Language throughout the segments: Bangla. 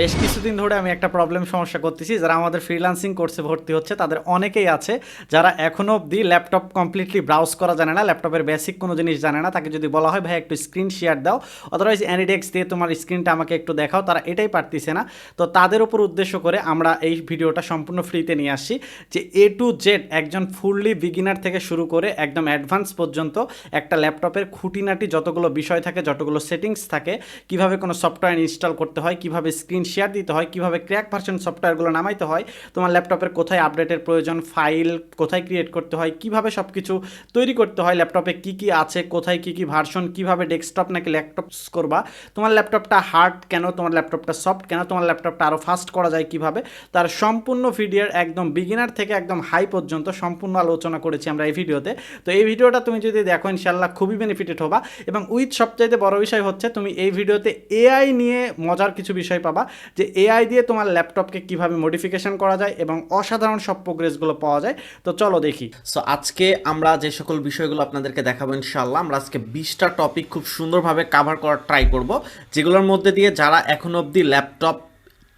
বেশ কিছুদিন ধরে আমি একটা প্রবলেম সমস্যা করতেছি। যারা আমাদের ফ্রিল্যান্সিং কোর্সে ভর্তি হচ্ছে তাদের অনেকেই আছে যারা এখনও অবধি ল্যাপটপ কমপ্লিটলি ব্রাউজ করা জানে না, ল্যাপটপের বেসিক কোনো জিনিস জানে না। তাকে যদি বলা হয় ভাই একটু স্ক্রিন শেয়ার দাও, অদারওয়াইজ অ্যানিডেক্স দিয়ে তোমার স্ক্রিনটা আমাকে একটু দেখাও, তারা এটাই পারতেছে না। তো তাদের উপর উদ্দেশ্য করে আমরা এই ভিডিওটা সম্পূর্ণ ফ্রিতে নিয়ে আসছি, যে এ টু জেড একজন ফুললি বিগিনার থেকে শুরু করে একদম অ্যাডভান্স পর্যন্ত একটা ল্যাপটপের খুঁটিনাটি যতগুলো বিষয় থাকে, যতগুলো সেটিংস থাকে, কিভাবে কোনো সফটওয়্যার ইনস্টল করতে হয়, কিভাবে স্ক্রিন শেয়ার দিতে হয়, কিভাবে ক্র্যাক ভার্সন সফটওয়্যারগুলো নামাইতে হয়, তোমার ল্যাপটপের কোথায় আপডেটের প্রয়োজন, ফাইল কোথায় ক্রিয়েট করতে হয়, কিভাবে সব কিছু তৈরি করতে হয়, ল্যাপটপে কি কি আছে, কোথায় কি কি ভার্সন, কিভাবে ডেস্কটপ নাকি ল্যাপটপ করবা, তোমার ল্যাপটপটা হার্ড কেন, তোমার ল্যাপটপটা সফট কেন, তোমার ল্যাপটপটা আরও ফাস্ট করা যায় কিভাবে, তার সম্পূর্ণ ভিডিওর একদম বিগিনার থেকে একদম হাই পর্যন্ত সম্পূর্ণ আলোচনা করেছি আমরা এই ভিডিওতে। তো এই ভিডিওটা তুমি যদি দেখো ইনশাল্লাহ খুবই বেনিফিটেড হবা। এবং উইথ সবচাইতে বড় বিষয় হচ্ছে তুমি এই ভিডিওতে এআই নিয়ে মজার কিছু বিষয় পাবা, যে এআই দিয়ে তোমার ল্যাপটপকে কিভাবে মডিফিকেশন করা যায় এবং অসাধারণ সব প্রোগ্রেসগুলো পাওয়া যায়। তো চলো দেখি। সো আজকে আমরা যে সকল বিষয়গুলো আপনাদেরকে দেখাবো ইনশাআল্লাহ, আমরা আজকে 20টা টপিক খুব সুন্দরভাবে কাভার করার ট্রাই করব, যেগুলোর মধ্যে দিয়ে যারা এখন অবধি ল্যাপটপ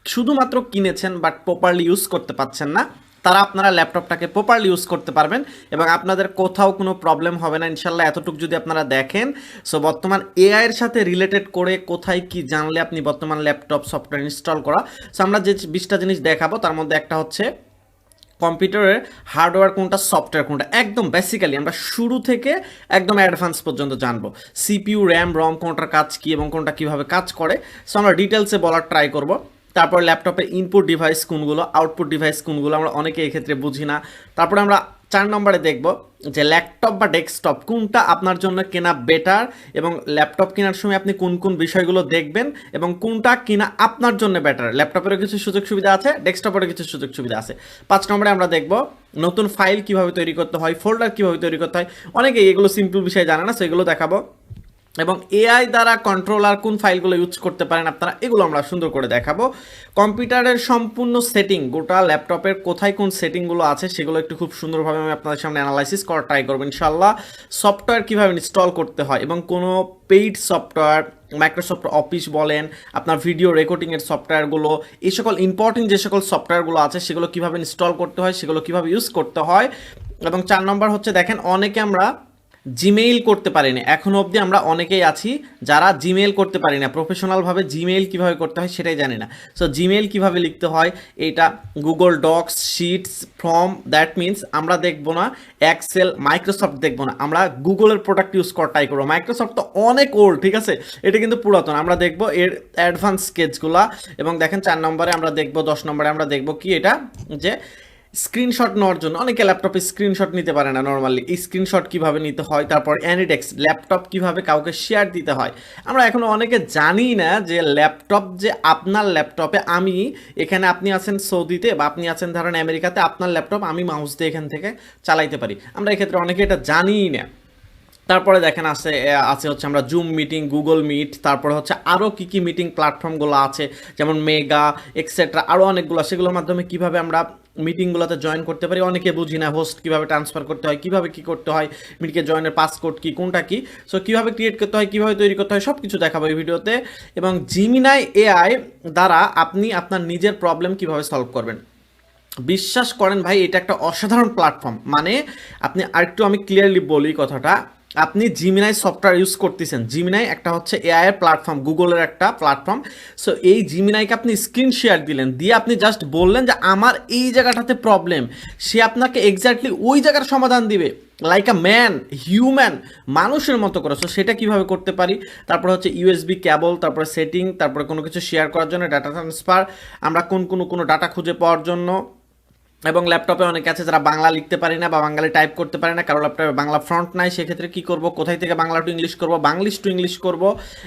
শুধুমাত্র কিনেছেন বাট প্রপারলি ইউজ করতে পারছেন না, তারা আপনারা ল্যাপটপটাকে প্রপারলি ইউজ করতে পারবেন এবং আপনাদের কোথাও কোনো প্রবলেম হবে না ইনশাল্লাহ। এতটুকু যদি আপনারা দেখেন, সো বর্তমান এআই এর সাথে রিলেটেড করে কোথায় কি জানলে আপনি বর্তমান ল্যাপটপ সফটওয়্যার ইনস্টল করা। সো আমরা যে 20টা জিনিস দেখাবো তার মধ্যে একটা হচ্ছে কম্পিউটারের হার্ডওয়্যার কোনটা, সফটওয়্যার কোনটা, একদম বেসিক্যালি আমরা শুরু থেকে একদম অ্যাডভান্স পর্যন্ত জানবো। সিপিইউ, র্যাম, রম কোনটার কাজ কি এবং কোনটা কিভাবে কাজ করে, সো আমরা ডিটেলসে বলার ট্রাই করব। তারপর ল্যাপটপে ইনপুট ডিভাইস কোনগুলো, আউটপুট ডিভাইস কোনগুলো, আমরা অনেকে এক্ষেত্রে বুঝি না। তারপরে আমরা 4 নম্বরে দেখব যে ল্যাপটপ বা ডেস্কটপ কোনটা আপনার জন্য কেনা বেটার এবং ল্যাপটপ কেনার সময় আপনি কোন কোন বিষয়গুলো দেখবেন এবং কোনটা কিনা আপনার জন্য বেটার। ল্যাপটপেরও কিছু সুযোগ সুবিধা আছে, ডেস্কটপেরও কিছু সুযোগ সুবিধা আছে। 5 নম্বরে আমরা দেখব নতুন ফাইল কিভাবে তৈরি করতে হয়, ফোল্ডার কিভাবে তৈরি করতে হয়। অনেকে এগুলো সিম্পল বিষয় জানে না, সেগুলো দেখাবো। এবং এআই দ্বারা কন্ট্রোলার কোন ফাইলগুলো ইউজ করতে পারেন আপনারা, এগুলো আমরা সুন্দর করে দেখাবো। কম্পিউটারের সম্পূর্ণ সেটিং, গোটা ল্যাপটপের কোথায় কোন সেটিংগুলো আছে সেগুলো একটু খুব সুন্দরভাবে আমি আপনাদের সামনে অ্যানালাইসিস করার ট্রাই করবো ইনশাল্লাহ। সফটওয়্যার কীভাবে ইনস্টল করতে হয় এবং কোনো পেইড সফটওয়্যার, মাইক্রোসফট অফিস বলেন, আপনার ভিডিও রেকর্ডিংয়ের সফটওয়্যারগুলো, এই সকল ইম্পর্টেন্ট যে সকল সফটওয়্যারগুলো আছে সেগুলো কীভাবে ইনস্টল করতে হয়, সেগুলো কীভাবে ইউজ করতে হয়। এবং 4 নম্বর হচ্ছে দেখেন, অনেকে আমরা জিমেইল করতে পারি না, এখনও অবধি আমরা অনেকেই আছি যারা জিমেইল করতে পারি না, প্রফেশনালভাবে জিমেইল কীভাবে করতে হয় সেটাই জানি না। সো জিমেইল কীভাবে লিখতে হয়, এইটা Google docs, sheets, form, that means আমরা দেখবো না এক্সেল, মাইক্রোসফট দেখবো না, আমরা গুগলের প্রোডাক্ট ইউজ করা ট্রাই করবো। মাইক্রোসফট তো অনেক ওল্ড, ঠিক আছে, এটা কিন্তু পুরাতন। আমরা দেখবো এর অ্যাডভান্স স্কেচগুলা। এবং দেখেন 4 নম্বরে আমরা দেখবো, 10 নম্বরে আমরা দেখবো কি এটা, যে স্ক্রিনশট নেওয়ার জন্য অনেকে ল্যাপটপে স্ক্রিনশট নিতে পারে না নর্মালি, এই স্ক্রিনশট কীভাবে নিতে হয়। তারপর অ্যানিডেক্স, ল্যাপটপ কীভাবে কাউকে শেয়ার দিতে হয়। আমরা এখনও অনেকে জানি না যে ল্যাপটপ, যে আপনার ল্যাপটপে আমি এখানে, আপনি আছেন সৌদিতে বা আপনি আছেন ধরেন আমেরিকাতে, আপনার ল্যাপটপ আমি মাউস দিয়ে এখান থেকে চালাইতে পারি। আমরা এক্ষেত্রে অনেকে এটা জানিই না। তারপরে দেখেন আছে আছে হচ্ছে আমরা জুম মিটিং, গুগল মিট, তারপরে হচ্ছে আরও কী কী মিটিং প্ল্যাটফর্মগুলো আছে যেমন মেগা এক্সেট্রা, আরও অনেকগুলো, সেগুলোর মাধ্যমে কীভাবে আমরা মিটিংগুলোতে জয়েন করতে পারি। অনেকে বুঝি না হোস্ট কীভাবে ট্রান্সফার করতে হয়, কীভাবে কী করতে হয়, মিটিংয়ে জয়েনের পাসকোড কী, কোনটা কী, সো কীভাবে ক্রিয়েট করতে হয়, কীভাবে তৈরি করতে হয়, সব কিছু দেখাবো এই ভিডিওতে। এবং জিমিনাই এআই দ্বারা আপনি আপনার নিজের প্রবলেম কীভাবে সলভ করবেন। বিশ্বাস করেন ভাই, এটা একটা অসাধারণ প্ল্যাটফর্ম। মানে আপনি আরেকটু আমি ক্লিয়ারলি বলি কথাটা, আপনি জিমিনাই সফটওয়্যার ইউজ করতেছেন, জিমিনাই একটা হচ্ছে এআই এর প্ল্যাটফর্ম, গুগলের একটা প্ল্যাটফর্ম। সো এই জিমিনাইকে আপনি স্ক্রিন শেয়ার দিলেন, দিয়ে আপনি জাস্ট বললেন যে আমার এই জায়গাটাতে প্রবলেম, সে আপনাকে এক্স্যাক্টলি ওই জায়গার সমাধান দিবে, লাইক আ ম্যান, হিউম্যান, মানুষের মতো করে। সো সেটা কীভাবে করতে পারি। তারপর হচ্ছে ইউএসবি কেবল, তারপরে সেটিং, তারপরে কোনো কিছু শেয়ার করার জন্য ডাটা ট্রান্সফার, আমরা কোনো ডাটা খুঁজে পাওয়ার জন্য। এবং ল্যাপটপে অনেকে আছে যারা বাংলা লিখতে পারি না বা বাঙালি টাইপ করতে পারে না, কারো ল্যাপটপে বাংলা ফ্রন্ট নাই, সেক্ষেত্রে কী করব, কোথায় থেকে বাংলা টু ইংলিশ করব, বাংলিশ টু ইংলিশ করব,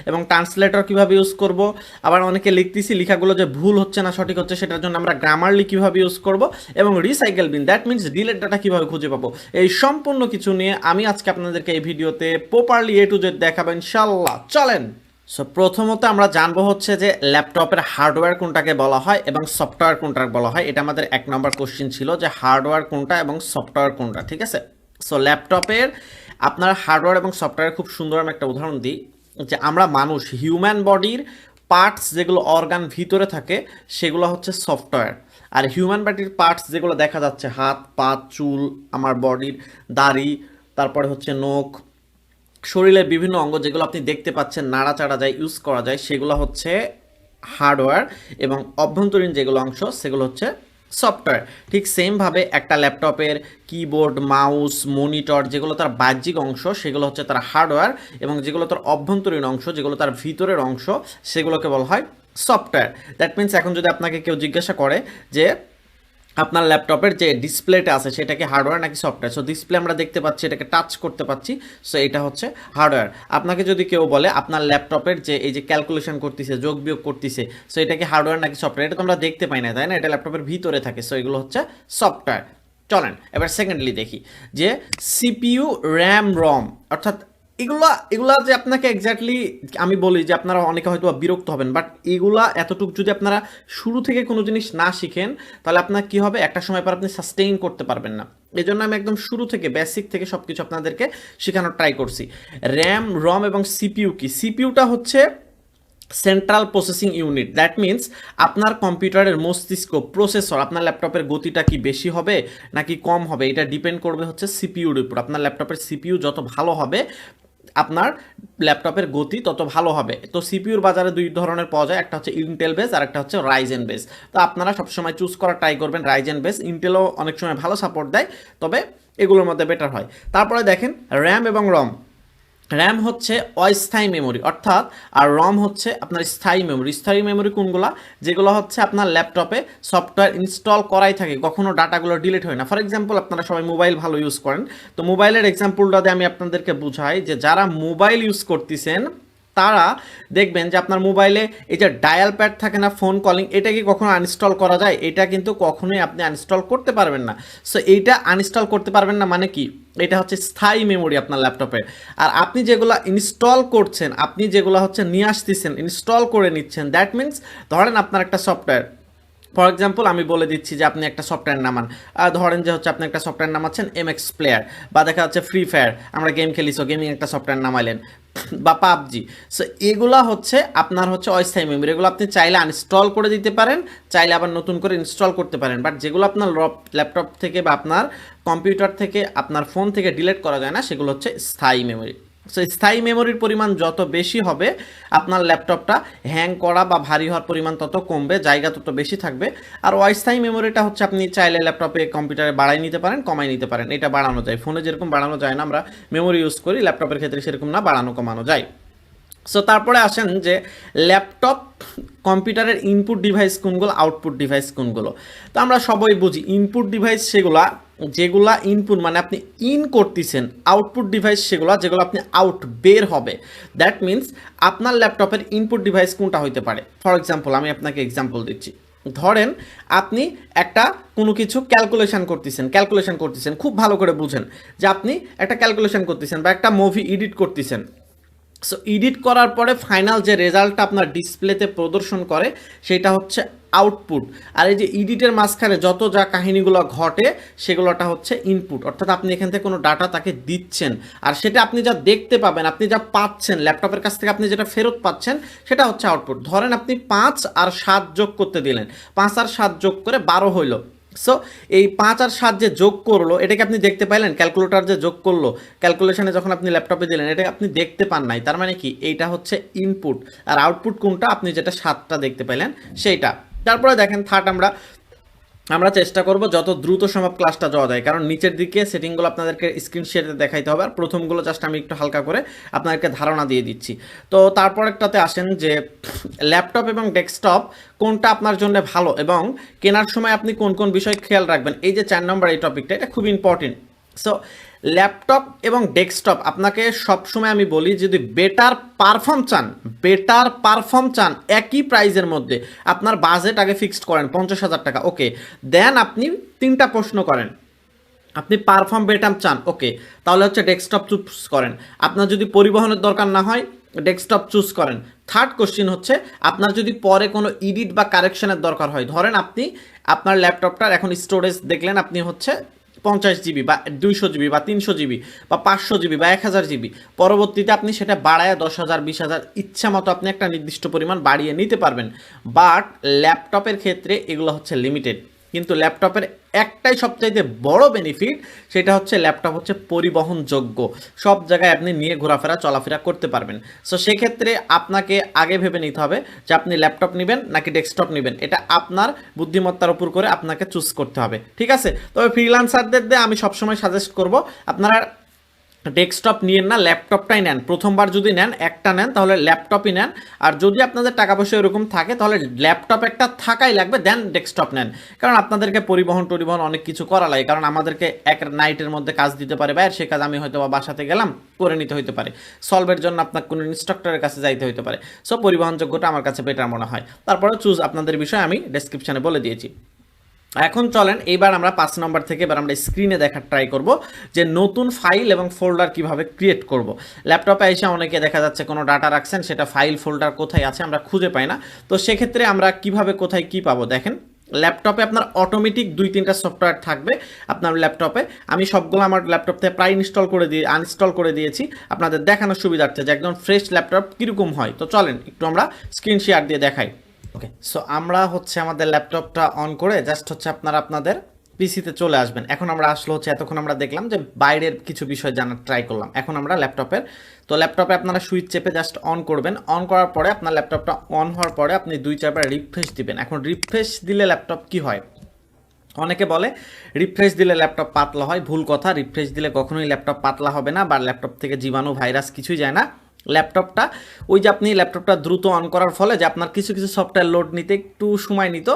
এবং ট্রান্সলেটর কীভাবে ইউজ করব। আবার অনেকে লিখতেছি, লেখাগুলো যে ভুল হচ্ছে না সঠিক হচ্ছে, সেটার জন্য আমরা গ্রামারলি কীভাবে ইউজ করব, এবং recycle bin, that means delete data কীভাবে খুঁজে পাবো। এই সম্পূর্ণ কিছু নিয়ে আমি আজকে আপনাদেরকে এই ভিডিওতে প্রপারলি এ টু জেড দেখাবো ইনশাল্লাহ। চলেন। সো প্রথমত আমরা জানবো হচ্ছে যে ল্যাপটপের হার্ডওয়্যার কোনটাকে বলা হয় এবং সফটওয়্যার কোনটাকে বলা হয়। এটা আমাদের 1 নম্বর কোশ্চেন ছিল, যে হার্ডওয়্যার কোনটা এবং সফটওয়্যার কোনটা, ঠিক আছে। সো ল্যাপটপের আপনার হার্ডওয়্যার এবং সফটওয়্যার খুব সুন্দর আমি একটা উদাহরণ দিই, যে আমরা মানুষ, হিউম্যান বডির পার্টস যেগুলো অর্গান ভিতরে থাকে সেগুলো হচ্ছে সফটওয়্যার। আর হিউম্যান বডির পার্টস যেগুলো দেখা যাচ্ছে হাত পা চুল আমার বডির দাড়ি তারপরে হচ্ছে নখ শরীরের বিভিন্ন অঙ্গ যেগুলো আপনি দেখতে পাচ্ছেন নাড়াচাড়া যায় ইউজ করা যায় সেগুলো হচ্ছে হার্ডওয়্যার এবং অভ্যন্তরীণ যেগুলো অংশ সেগুলো হচ্ছে সফটওয়্যার। ঠিক সেমভাবে একটা ল্যাপটপের কিবোর্ড মাউস মনিটর যেগুলো তার বাহ্যিক অংশ সেগুলো হচ্ছে তার হার্ডওয়্যার এবং যেগুলো তার অভ্যন্তরীণ অংশ যেগুলো তার ভিতরের অংশ সেগুলোকে বলা হয় সফটওয়্যার। দ্যাট মিনস এখন যদি আপনাকে কেউ জিজ্ঞাসা করে যে আপনার ল্যাপটপের যে ডিসপ্লেটা আছে সেটা কি হার্ডওয়্যার নাকি সফটওয়্যার, সো ডিসপ্লে আমরা দেখতে পাচ্ছি এটাকে টাচ করতে পাচ্ছি, সো এটা হচ্ছে হার্ডওয়্যার। আপনাকে যদি কেউ বলে আপনার ল্যাপটপের যে এই যে ক্যালকুলেশন করতেছে যোগ বিয়োগ করতেছে সো এটা কি হার্ডওয়্যার নাকি সফটওয়্যার, এটা তো আমরা দেখতে পাই না তাই না, এটা ল্যাপটপের ভিতরে থাকে, সো এগুলো হচ্ছে সফটওয়্যার। চলেন এবার সেকেন্ডলি দেখি যে সিপিইউ র্যাম রম অর্থাৎ এগুলা যে আপনাকে এক্স্যাক্টলি আমি বলি যে আপনারা অনেকে হয়তো বিরক্ত হবেন, বাট এগুলা এতটুকু যদি আপনারা শুরু থেকে কোনো জিনিস না শিখেন তাহলে আপনার কি হবে একটা সময় পর আপনি সাস্টেইন করতে পারবেন না। এই জন্য আমি একদম শুরু থেকে বেসিক থেকে সব কিছু আপনাদেরকে শেখানোর ট্রাই করছি। র্যাম রম এবং সিপিইউ কি, সিপিইউটা হচ্ছে central processing unit. That means আপনার কম্পিউটারের মস্তিষ্ক প্রসেসর আপনার ল্যাপটপের গতিটা কি বেশি হবে নাকি কম হবে এটা ডিপেন্ড করবে হচ্ছে সিপিইউর উপর। আপনার ল্যাপটপের সিপিইউ যত ভালো হবে আপনার ল্যাপটপের গতি তত ভালো হবে। তো সিপিইউর বাজারে দুই ধরনের পাওয়া যায়, একটা হচ্ছে ইন্টেল বেস আর একটা হচ্ছে রাইজেন বেস। তো আপনারা সবসময় চুজ করার ট্রাই করবেন রাইজেন বেস, ইন্টেলও অনেক সময় ভালো সাপোর্ট দেয় তবে এগুলোর মধ্যে বেটার হয়। তারপরে দেখেন র্যাম এবং রম, র্যাম হচ্ছে অস্থায়ী মেমোরি অর্থাৎ আর রম হচ্ছে আপনার স্থায়ী মেমোরি। স্থায়ী মেমোরি কোনগুলো, যেগুলো হচ্ছে আপনার ল্যাপটপে সফটওয়্যার ইনস্টল করাই থাকে কখনো ডাটাগুলো ডিলিট হয় না। ফর এক্সাম্পল আপনারা সবাই মোবাইল ভালো ইউজ করেন, তো মোবাইলের এক্সাম্পলটাতে আমি আপনাদেরকে বুঝাই যে যারা মোবাইল ইউজ করতেছেন তারা দেখবেন যে আপনার মোবাইলে এই যে ডায়াল প্যাড থাকে না ফোন কলিং, এটা কি কখনো আনইনস্টল করা যায়? এটা কিন্তু কখনোই আপনি আনইনস্টল করতে পারবেন না। সো এইটা আনইনস্টল করতে পারবেন না মানে কি, এটা হচ্ছে স্থায়ী মেমোরি আপনার ল্যাপটপে। আর আপনি যেগুলো ইনস্টল করছেন আপনি যেগুলো হচ্ছে নিয়ে আসতেছেন ইনস্টল করে নিচ্ছেন, দ্যাট মিনস ধরেন আপনার একটা সফটওয়্যার, ফর এক্সাম্পল আমি বলে দিচ্ছি যে আপনি একটা সফটওয়্যার নামান, ধরেন যে হচ্ছে আপনি একটা সফটওয়্যার নামাচ্ছেন এমএক্স প্লেয়ার বা দেখা যাচ্ছে ফ্রি ফায়ার, আমরা গেম খেলি সো গেমিং একটা সফটওয়্যার নামাইলেন বা পাবজি। সো এগুলা হচ্ছে আপনার হচ্ছে অস্থায়ী মেমোরি, এগুলো আপনি চাইলে আনইনস্টল করে দিতে পারেন চাইলে আবার নতুন করে ইনস্টল করতে পারেন, বাট যেগুলো আপনার ল্যাপটপ থেকে বা আপনার কম্পিউটার থেকে আপনার ফোন থেকে ডিলিট করা যায় না সেগুলো হচ্ছে স্থায়ী মেমোরি। সো স্থায়ী মেমোরির পরিমাণ যত বেশি হবে আপনার ল্যাপটপটা হ্যাং করা বা ভারী হওয়ার পরিমাণ তত কমবে, জায়গা তত বেশি থাকবে। আর অস্থায়ী মেমোরিটা হচ্ছে আপনি চাইলে ল্যাপটপে কম্পিউটারে বাড়াই নিতে পারেন কমাই নিতে পারেন, এটা বাড়ানো যায়। ফোনে যেরকম বাড়ানো যায় না আমরা মেমোরি ইউজ করি, ল্যাপটপের ক্ষেত্রে সেরকম না, বাড়ানো কমানো যায়। সো তারপরে আসেন যে ল্যাপটপ কম্পিউটারের ইনপুট ডিভাইস কোনগুলো আউটপুট ডিভাইস কোনগুলো। তো আমরা সবাই বুঝি ইনপুট ডিভাইস সেগুলা যেগুলা ইনপুট মানে আপনি ইন করতেছেন, আউটপুট ডিভাইস সেগুলো যেগুলো আপনি আউট বের হবে। দ্যাট মিনস আপনার ল্যাপটপের ইনপুট ডিভাইস কোনটা হইতে পারে। ফর এক্সাম্পল আমি আপনাকে এক্সাম্পল দিচ্ছি, ধরেন আপনি একটা কোনো কিছু ক্যালকুলেশন করতেছেন খুব ভালো করে বুঝেন যে আপনি একটা ক্যালকুলেশন করতেছেন বা একটা মুভি এডিট করতেছেন। সো এডিট করার পরে ফাইনাল যে রেজাল্টটা আপনার ডিসপ্লেতে প্রদর্শন করে সেটা হচ্ছে আউটপুট। আর এই যে এডিটের মাঝখানে যত যা কাহিনীগুলো ঘটে সেগুলোটা হচ্ছে ইনপুট, অর্থাৎ আপনি এখান থেকে কোনো ডাটা তাকে দিচ্ছেন আর সেটা আপনি যা দেখতে পাবেন আপনি যা পাচ্ছেন ল্যাপটপের কাছ থেকে আপনি যেটা ফেরত পাচ্ছেন সেটা হচ্ছে আউটপুট। ধরেন আপনি 5 আর 7 যোগ করতে দিলেন, 5 আর 7 যোগ করে 12 হইল। সো এই 5 আর 7 যে যোগ করলো এটাকে আপনি দেখতে পাইলেন, ক্যালকুলেটর যে যোগ করলো ক্যালকুলেশনে যখন আপনি ল্যাপটপে দিলেন এটা আপনি দেখতে পান নাই, তার মানে কি এইটা হচ্ছে ইনপুট। আর আউটপুট কোনটা, আপনি যেটা 7টা দেখতে পাইলেন সেইটা। তারপরে দেখেন থার্ড আমরা চেষ্টা করব যত দ্রুত সম্ভব ক্লাসটা যাওয়া যায়, কারণ নিচের দিকে সেটিংগুলো আপনাদেরকে স্ক্রিন শেয়ারে দেখাইতে হবে আর প্রথমগুলো জাস্ট আমি একটু হালকা করে আপনাদেরকে ধারণা দিয়ে দিচ্ছি। তো তারপর একটাতে আসেন যে ল্যাপটপ এবং ডেস্কটপ কোনটা আপনার জন্য ভালো এবং কেনার সময় আপনি কোন কোন বিষয় খেয়াল রাখবেন। এই যে 4 নম্বর এই টপিকটা এটা খুব ইম্পর্টেন্ট। সো ল্যাপটপ এবং ডেস্কটপ আপনাকে সবসময় আমি বলি যদি বেটার পারফর্ম চান একই প্রাইজের মধ্যে, আপনার বাজেট আগে ফিক্সড করেন 50,000 টাকা, ওকে, দেন আপনি 3টা প্রশ্ন করেন আপনি পারফর্ম বেটার চান, ওকে, তাহলে হচ্ছে ডেস্কটপ চুজ করেন। আপনার যদি পরিবহনের দরকার না হয় ডেস্কটপ চুজ করেন। থার্ড কোশ্চিন হচ্ছে আপনার যদি পরে কোনো এডিট বা কারেকশনের দরকার হয়, ধরেন আপনি আপনার ল্যাপটপটার এখন স্টোরেজ দেখলেন আপনি হচ্ছে 50 জিবি বা 200 জিবি বা 300 জিবি বা 500 জিবি বা 1000 জিবি, পরবর্তীতে আপনি সেটা বাড়ায় 10,000 20,000 ইচ্ছা মতো আপনি একটা নির্দিষ্ট পরিমাণ বাড়িয়ে নিতে পারবেন। বাট ল্যাপটপের ক্ষেত্রে এগুলো হচ্ছে লিমিটেড। কিন্তু ল্যাপটপের একটাই সবচাইতে বড় বেনিফিট, সেটা হচ্ছে ল্যাপটপ হচ্ছে পরিবহনযোগ্য, সব জায়গায় আপনি নিয়ে ঘোরাফেরা চলাফেরা করতে পারবেন। সো সেক্ষেত্রে আপনাকে আগে ভেবে নিতে হবে যে আপনি ল্যাপটপ নেবেন নাকি ডেস্কটপ নেবেন, এটা আপনার বুদ্ধিমত্তার উপর করে আপনাকে চুজ করতে হবে, ঠিক আছে। তবে ফ্রিল্যান্সারদের দিয়ে আমি সবসময় সাজেস্ট করব আপনারা ডেস্কটপ নিয়েন না, ল্যাপটপটাই নেন। প্রথমবার যদি নেন একটা নেন তাহলে ল্যাপটপই নেন, আর যদি আপনাদের টাকা পয়সা এরকম থাকে তাহলে ল্যাপটপ একটা থাকাই লাগবে, দেন ডেস্কটপ নেন। কারণ আপনাদেরকে পরিবহন অনেক কিছু করা লাগে, কারণ আমাদেরকে এক নাইটের মধ্যে কাজ দিতে পারে বাইরে, সে কাজ আমি হয়তো বা বাসাতে গেলাম করে নিতে হইতে পারে, সলভের জন্য আপনার কোনো ইনস্ট্রাক্টরের কাছে যাইতে হইতে পারে। সো পরিবহনযোগ্যটা আমার কাছে বেটার মনে হয়। তারপরে চুজ আপনাদের বিষয় আমি ডেসক্রিপশনে বলে দিয়েছি। এখন চলেন এইবার আমরা 5 নম্বর থেকে এবার আমরা স্ক্রিনে দেখার ট্রাই করব যে নতুন ফাইল এবং ফোল্ডার কিভাবে ক্রিয়েট করব। ল্যাপটপে এসে অনেকে দেখা যাচ্ছে কোনো ডাটা রাখছেন, সেটা ফাইল ফোল্ডার কোথায় আছে আমরা খুঁজে পাই না। তো সেক্ষেত্রে আমরা কিভাবে কোথায় কি পাবো, দেখেন ল্যাপটপে আপনার অটোমেটিক 2-3টা সফটওয়্যার থাকবে আপনার ল্যাপটপে। আমি সবগুলো আমার ল্যাপটপ থেকে প্রায় আনইনস্টল করে দিয়েছি আপনাদের দেখানোর সুবিধার্থে যে একদম ফ্রেশ ল্যাপটপ কীরকম হয়। তো চলেন একটু আমরা স্ক্রিন শেয়ার দিয়ে দেখাই। ওকে, সো আমরা হচ্ছে আমাদের ল্যাপটপটা অন করে জাস্ট হচ্ছে আপনারা আপনাদের পিসিতে চলে আসবেন। এখন আমরা আসলে হচ্ছে এতক্ষণ আমরা দেখলাম যে বাইরের কিছু বিষয় জানার ট্রাই করলাম, এখন আমরা ল্যাপটপে আপনারা সুইচ চেপে জাস্ট অন করবেন। অন করার পরে আপনার ল্যাপটপটা অন হওয়ার পরে আপনি 2-4বার রিফ্রেশ দিবেন। এখন রিফ্রেশ দিলে ল্যাপটপ কি হয়, অনেকে বলে রিফ্রেশ দিলে ল্যাপটপ পাতলা হয়, ভুল কথা। রিফ্রেশ দিলে কখনোই ল্যাপটপ পাতলা হবে না, বা ল্যাপটপ থেকে জীবাণু ভাইরাস কিছুই যায় না। ল্যাপটপটা ওই যে আপনি ল্যাপটপটা দ্রুত অন করার ফলে যে আপনার কিছু কিছু সফটওয়্যার লোড নিতে একটু সময় নিত,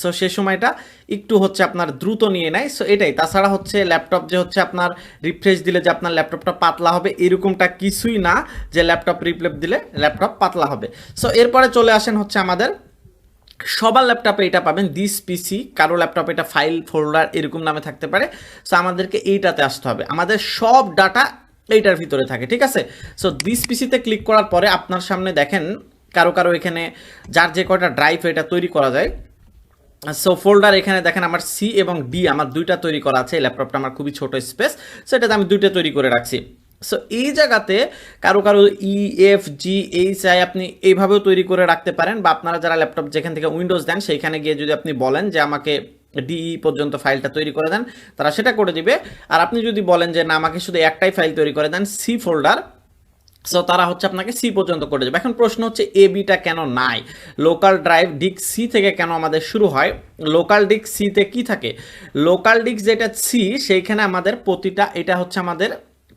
সো সে সময়টা একটু হচ্ছে আপনার দ্রুত নিয়ে নেয়। সো এটাই, তাছাড়া হচ্ছে ল্যাপটপ যে হচ্ছে আপনার রিফ্রেশ দিলে যে আপনার ল্যাপটপটা পাতলা হবে এরকমটা কিছুই না, যে ল্যাপটপ রিপ্লেপ দিলে ল্যাপটপ পাতলা হবে। সো এরপরে চলে আসেন হচ্ছে আমাদের সবার ল্যাপটপে এটা পাবেন দিস পিসি, কারো ল্যাপটপে এটা ফাইল ফোল্ডার এরকম নামে থাকতে পারে। সো আমাদেরকে এইটাতে আসতে হবে, আমাদের সব ডাটা এইটার ভিতরে থাকে, ঠিক আছে। সো দিস পিসিতে ক্লিক করার পরে আপনার সামনে দেখেন কারো এখানে যার যে কয়টা ড্রাইভ এটা তৈরি করা যায়। সো ফোল্ডার এখানে দেখেন আমার সি এবং ডি আমার 2টা তৈরি করা আছে। ল্যাপটপটা আমার খুবই ছোট স্পেস, সেটাতে আমি 2টা তৈরি করে রাখছি। সো এই জায়গাতে কারো E F G H I আপনি এইভাবেও তৈরি করে রাখতে পারেন, বা আপনারা যারা ল্যাপটপ যেখান থেকে উইন্ডোজ দেন সেইখানে গিয়ে যদি আপনি বলেন যে আমাকে ডিই পর্যন্ত ফাইলটা তৈরি করে দেন, তারা সেটা করে দিবে। আর আপনি যদি বলেন যে না আমাকে শুধু একটাই ফাইল তৈরি করে দেন সি ফোল্ডার, সো তারা হচ্ছে আপনাকে সি পর্যন্ত করে যাবে। এখন প্রশ্ন হচ্ছে এ বিটা কেন নাই, লোকাল ড্রাইভ ডিস্ক সি থেকে কেন আমাদের শুরু হয়? লোকাল ডিস্ক সিতে কি থাকে, লোকাল ডিস্ক যেটা সি সেইখানে আমাদের এটা হচ্ছে আমাদের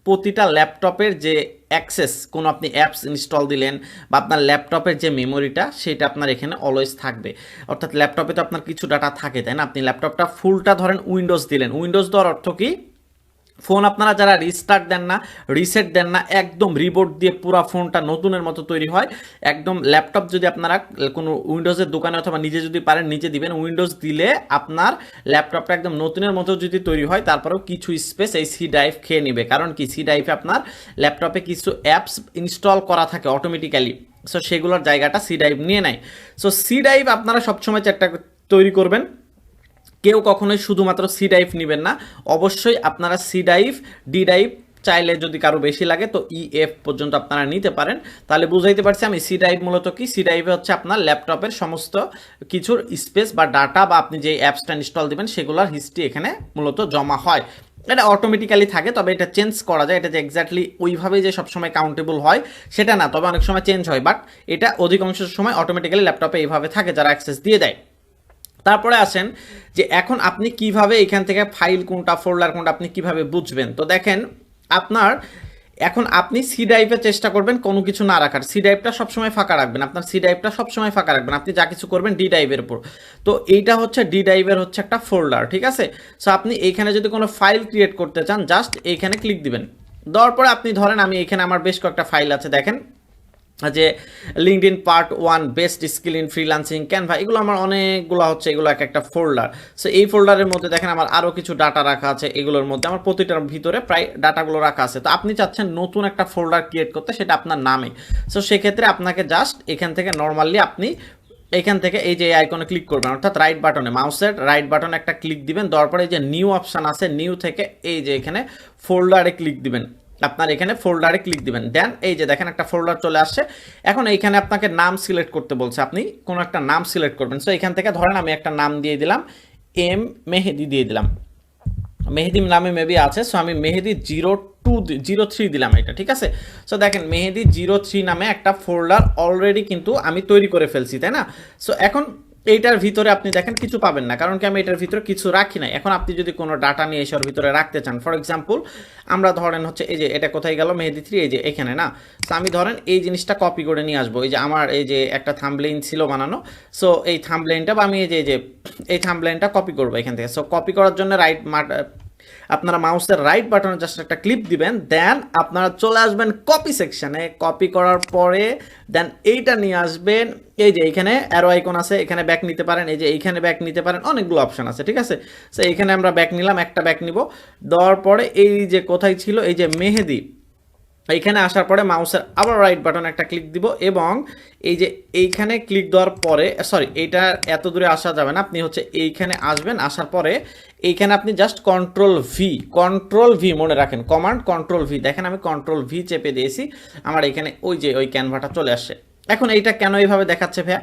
প্রতিটা ল্যাপটপের যে অ্যাক্সেস, কোনো আপনি অ্যাপস ইনস্টল দিলেন বা আপনার ল্যাপটপের যে মেমোরিটা সেটা আপনার এখানে অলওয়েজ থাকবে। অর্থাৎ ল্যাপটপে তো আপনার কিছু ডাটা থাকে, তাই না? আপনি ল্যাপটপটা ফুলটা ধরেন উইন্ডোজ দিলেন, উইন্ডোজ দেওয়ার অর্থ কি, ফোন আপনারা যারা রিস্টার্ট দেন না, রিসেট দেন না, একদম রিবোট দিয়ে পুরো ফোনটা নতুনের মতো তৈরি হয়। একদম ল্যাপটপ যদি আপনারা কোনো উইন্ডোজের দোকানে অথবা নিজে যদি পারেন নিজে দিবেন, উইন্ডোজ দিলে আপনার ল্যাপটপটা একদম নতুনের মতো যদি তৈরি হয়, তারপরেও কিছু স্পেস এই সি ড্রাইভ খেয়ে নেবে। কারণ কি, সি ড্রাইভে আপনার ল্যাপটপে কিছু অ্যাপস ইনস্টল করা থাকে অটোমেটিক্যালি, সো সেগুলোর জায়গাটা সি ড্রাইভ নিয়ে নেয়। সো সি ড্রাইভ আপনারা সবসময় চারটা তৈরি করবেন, কেউ কখনোই শুধুমাত্র সি ড্রাইভ নেবেন না, অবশ্যই আপনারা সি ড্রাইভ ডি ড্রাইভ চাইলে যদি কারো বেশি লাগে তো ইএফ পর্যন্ত আপনারা নিতে পারেন। তাহলে বুঝাইতে পারছি আমি সি ড্রাইভ মূলত কি, সি ড্রাইভে হচ্ছে আপনার ল্যাপটপের সমস্ত কিছুর স্পেস বা ডাটা বা আপনি যে অ্যাপসটা ইনস্টল দেবেন সেগুলোর হিস্ট্রি এখানে মূলত জমা হয়। এটা অটোমেটিক্যালি থাকে, তবে এটা চেঞ্জ করা যায়, এটা যে এক্স্যাক্টলি ওইভাবেই যে সবসময় কাউন্টেবল হয় সেটা না, তবে অনেক সময় চেঞ্জ হয়, বাট এটা অধিকাংশ সময় অটোমেটিক্যালি ল্যাপটপে এইভাবে থাকে যারা অ্যাক্সেস দিয়ে দেয়। তারপরে আসেন যে এখন আপনি কিভাবে এখান থেকে ফাইল কোনটা ফোল্ডার কোনটা আপনি কিভাবে বুঝবেন। তো দেখেন এখন আপনি সি ড্রাইভে চেষ্টা করবেন কোনো কিছু না রাখার, সি ড্রাইভটা সবসময় ফাঁকা রাখবেন, আপনার সি ড্রাইভটা সবসময় ফাঁকা রাখবেন, আপনি যা কিছু করবেন ডি ড্রাইভের উপর। তো এইটা হচ্ছে ডি ড্রাইভের হচ্ছে একটা ফোল্ডার, ঠিক আছে। সো আপনি এইখানে যদি কোনো ফাইল ক্রিয়েট করতে চান জাস্ট এইখানে ক্লিক দিবেন, দেওয়ার পরে আপনি ধরেন আমি এখানে আমার বেশ কয়েকটা ফাইল আছে, দেখেন যে LinkedIn part 1 best skill in freelancing Canva, এগুলো আমার অনেকগুলো হচ্ছে, এগুলো একটা ফোল্ডার। সো এই ফোল্ডারের মধ্যে দেখেন আমার আরও কিছু ডাটা রাখা আছে, এগুলোর মধ্যে আমার প্রতিটার ভিতরে প্রায় ডাটাগুলো রাখা আছে। তো আপনি চাচ্ছেন নতুন একটা ফোল্ডার ক্রিয়েট করতে, সেটা আপনার নামে। সো সেক্ষেত্রে আপনাকে জাস্ট এখান থেকে নর্মালি আপনি এইখান থেকে এই যে এই আইকনে ক্লিক করবেন, অর্থাৎ রাইট বাটনে, মাউসের রাইট বাটনে একটা ক্লিক দিবেন, দেওয়ার পরে এই যে নিউ অপশন আছে, নিউ থেকে এই যে এখানে ফোল্ডারে ক্লিক দিবেন, আপনার এখানে ফোল্ডারে ক্লিক দিবেন, দেন এই যে দেখেন একটা ফোল্ডার চলে আসছে। এখন এইখানে আপনাকে নাম সিলেক্ট করতে বলছে, আপনি কোনো একটা নাম সিলেক্ট করবেন। সো এখান থেকে ধরেন আমি একটা নাম দিয়ে দিলাম, এম মেহেদি দিয়ে দিলাম, মেহেদি নামে মেবি আছে, সো আমি মেহেদি 0203 দিলাম এটা, ঠিক আছে। সো দেখেন মেহেদি 03 নামে একটা ফোল্ডার অলরেডি কিন্তু আমি তৈরি করে ফেলছি, তাই না? সো এখন এইটার ভিতরে আপনি দেখেন কিছু পাবেন না, কারণ কি আমি এটার ভিতরে কিছু রাখি নাই। এখন আপনি যদি কোনো ডাটা নিয়ে এসে ওর ভিতরে রাখতে চান, ফর এক্সাম্পল আমরা ধরেন হচ্ছে এই যে এটা কোথায় গেল, মেহেদি 3 এই যে এখানে না। সো আমি ধরেন এই জিনিসটা কপি করে নিয়ে আসবো, এই যে আমার এই যে একটা থাম্বনেইল ছিল বানানো, সো এই থাম্বনেইলটা বা আমি এই থাম্বনেইলটা কপি করবো এখান থেকে। সো কপি করার জন্য আপনারা মাউসের রাইট বাটনে জাস্ট একটা ক্লিক দিবেন, দেন আপনারা চলে আসবেন কপি সেকশনে। কপি করার পরে দেন এইটা নিয়ে আসবেন, এই যে এইখানে অ্যারো আইকন আছে, এখানে ব্যাক নিতে পারেন, এই যে এইখানে ব্যাক নিতে পারেন, অনেকগুলো অপশন আছে, ঠিক আছে। সো এইখানে আমরা ব্যাক নিলাম, একটা ব্যাক নিব, দেওয়ার পরে এই যে কোথায় ছিল এই যে মেহেদি, এইখানে আসার পরে মাউসের আবার রাইট বাটনে একটা ক্লিক দিব, এবং এই যে এইখানে ক্লিক দেওয়ার পরে, সরি এইটা এত দূরে আসা যাবে না, আপনি হচ্ছে এইখানে আসবেন, আসার পরে এইখানে আপনি জাস্ট কন্ট্রোল ভি মনে রাখেন, কমান্ড কন্ট্রোল ভি, দেখেন আমি কন্ট্রোল ভি চেপে দিয়েছি, আমার এখানে ওই যে ওই ক্যানভাটা চলে আসছে। এখন এইটা কেন এইভাবে দেখাচ্ছে ভাইয়া,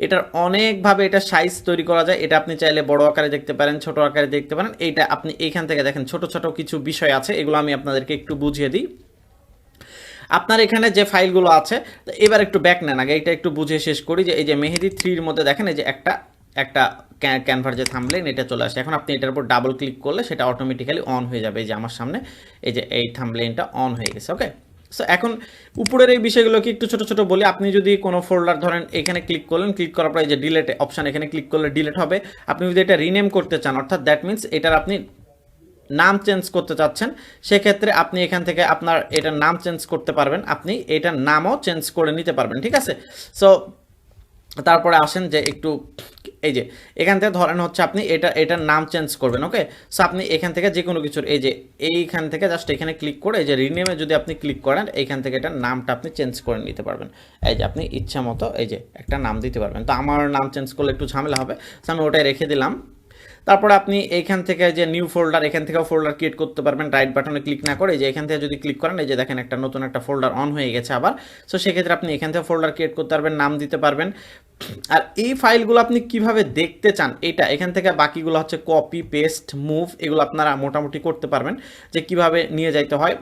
এটার অনেকভাবে এটা সাইজ তৈরি করা যায়, এটা আপনি চাইলে বড় আকারে দেখতে পারেন, ছোট আকারে দেখতে পারেন, এইটা আপনি এইখান থেকে দেখেন ছোট ছোট কিছু বিষয় আছে, এগুলো আমি আপনাদেরকে একটু বুঝিয়ে দিই। আপনার এখানে যে ফাইলগুলো আছে, এবার একটু ব্যাক নেন, আগে এটা একটু বুঝে শেষ করি, যে এই যে মেহেদি 3-র মধ্যে দেখেন এই যে একটা ক্যানভার যে থাম্বনেইল এটা চলে আসে। এখন আপনি এটার উপর ডাবল ক্লিক করলে সেটা অটোমেটিক্যালি অন হয়ে যাবে, এই যে আমার সামনে এই যে এই থাম্বনেইলটা অন হয়ে গেছে, ওকে। সো এখন উপরের এই বিষয়গুলোকে একটু ছোট ছোট বলি। আপনি যদি কোনো ফোল্ডার ধরেন এখানে ক্লিক করলেন, ক্লিক করার পরে এই যে ডিলেট অপশন, এখানে ক্লিক করলে ডিলেট হবে। আপনি যদি এটা রিনেম করতে চান, অর্থাৎ দ্যাট মিনস এটার আপনি নাম চেঞ্জ করতে চাচ্ছেন, সেক্ষেত্রে আপনি এখান থেকে আপনার এটার নাম চেঞ্জ করতে পারবেন, আপনি এটার নামও চেঞ্জ করে নিতে পারবেন, ঠিক আছে। সো তারপরে আসেন যে একটু এই যে এখান থেকে ধরেন হচ্ছে আপনি এটার নাম চেঞ্জ করবেন, ওকে। সো আপনি এখান থেকে যে কোনো কিছুর এই যে এইখান থেকে জাস্ট এখানে ক্লিক করে এই যে রিনেমে যদি আপনি ক্লিক করেন, এইখান থেকে এটার নামটা আপনি চেঞ্জ করে নিতে পারবেন, এই যে আপনি ইচ্ছা মতো এই যে একটা নাম দিতে পারবেন। তো আমার নাম চেঞ্জ করলে একটু ঝামেলা হবে, সো আমি ওটাই রেখে দিলাম। তারপরে আপনি এইখান থেকে যে নিউ ফোল্ডার, এখান থেকেও ফোল্ডার ক্রিয়েট করতে পারবেন রাইট বাটনে ক্লিক না করে, যে এখান থেকে যদি ক্লিক করেন এই যে দেখেন একটা নতুন একটা ফোল্ডার অন হয়ে গেছে আবার। সো সেক্ষেত্রে আপনি এখান থেকে ফোল্ডার ক্রিয়েট করতে পারবেন, নাম দিতে পারবেন। আর এই ফাইলগুলো আপনি কিভাবে দেখতে চান, এটা এখান থেকে বাকিগুলো হচ্ছে কপি পেস্ট মুভ, এগুলো আপনারা মোটামুটি করতে পারবেন যে কিভাবে নিয়ে যাইতে হয়।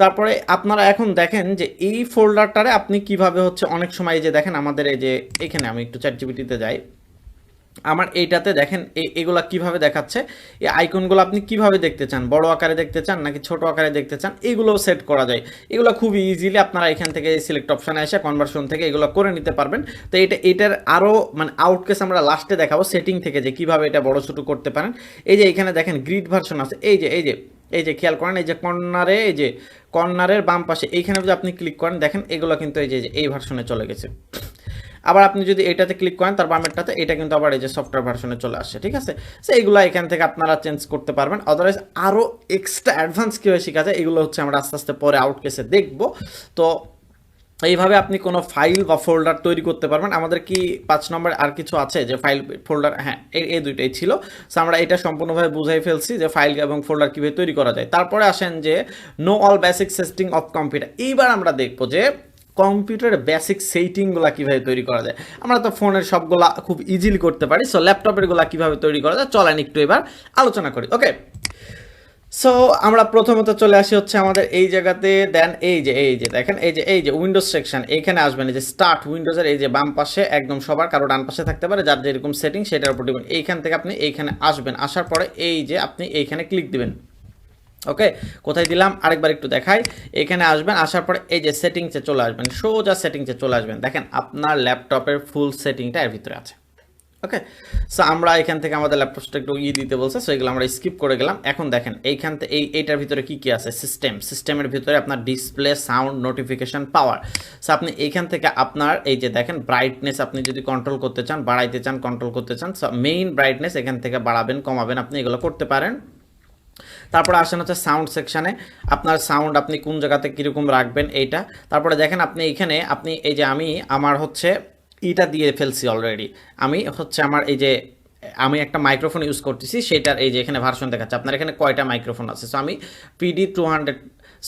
তারপরে আপনারা এখন দেখেন যে এই ফোল্ডারটারে আপনি কিভাবে হচ্ছে অনেক সময় এই যে দেখেন আমাদের এই যে এখানে আমি একটু চ্যাটজিপিটিতে যাই, আমার এইটাতে দেখেন এগুলা কিভাবে দেখাচ্ছে, এই আইকনগুলো আপনি কিভাবে দেখতে চান, বড় আকারে দেখতে চান নাকি ছোট আকারে দেখতে চান, এগুলোও সেট করা যায়। এগুলো খুব ইজিলি আপনারা এখান থেকে সিলেক্ট অপশানে এসে কনভার্সন থেকে এগুলো করে নিতে পারবেন। তো এটার আরও মানে আউটকেস আমরা লাস্টে দেখাবো সেটিং থেকে, যে কিভাবে এটা বড় ছোট করতে পারেন। এই যে এখানে দেখেন গ্রিড ভার্সন আছে, এই যে খেয়াল করেন এই যে কর্নারে, এই যে কর্নারের বাম পাশে এইখানে যদি আপনি ক্লিক করেন দেখেন এগুলো কিন্তু এই যে এই ভার্সনে চলে গেছে। আবার আপনি যদি এটাতে ক্লিক করেন তার বামেরটাতে, এটা কিন্তু আবার এই যে সফটওয়্যার ভার্সনে চলে আসছে, ঠিক আছে। সো এইগুলো এখান থেকে আপনারা চেঞ্জ করতে পারবেন। আদারওয়াইজ আরও এক্সট্রা অ্যাডভান্স কীভাবে শেখা যায় এগুলো হচ্ছে আমরা আস্তে আস্তে পরে আউটকেসে দেখব। তো এইভাবে আপনি কোনো ফাইল বা ফোল্ডার তৈরি করতে পারবেন। আমাদের কি 5 নম্বর আর কিছু আছে যে ফাইল ফোল্ডার, হ্যাঁ এই দুইটাই ছিল। সো আমরা এটা সম্পূর্ণভাবে বুঝাই ফেলছি যে ফাইল এবং ফোল্ডার কীভাবে তৈরি করা যায়। তারপরে আসেন যে no all basic setting of computer. এইবার আমরা দেখবো যে কম্পিউটারের বেসিক সেটিংগুলো কীভাবে তৈরি করা যায়। আমরা তো ফোনের সবগুলা খুব ইজিলি করতে পারি, সো ল্যাপটপেরগুলো কীভাবে তৈরি করা যায় চলেন একটু এবার আলোচনা করি, ওকে। সো আমরা প্রথমত চলে আসি হচ্ছে আমাদের এই জায়গাতে, দেন এই যে দেখেন এই যে উইন্ডোজ সেকশন, এইখানে আসবেন এই যে স্টার্ট উইন্ডোজের এই যে বাম পাশে একদম সবার, কারো ডান পাশে থাকতে পারে, যার যেরকম সেটিং সেটার উপর দিবেন। এইখান থেকে আপনি এইখানে আসবেন, আসার পরে এই যে আপনি এইখানে ক্লিক দিবেন, ওকে। কোথায় দিলাম আরেকবার একটু দেখাই, এখানে আসবেন, আসার পরে এই যে সেটিংসে চলে আসবেন, সোজা সেটিংসে চলে আসবেন, দেখেন আপনার ল্যাপটপের ফুল সেটিংটা এর ভিতরে আছে, ওকে। সো আমরা এখান থেকে আমাদের ল্যাপটপটা একটু দিতে বলছে, সো এগুলো আমরা স্কিপ করে গেলাম। এখন দেখেন এইখান থেকে এইটার ভিতরে কি আছে, সিস্টেমের ভিতরে আপনার ডিসপ্লে, সাউন্ড, নোটিফিকেশন, পাওয়ার। সো আপনি এইখান থেকে আপনার এই যে দেখেন ব্রাইটনেস আপনি যদি কন্ট্রোল করতে চান, বাড়াইতে চান, কন্ট্রোল করতে চান, সো মেইন ব্রাইটনেস এখান থেকে বাড়াবেন কমাবেন, আপনি এগুলো করতে পারেন। তারপরে আসেন হচ্ছে সাউন্ড সেকশানে, আপনার সাউন্ড আপনি কোন জায়গাতে কীরকম রাখবেন এইটা। তারপরে দেখেন আপনি এইখানে আপনি এই যে আমার হচ্ছে ইটা দিয়ে ফেলছি অলরেডি। আমি হচ্ছে আমার এই যে আমি একটা মাইক্রোফোন ইউজ করতেছি, সেটার এই যে এখানে ভার্সন দেখাচ্ছে আপনার এখানে কয়টা মাইক্রোফোন আছে। সো আমি PD 200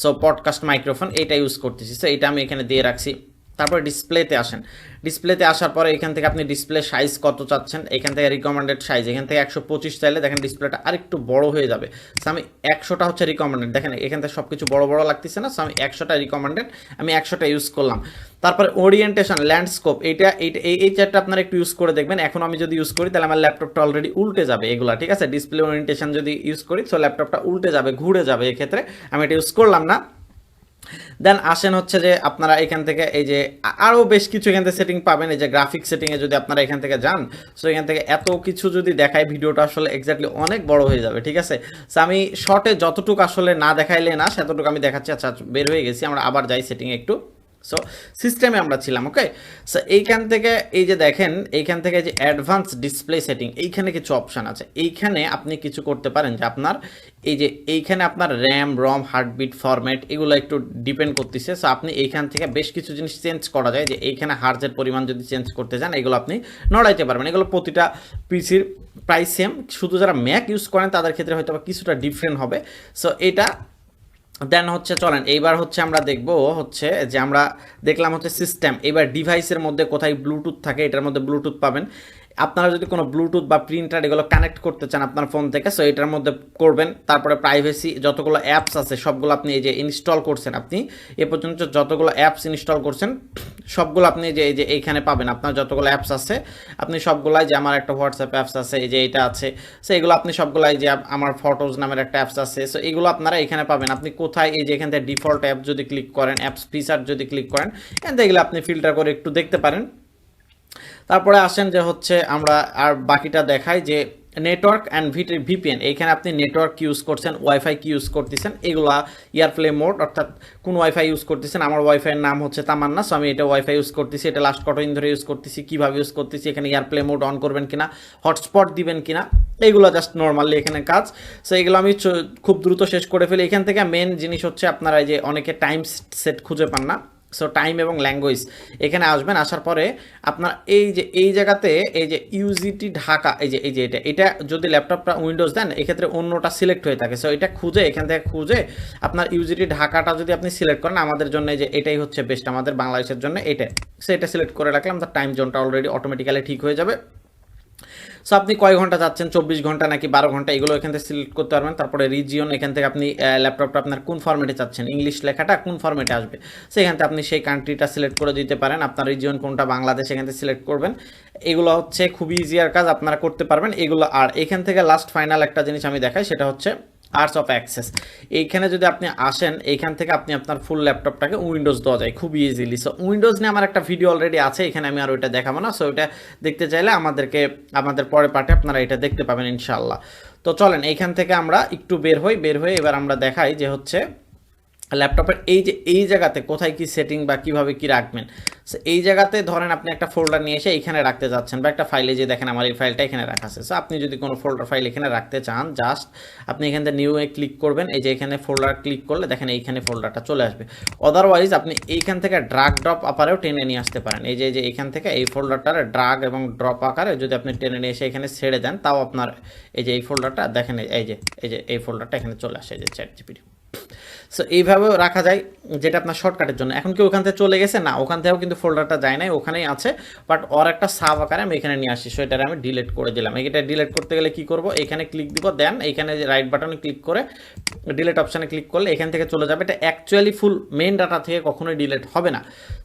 সো পডকাস্ট মাইক্রোফোন এইটা ইউজ করতেছি। সো এটা আমি এখানে দিয়ে রাখছি। তারপরে ডিসপ্লেতে আসেন, ডিসপ্লেতে আসার পরে এখান থেকে আপনি ডিসপ্লে সাইজ কত চাচ্ছেন, এখান থেকে রিকমেন্ডেড সাইজ, এখান থেকে 125 চাইলে দেখেন ডিসপ্লেটা আরেকটু বড় হয়ে যাবে। সো আমি 100টা হচ্ছে রিকমেন্ডেড, দেখেন এখান থেকে সব কিছু বড় বড় লাগতেছে না। সো আমি 100টা রিকমেন্ডেড, আমি 100টা ইউজ করলাম। তারপরে ওরিয়েন্টেশন, ল্যান্ডস্কেপ, এই চারটা আপনারা একটু ইউজ করে দেখবেন। এখন আমি যদি ইউজ করি তাহলে আমার ল্যাপটপটা অলরেডি উল্টে যাবে এগুলা, ঠিক আছে। ডিসপ্লে ওরিয়েন্টেশন যদি ইউজ করি তো ল্যাপটপটা উল্টে যাবে, ঘুরে যাবে, এক্ষেত্রে আমি এটা ইউজ করলাম না। দেন আসেন হচ্ছে যে আপনারা এখান থেকে এই যে আরও বেশ কিছু এখান থেকে সেটিং পাবেন। এই যে গ্রাফিক সেটিংয়ে যদি আপনারা এখান থেকে যান, সো এখান থেকে এত কিছু যদি দেখায় ভিডিওটা আসলে এক্স্যাক্টলি অনেক বড় হয়ে যাবে, ঠিক আছে। সো আমি শর্টে যতটুকু আসলে না দেখাইলে না সেতটুকু আমি দেখাচ্ছি। আচ্ছা বের হয়ে গেছি, আমরা আবার যাই সেটিংয়ে একটু। সো সিস্টেমে আমরা ছিলাম, ওকে। সো এইখান থেকে এই যে দেখেন এইখান থেকে যে অ্যাডভান্স ডিসপ্লে সেটিং, এইখানে কিছু অপশান আছে। এইখানে আপনি কিছু করতে পারেন যে আপনার এই যে এইখানে আপনার র্যাম, রম, হার্টবিট, ফরম্যাট এগুলো একটু ডিপেন্ড করতেছে। সো আপনি এইখান থেকে বেশ কিছু জিনিস চেঞ্জ করা যায়, যে এইখানে হার্জের পরিমাণ যদি চেঞ্জ করতে চান এগুলো আপনি নড়াইতে পারবেন। এগুলো প্রতিটা পিসির প্রাইস সেম, শুধু যারা ম্যাক ইউজ করেন তাদের ক্ষেত্রে হয়তো বা কিছুটা ডিফারেন্ট হবে। সো এটা দেন হচ্ছে চলেন এইবার হচ্ছে আমরা দেখব হচ্ছে যে আমরা দেখলাম হচ্ছে সিস্টেম। এবার ডিভাইসের মধ্যে কোথায় ব্লুটুথ থাকে, এটার মধ্যে ব্লুটুথ পাবেন। আপনারা যদি কোনো ব্লুটুথ বা প্রিন্টার এগুলো কানেক্ট করতে চান আপনার ফোন থেকে, সো এটার মধ্যে করবেন। তারপরে প্রাইভেসি, যতগুলো অ্যাপস আছে সবগুলো আপনি এই যে ইনস্টল করছেন, আপনি এ পর্যন্ত যতগুলো অ্যাপস ইনস্টল করছেন সবগুলো আপনি যে এই যে এইখানে পাবেন। আপনার যতগুলো অ্যাপস আছে আপনি সবগুলাই, যে আমার একটা হোয়াটসঅ্যাপ অ্যাপস আছে, এই যে এটা আছে, সো এগুলো আপনি সবগুলাই, যে আমার ফটোজ নামের একটা অ্যাপস আছে, সো এগুলো আপনারা এখানে পাবেন। আপনি কোথায় এই যে এখান থেকে ডিফল্ট অ্যাপ যদি ক্লিক করেন, অ্যাপস ফিচার যদি ক্লিক করেন, এখান থেকে এগুলো আপনি ফিল্টার করে একটু দেখতে পারেন। তারপরে আসেন যে হচ্ছে আমরা আর বাকিটা দেখাই যে নেটওয়ার্ক অ্যান্ড ভিপিএন। এইখানে আপনি নেটওয়ার্ক ইউজ করছেন, ওয়াইফাই কি ইউজ করতেছেন, এগুলা এয়ারপ্লে মোড অর্থাৎ কোন ওয়াইফাই ইউজ করতেছেন। আমার ওয়াইফাইয়ের নাম হচ্ছে তামান্না, সো আমি এটা ওয়াইফাই ইউজ করতেছি, এটা লাস্ট কতদিন ধরে ইউজ করতেছি, কীভাবে ইউজ করতেছি, এখানে এয়ারপ্লে মোড অন করবেন কিনা, হটস্পট দিবেন কিনা, এইগুলো জাস্ট নর্মালি এখানে কাজ। সো এগুলো আমি খুব দ্রুত শেষ করে ফেলি। এখান থেকে মেন জিনিস হচ্ছে আপনারা যে অনেকে টাইম সেট খুঁজে পান না, সো টাইম এবং ল্যাঙ্গুয়েজ এখানে আসবেন। আসার পরে আপনার এই যে এই জায়গাতে এই যে ইউজিটি ঢাকা, এই যে এটা যদি ল্যাপটপটা উইন্ডোজ দেন এক্ষেত্রে অন্যটা সিলেক্ট হয়ে থাকে। সো এটা খুঁজে এখান থেকে খুঁজে আপনার ইউজিটি ঢাকাটা যদি আপনি সিলেক্ট করেন, আমাদের জন্য যে এটাই হচ্ছে বেস্ট, আমাদের বাংলাদেশের জন্য এটা। সো এটা সিলেক্ট করে রাখলাম, তার টাইম জোনটা অলরেডি অটোমেটিক্যালি ঠিক হয়ে যাবে। সো আপনি কয় ঘন্টা যাচ্ছেন, 24 ঘন্টা নাকি 12 ঘন্টা, এগুলো এখান থেকে সিলেক্ট করতে পারবেন। তারপরে রিজিয়ন, এখান থেকে আপনি ল্যাপটপটা আপনার কোন ফরম্যাটে চাচ্ছেন, ইংলিশ লেখাটা কোন ফরম্যাটে আসবে, সেখান থেকে আপনি সেই কান্ট্রিটা সিলেক্ট করে দিতে পারেন। আপনার রিজিয়ন কোনটা, বাংলাদেশ, এখান থেকে সিলেক্ট করবেন। এগুলো হচ্ছে খুবই ইজিয়ার কাজ, আপনারা করতে পারবেন এগুলো। আর এখান থেকে লাস্ট ফাইনাল একটা জিনিস আমি দেখাই, সেটা হচ্ছে আর্টস অফ অ্যাক্সেস। এইখানে যদি আপনি আসেন, এইখান থেকে আপনি আপনার ফুল ল্যাপটপটাকে উইন্ডোজ দেওয়া যায় খুব ইজিলি। সো উইন্ডোজ নিয়ে আমার একটা ভিডিও অলরেডি আছে, এখানে আমি আর ওইটা দেখাবো না। সো ওইটা দেখতে চাইলে আমাদের পরের পার্টে আপনারা এটা দেখতে পাবেন ইনশাল্লাহ। তো চলেন এইখান থেকে আমরা একটু বের হয়ে এবার আমরা দেখাই যে হচ্ছে ল্যাপটপের এই যে এই জায়গাতে কোথায় কি সেটিং বা কিভাবে কি রাখবেন। সো এই জায়গাতে ধরেন আপনি একটা ফোল্ডার নিয়ে এসে এখানে রাখতে যাচ্ছেন, বা একটা ফাইলে, যে দেখেন আমার এই ফাইলটা এখানে রাখা আছে। সো আপনি যদি কোনো ফোল্ডার ফাইল এখানে রাখতে চান, জাস্ট আপনি এখান থেকে নিউ এ ক্লিক করবেন। এই যে এখানে ফোল্ডার ক্লিক করলে দেখেন এইখানে ফোল্ডারটা চলে আসবে। অদারওয়াইজ আপনি এইখান থেকে ড্রাগ ড্রপ আকারেও টেনে নিয়ে আসতে পারেন। এই যে এইখান থেকে এই ফোল্ডারটার ড্রাগ এবং ড্রপ আকারে যদি আপনি টেনে নিয়ে এসে এখানে ছেড়ে দেন, তাও আপনার এই যে এই ফোল্ডারটা দেখেন, এই ফোল্ডারটা এখানে চলে আসে, এই যে চ্যাট জিপিটি। সো এইভাবেও রাখা যায়, যেটা আপনার শর্টকাটের জন্য। এখন কি ওখান থেকে চলে গেছে? না, ওখান থেকেও কিন্তু ফোল্ডারটা যায় নাই, ওখানেই আছে, বাট ওর একটা সাব আকারে আমি এখানে নিয়ে আসি। সো এটা আমি ডিলিট করে দিলাম। এটা ডিলিট করতে গেলে কি করব, এখানে ক্লিক দিব, দেন এইখানে যে রাইট বাটনে ক্লিক করে ডিলিট অপশানে ক্লিক করলে এখান থেকে চলে যাবে। এটা অ্যাকচুয়ালি ফুল মেইন ডাটা থেকে কখনোই ডিলিট হবে না।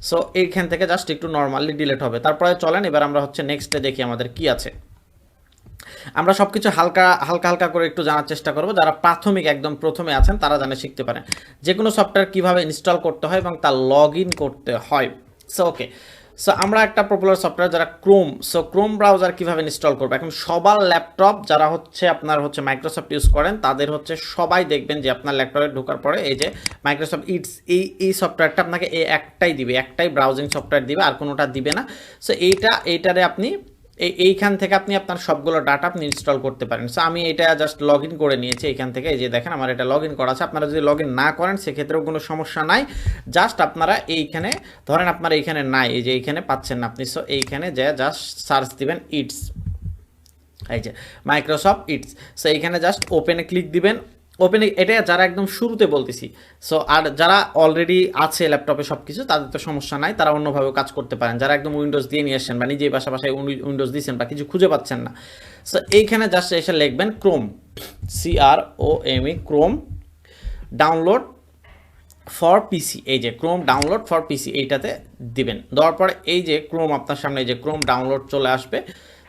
সো এইখান থেকে জাস্ট একটু নর্মালি ডিলিট হবে। তারপরে চলেন এবার আমরা হচ্ছে নেক্সটে দেখি আমাদের কি আছে। আমরা সব কিছু হালকা করে একটু জানার চেষ্টা করব। যারা প্রাথমিক একদম প্রথমে আছেন তারা জানে শিখতে পারেন যে কোনো সফটওয়্যার কীভাবে ইনস্টল করতে হয় এবং তার লগ ইন করতে হয়। সো ওকে, সো আমরা একটা পপুলার সফটওয়্যার যারা ক্রোম ব্রাউজার কীভাবে ইনস্টল করবো। এখন সবার ল্যাপটপ যারা হচ্ছে আপনার হচ্ছে মাইক্রোসফট ইউজ করেন, তাদের হচ্ছে সবাই দেখবেন যে আপনার ল্যাপটপে ঢোকার পরে এই যে মাইক্রোসফট ইটস এই সফটওয়্যারটা আপনাকে একটাই দিবে, একটাই ব্রাউজিং সফটওয়্যার দিবে, আর কোনোটা দিবে না। সো এইটারে আপনি এইখান থেকে আপনি আপনার সবগুলো ডাটা আপনি ইনস্টল করতে পারেন। সো আমি এটা জাস্ট লগ ইন করে নিয়েছি এইখান থেকে, এই যে দেখেন আমার এটা লগ ইন করা আছে। আপনারা যদি লগ ইন না করেন সেক্ষেত্রেও কোনো সমস্যা নাই, জাস্ট আপনারা এইখানে ধরেন আপনারা এইখানে নাই, এই যে এইখানে পাচ্ছেন না আপনি, সো এইখানে যে জাস্ট সার্চ দিবেন ইটস, এই যে মাইক্রোসফট ইটস। সো এইখানে জাস্ট ওপেনে ক্লিক দিবেন। ওপেনে এটা যারা একদম শুরুতে বলতেছি, সো আর যারা অলরেডি আছে ল্যাপটপে সব কিছু তাদের তো সমস্যা নাই, তারা অন্যভাবেও কাজ করতে পারেন। যারা একদম উইন্ডোজ দিয়ে নিয়ে আসছেন বা নিজেই পাশাপাশি উইন্ডোজ দিয়েছেন বা কিছু খুঁজে পাচ্ছেন না, সো এইখানে জাস্ট এসে লিখবেন Chrome, CROME, Chrome download for পিসি, এই যে ক্রোম ডাউনলোড ফর পিসি এইটাতে দিবেন। দেওয়ার পরে এই যে ক্রোম আপনার সামনে এই যে ক্রোম ডাউনলোড চলে আসবে।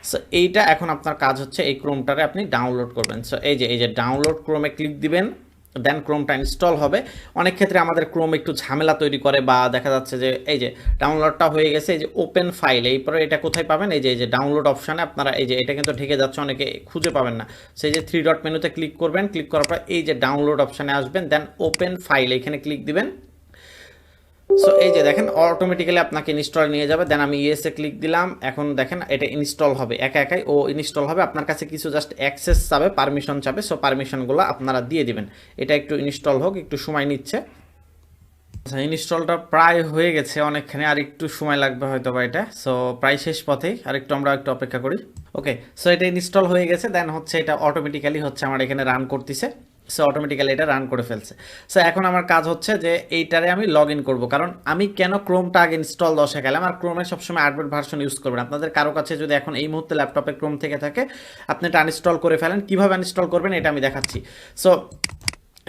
সো এইটা এখন আপনার কাজ হচ্ছে এই ক্রোমটারে আপনি ডাউনলোড করবেন। সো এই যে ডাউনলোড ক্রোমে ক্লিক দিবেন, দেন ক্রোমটা ইনস্টল হবে। অনেক ক্ষেত্রে আমাদের ক্রোম একটু ঝামেলা তৈরি করে, বা দেখা যাচ্ছে যে এই যে ডাউনলোডটা হয়ে গেছে, এই যে ওপেন ফাইল, এরপরে এটা কোথায় পাবেন, এই যে ডাউনলোড অপশানে আপনারা এই যে এটা কিন্তু ঢেকে যাচ্ছে, অনেকে খুঁজে পাবেন না। সেই যে 3 ডট মেনুতে ক্লিক করবেন, ক্লিক করার পর এই যে ডাউনলোড অপশানে আসবেন, দেন ওপেন ফাইল এখানে ক্লিক দিবেন। সো এই যে দেখেন অটোমেটিক্যালি আপনাকে ইনস্টল নিয়ে যাবে, দেন আমি ইয়েসে ক্লিক দিলাম। এখন দেখেন এটা ইনস্টল হবে, একাই ও ইনস্টল হবে। আপনার কাছে কিছু জাস্ট অ্যাক্সেস চাবে, পারমিশন চাবে, সো পারমিশনগুলো আপনারা দিয়ে দিবেন। এটা একটু ইনস্টল হোক, একটু সময় নিচ্ছে। আচ্ছা, ইনস্টলটা প্রায় হয়ে গেছে অনেকখানি, আর একটু সময় লাগবে হয়তো বা এটা। সো প্রায় শেষ পথেই, আর আমরা একটু অপেক্ষা করি। ওকে, সো এটা ইনস্টল হয়ে গেছে, দেন হচ্ছে এটা অটোমেটিক্যালি হচ্ছে আমার এখানে রান করতেছে। সো অটোমেটিক্যালি এটা রান করে ফেলছে। সো এখন আমার কাজ হচ্ছে যে এইটারে আমি লগ ইন করবো, কারণ আমি কেন ক্রোমটা আগে ইনস্টল দশে গেলাম। আর ক্রোমের সবসময় আপডেট ভার্সন ইউজ করবেন। আপনাদের কারো কাছে যদি এখন এই মুহূর্তে ল্যাপটপে ক্রোম থেকে থাকে, আপনি এটা আনইনস্টল করে ফেলেন। কীভাবে আনইনস্টল করবেন এটা আমি দেখাচ্ছি। সো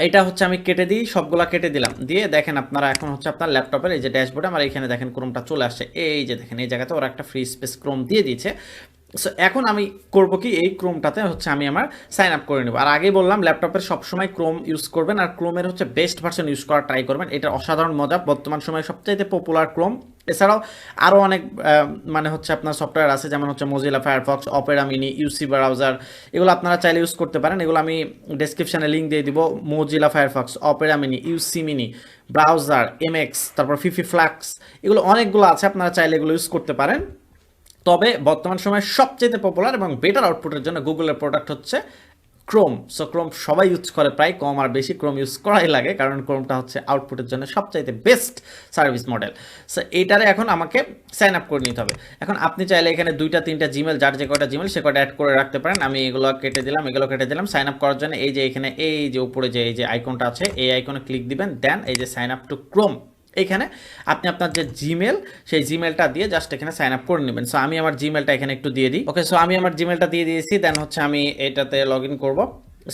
এইটা হচ্ছে আমি কেটে দিই, সবগুলা কেটে দিলাম, দিয়ে দেখেন আপনারা এখন হচ্ছে আপনার ল্যাপটপের এই যে ড্যাশবোর্ডে আমার এইখানে দেখেন ক্রোমটা চলে আসছে। এই যে দেখেন এই জায়গাতে ওরা একটা ফ্রি স্পেস ক্রোম দিয়ে দিয়েছে। সো এখন আমি করব কি, এই ক্রোমটাতে হচ্ছে আমি আমার সাইন আপ করে নেব। আর আগেই বললাম ল্যাপটপের সবসময় ক্রোম ইউজ করবেন, আর ক্রোমের হচ্ছে বেস্ট ভার্সন ইউজ করার ট্রাই করবেন। এটা অসাধারণ মজা, বর্তমান সময়ে সবচাইতে পপুলার ক্রোম। এছাড়াও আরও অনেক মানে হচ্ছে আপনার সফটওয়্যার আছে, যেমন হচ্ছে Mozilla Firefox, Opera mini, UC browser, এগুলো আপনারা চাইলে ইউজ করতে পারেন। এগুলো আমি ডেসক্রিপশানে লিঙ্ক দিয়ে দিব। মজিলা ফায়ারফক্স, অপেরা মিনি, ইউসি মিনি ব্রাউজার, এমএক্স, তারপর ফিফি ফ্লাক্স, এগুলো অনেকগুলো আছে, আপনারা চাইলে এগুলো ইউজ করতে পারেন। তবে বর্তমান সময়ে সবচেয়ে পপুলার এবং বেটার আউটপুটের জন্য গুগলের প্রোডাক্ট হচ্ছে ক্রোম। সো ক্রোম সবাই ইউজ করে, প্রায় কম আর বেশি ক্রোম ইউজ করাই লাগে, কারণ ক্রোমটা হচ্ছে আউটপুটের জন্য সবচাইতে বেস্ট সার্ভিস মডেল। সো এইটারে এখন আমাকে সাইন আপ করে নিতে হবে। এখন আপনি চাইলে এখানে 2টা 3টা জিমেল, যার যে কয়টা জিমেল সে কয়টা অ্যাড করে রাখতে পারেন। আমি এগুলো কেটে দিলাম, এগুলো কেটে দিলাম। সাইন আপ করার জন্য এই যে এখানে এই যে উপরে যে এই যে আইকনটা আছে, এই আইকনে ক্লিক দিবেন, দেন এই যে সাইন আপ টু ক্রোম, এখানে আপনি আপনার যে জিমেল সেই জিমেলটা দিয়ে জাস্ট এখানে সাইন আপ করে নেবেন। সো আমি আমার জিমেলটা এখানে একটু দিয়ে দিই। ওকে, সো আমি আমার জিমেলটা দিয়ে দিয়েছি, দেন হচ্ছে আমি এটাতে লগ ইন করবো।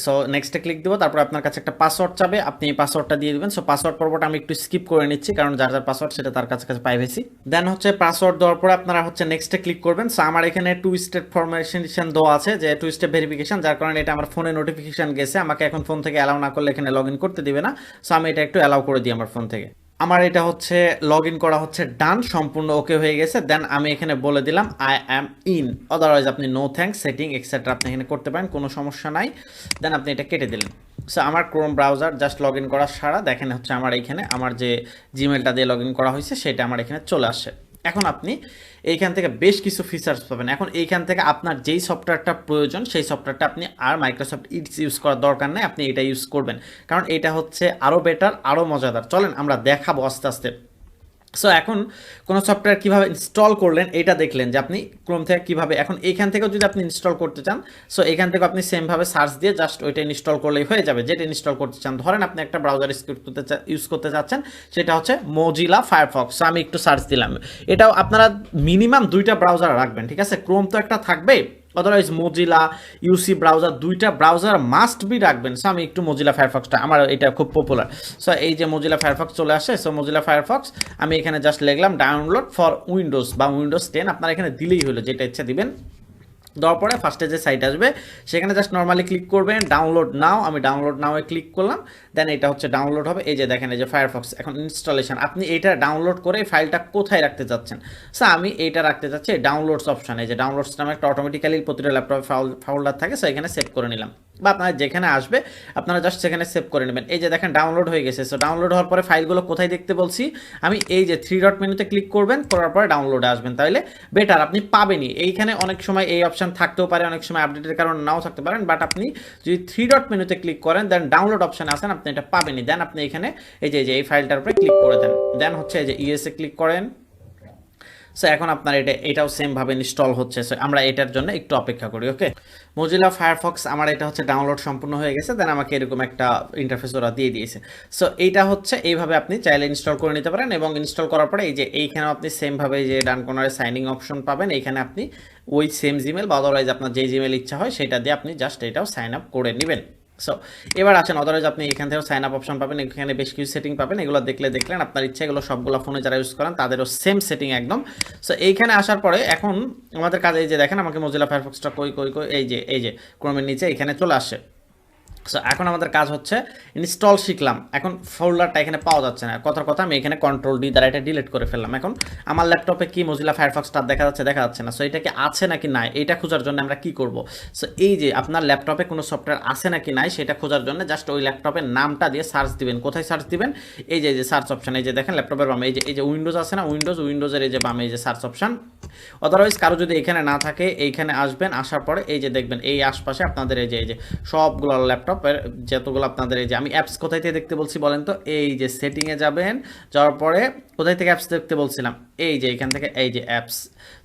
সো নেক্সটে ক্লিক দেবো, তারপর আপনার কাছে একটা পাসওয়ার্ড চাবে, আপনি এই পাসওয়ার্ডটা দিয়ে দেবেন। সো পাসওয়ার্ড পর্বটা আমি একটু স্কিপ করে নিচ্ছি, কারণ যার যার পাসওয়ার্ড সেটা তার কাছে প্রাইভেসি। দেন হচ্ছে পাসওয়ার্ড দেওয়ার পরে আপনারা হচ্ছে নেক্সটে ক্লিক করবেন। সো আমার এখানে 2 স্টেপ ফরমেশন দেওয়া আছে, যে 2 স্টেপ ভেরিফিকেশন, যার কারণে এটা আমার ফোনে নোটিফিকেশন গেছে, আমাকে এখন ফোন থেকে অ্যালাউ না করলে এখানে লগ ইন করতে দিবে না। সো আমি এটা একটু অ্যালাউ করে দিই আমার ফোন থেকে। আমার এটা হচ্ছে লগ ইন করা হচ্ছে ডান, সম্পূর্ণ ওকে হয়ে গেছে। দেন আমি এখানে বলে দিলাম আই অ্যাম ইন, আদারওয়াইজ আপনি নো থ্যাঙ্কস, সেটিং এক্সেট্রা আপনি এখানে করতে পারেন, কোনো সমস্যা নাই। দেন আপনি এটা কেটে দিলেন। সো আমার Chrome browser just log in করা সারা, দেখেন হচ্ছে আমার এইখানে আমার যে জিমেলটা দিয়ে লগ ইন করা হয়েছে সেটা আমার এখানে চলে আসে। এখন আপনি এইখান থেকে বেশ কিছু ফিচার্স পাবেন। এখন এইখান থেকে আপনার যেই সফটওয়্যারটা প্রয়োজন সেই সফটওয়্যারটা আপনি আর মাইক্রোসফট ইটস ইউজ করার দরকার নেই, আপনি এটা ইউজ করবেন, কারণ এটা হচ্ছে আরও বেটার, আরও মজাদার। চলেন আমরা দেখাবো আস্তে আস্তে। সো এখন কোনো সফটওয়্যার কীভাবে ইনস্টল করলেন এটা দেখলেন, যে আপনি ক্রোম থেকে কীভাবে, এখন এইখান থেকেও যদি আপনি ইনস্টল করতে চান, সো এখান থেকে আপনি সেমভাবে সার্চ দিয়ে জাস্ট ওইটা ইনস্টল করলেই হয়ে যাবে, যেটা ইনস্টল করতে চান। ধরেন আপনি একটা ব্রাউজার ইউজ করতে চাচ্ছেন, সেটা হচ্ছে মজিলা ফায়ারফক্স। সো আমি একটু সার্চ দিলাম। এটাও আপনারা মিনিমাম 2টা ব্রাউজার রাখবেন, ঠিক আছে? ক্রোম তো একটা থাকবেই, অদারওয়াইজ মজিলা, ইউসি ব্রাউজার, 2টা ব্রাউজার মাস্ট বি রাখবেন। সো আমি একটু মজিলা ফায়ারফক্সটা, আমার এটা খুব পপুলার। সো এই যে মজিলা ফায়ারফক্স চলে আসে। সো মজিলা ফায়ারফক্স আমি এখানে জাস্ট লিখলাম ডাউনলোড ফর উইন্ডোজ বা উইন্ডোজ 10, আপনারা এখানে দিলেই হলো, যেটা ইচ্ছা দিবেন। দেওয়ার পরে ফার্স্টে যে সাইট আসবে সেখানে জাস্ট নর্মালি ক্লিক করবেন, ডাউনলোড নাও, আমি ডাউনলোড নাও এ ক্লিক করলাম। দেন এটা হচ্ছে ডাউনলোড হবে। এই যে দেখেন এই যে ফায়ারফক্স এখন ইনস্টলেশন, আপনি এইটা ডাউনলোড করে ফাইলটা কোথায় রাখতে চাচ্ছেন? সো আমি এইটা রাখতে চাচ্ছি ডাউনলোডস অপশানে, যে ডাউনলোডস নামে একটা অটোমেটিক্যালি প্রতিটা ল্যাপটপে ফোল্ডার থাকে, সো এখানে সেভ করে নিলাম। বা আপনার যেখানে আসবে আপনারা জাস্ট সেখানে সেভ করে নেবেন। এই যে দেখেন ডাউনলোড হয়ে গেছে। সো ডাউনলোড হওয়ার পরে ফাইলগুলো কোথায় দেখতে বলছি আমি, এই যে 3 ডট মেনুতে ক্লিক করবেন, করার পরে ডাউনলোডে আসবেন, তাহলে বেটার আপনি পাবেনই। এইখানে অনেক সময় এই অপশন থাকতেও পারে, অনেক সময় আপডেটের কারণে নাও থাকতে পারেন, বাট আপনি যদি 3 ডট মেনুতে ক্লিক করেন দেন ডাউনলোড অপশানে আসেন, আপনি এটা পাবেনই। দেন আপনি এখানে এই যে এই ফাইলটার উপরে ক্লিক করে দেন, দেন হচ্ছে এই যে ইএসএ ক্লিক করেন। সো এখন আপনার এটাও সেমভাবে ইনস্টল হচ্ছে। সো আমরা এটার জন্য একটু অপেক্ষা করি। ওকে, মোজিলা ফায়ারফক্স আমার এটা হচ্ছে ডাউনলোড সম্পূর্ণ হয়ে গেছে। দেন আমাকে এরকম একটা ইন্টারফেস ওরা দিয়ে দিয়েছে। সো এইটা হচ্ছে এইভাবে আপনি চাইলে ইনস্টল করে নিতে পারেন, এবং ইনস্টল করার পরে এই যে এইখানেও আপনি সেমভাবে যে ডান কর্নারে সাইনিং অপশন পাবেন, এইখানে আপনি ওই সেম জিমেল বা আদারওয়াইজ আপনার যেই জিমেল ইচ্ছা হয় সেটা দিয়ে আপনি জাস্ট এটাও সাইন আপ করে নেবেন। সো এবার আসেন, অদারওয়াইজ আপনি এখান থেকেও সাইন আপ অপশন পাবেন, এখানে বেশ কিছু সেটিং পাবেন, এগুলো দেখলেন আপনার ইচ্ছা, এগুলো সবগুলো ফোনে যারা ইউজ করেন তাদেরও সেম সেটিং একদম। সো এইখানে আসার পরে এখন আমাদের কাজে এই যে দেখেন আমাকে মোজিলা ফায়ারফক্সটা কই এই যে ক্রোমের নিচে এখানে চলে আসে। সো এখন আমাদের কাজ হচ্ছে ইনস্টল শিখলাম, এখন ফোল্ডারটা এখানে পাওয়া যাচ্ছে না, কথার কথা আমি এখানে কন্ট্রোল ডি দ্বারা এটা ডিলিট করে ফেললাম। এখন আমার ল্যাপটপে কি মোজিলা ফায়ারফক্সটা দেখা যাচ্ছে না। সো এটা কি আছে নাকি নাই এটা খোঁজার জন্য আমরা কি করব? সো এই যে আপনার ল্যাপটপে কোনো সফটওয়্যার আছে নাকি নাই সেটা খোঁজার জন্য জাস্ট ওই ল্যাপটপের নামটা দিয়ে সার্চ দিবেন। কোথায় সার্চ দিবেন? এই যে সার্চ অপশন, এই যে দেখেন ল্যাপটপের বামে এই যে উইন্ডোজ আছে না, উইন্ডোজের এই যে বামে এই যে সার্চ অপশন। অদারওয়াইজ কারো যদি এখানে না থাকে এইখানে আসবেন, আসার পরে এই যে দেখবেন এই আশপাশে আপনাদের এই যে সবগুলো ল্যাপটপের যতগুলো আপনাদের এই যে আমি অ্যাপস কোথায় থেকে দেখতে বলছি বলেন তো, এই যে সেটিংয়ে যাবেন, যাওয়ার পরে কোথায় থেকে অ্যাপস দেখতে বলছিলাম, এই যে এখান থেকে এই যে অ্যাপস।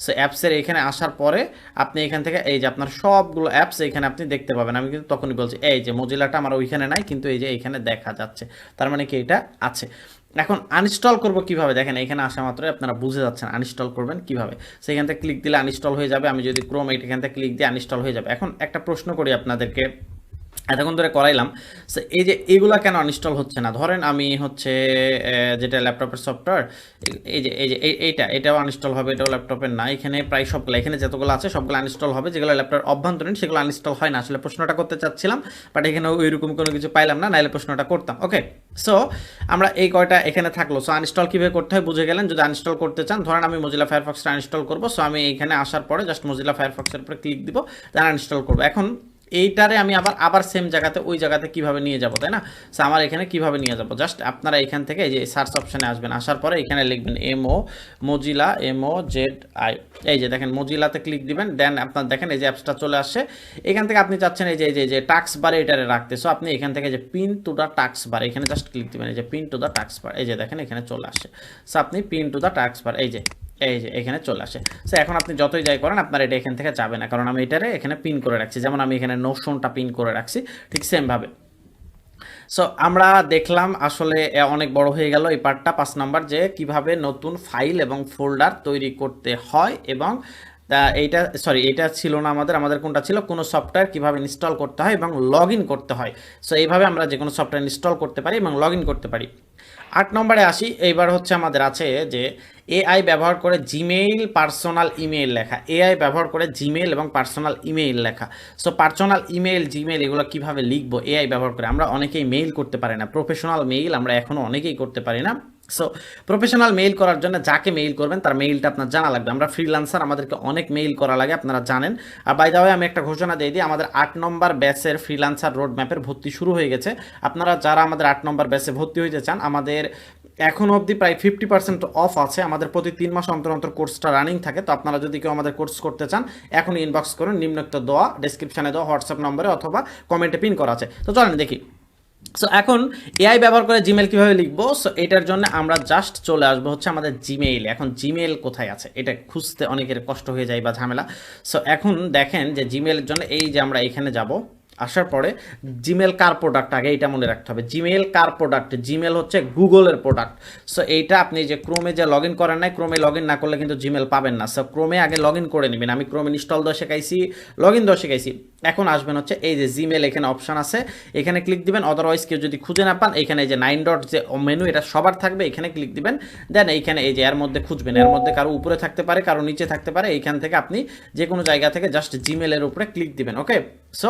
সো অ্যাপসের এখানে আসার পরে আপনি এখান থেকে এই যে আপনার সবগুলো অ্যাপস এখানে আপনি দেখতে পাবেন। আমি কিন্তু তখনই বলছি এই যে মোজিলাটা আমার ওইখানে নাই, কিন্তু এই যে এইখানে দেখা যাচ্ছে, তার মানে কি এটা আছে। এখন আনইনস্টল করব কিভাবে, দেখেন এখানে আসা মাত্রই আপনারা বুঝে যাচ্ছেন আনইনস্টল করবেন কিভাবে। সেখান থেকে ক্লিক দিলে আনইনস্টল হয়ে যাবে, আমি যদি ক্রোম এখান থেকে ক্লিক দিয়ে আনইনস্টল হয়ে যাবে। এখন একটা প্রশ্ন করি আপনাদেরকে, এতক্ষণ ধরে করাইলাম, সো এই যে এগুলা কেন আনইনস্টল হচ্ছে না? ধরেন আমি হচ্ছে যেটা ল্যাপটপের সফটওয়্যার, এটাও আনইনস্টল হবে, এটাও ল্যাপটপের না, এখানে প্রায় সবগুলো এখানে যতগুলো আছে সবগুলো আনইনস্টল হবে, যেগুলো ল্যাপটপের অভ্যন্তরীণ সেগুলো আনইনস্টল হয় না। আসলে প্রশ্নটা করতে চাচ্ছিলাম, বাট এখানে ওইরকম কোনো কিছু পাইলাম না, নাহলে প্রশ্নটা করতাম। ওকে, সো আমরা এই কয়টা এখানে থাকলো। সো আনইনস্টল কীভাবে করতে হয় বুঝে গেলেন। যদি আনইনস্টল করতে চান, ধরেন আমি মোজিলা ফায়ারফক্সটা আনইনস্টল করবো, সো আমি এখানে আসার পরে জাস্ট মোজিলা ফায়ারফক্সের উপরে ক্লিক দিব, দেন আনইনস্টল করবো। এখন এইটারে আমি আবার সেম জায়গাতে ওই জায়গাতে কিভাবে নিয়ে যাব, তাই না? সো আমার এখানে কিভাবে নিয়ে যাব, জাস্ট আপনারা এখান থেকে এই যে সার্চ অপশানে আসবেন, আসার পরে এখানে লিখবেন মোজিলা MOZI, এই যে দেখেন মোজিলাতে ক্লিক দিবেন, দেন আপনার দেখেন এই যে অ্যাপসটা চলে আসছে। এখান থেকে আপনি চাচ্ছেন এই যে টাস্ক বারে এটারে রাখতে, সো আপনি এখান থেকে যে পিন টু দ্য টাস্ক বার এখানে জাস্ট ক্লিক দিবেন, এই যে pin to the task bar, এই যে দেখেন এখানে চলে আসে। সো আপনি pin to the task bar এই যে এখানে চলে আসে। সো এখন আপনি যতই যাই করেন আপনার এটা এখান থেকে যাবে না, কারণ আমি এটারে এখানে পিন করে রাখছি, যেমন আমি এখানে নোশনটা পিন করে রাখছি, ঠিক সেমভাবে। সো আমরা দেখলাম আসলে অনেক বড় হয়ে গেল এই পার্টটা, 5 নাম্বার, যে কিভাবে নতুন ফাইল এবং ফোল্ডার তৈরি করতে হয়, এবং এইটা ছিল না আমাদের কোনটা ছিল, কোনো সফটওয়্যার কীভাবে ইনস্টল করতে হয় এবং লগ ইন করতে হয়। সো এইভাবে আমরা যে কোনো সফটওয়্যার ইনস্টল করতে পারি এবং লগ ইন করতে পারি। 8 নম্বরে আসি, এইবার হচ্ছে আমাদের আছে যে এআই ব্যবহার করে জিমেইল পার্সোনাল ইমেইল লেখা, এআই ব্যবহার করে জিমেইল এবং পার্সোনাল ইমেইল লেখা। সো পার্সোনাল ইমেইল জিমেইল এগুলো কীভাবে লিখবো এআই ব্যবহার করে? আমরা অনেকেই মেইল করতে পারি না, প্রফেশনাল মেইল আমরা এখনও অনেকেই করতে পারি না। সো প্রফেশনাল মেইল করার জন্য যাকে মেইল করবেন তার মেইলটা আপনার জানা লাগবে। আমরা ফ্রিল্যান্সার, আমাদেরকে অনেক মেইল করা লাগে, আপনারা জানেন। আর বাই দ্য ওয়ে আমি একটা ঘোষণা দিয়ে দিই, আমাদের 8 নম্বর ব্যাচের ফ্রিল্যান্সার রোড ম্যাপের ভর্তি শুরু হয়ে গেছে। আপনারা যারা আমাদের 8 নম্বর ব্যাচে ভর্তি হইতে চান, আমাদের এখনও অবধি প্রায় 50% অফ আছে। আমাদের প্রতি 3 মাস অন্তর অন্তর কোর্সটা রানিং থাকে। তো আপনারা যদি কেউ আমাদের কোর্স করতে চান, এখন ইনবক্স করুন, নিম্নোক্ত দেওয়া ডেসক্রিপশানে দেওয়া হোয়াটসঅ্যাপ নম্বরে অথবা কমেন্টে পিন করা আছে। তো চলেন দেখি। সো এখন এআই ব্যবহার করে জিমেল কীভাবে লিখবো? সো এটার জন্য আমরা জাস্ট চলে আসবো হচ্ছে আমাদের জিমেইল। এখন জিমেইল কোথায় আছে এটা খুঁজতে অনেকের কষ্ট হয়ে যায় বা ঝামেলা। সো এখন দেখেন যে জিমেইলের জন্য এই যে আমরা এখানে যাব, আসার পরে জিমেল কার প্রোডাক্ট, আগে এটা মনে রাখতে হবে, জিমেল কার প্রোডাক্ট? জিমেল হচ্ছে গুগলের প্রোডাক্ট। সো এইটা আপনি যে ক্রোমে যে লগ ইন করেন নাই, ক্রোমে লগ ইন না করলে কিন্তু জিমেল পাবেন না। সো ক্রোমে আগে লগ ইন করে নেবেন। আমি ক্রোম ইনস্টল দেওয়া শেখাইছি, লগ ইন দেওয়া শেখাইছি। এখন আসবেন হচ্ছে এই যে জিমেল, এখানে অপশান আছে, এখানে ক্লিক দিবেন। আদারওয়াইজ কেউ যদি খুঁজে না পান, এখানে এই যে 9 ডট যে মেনু এটা সবার থাকবে, এখানে ক্লিক দিবেন। দেন এইখানে এই যে এর মধ্যে খুঁজবেন, এর মধ্যে কারো উপরে থাকতে পারে কারো নিচে থাকতে পারে, এইখান থেকে আপনি যে কোনো জায়গা থেকে জাস্ট জিমেলের উপরে ক্লিক দিবেন। ওকে, সো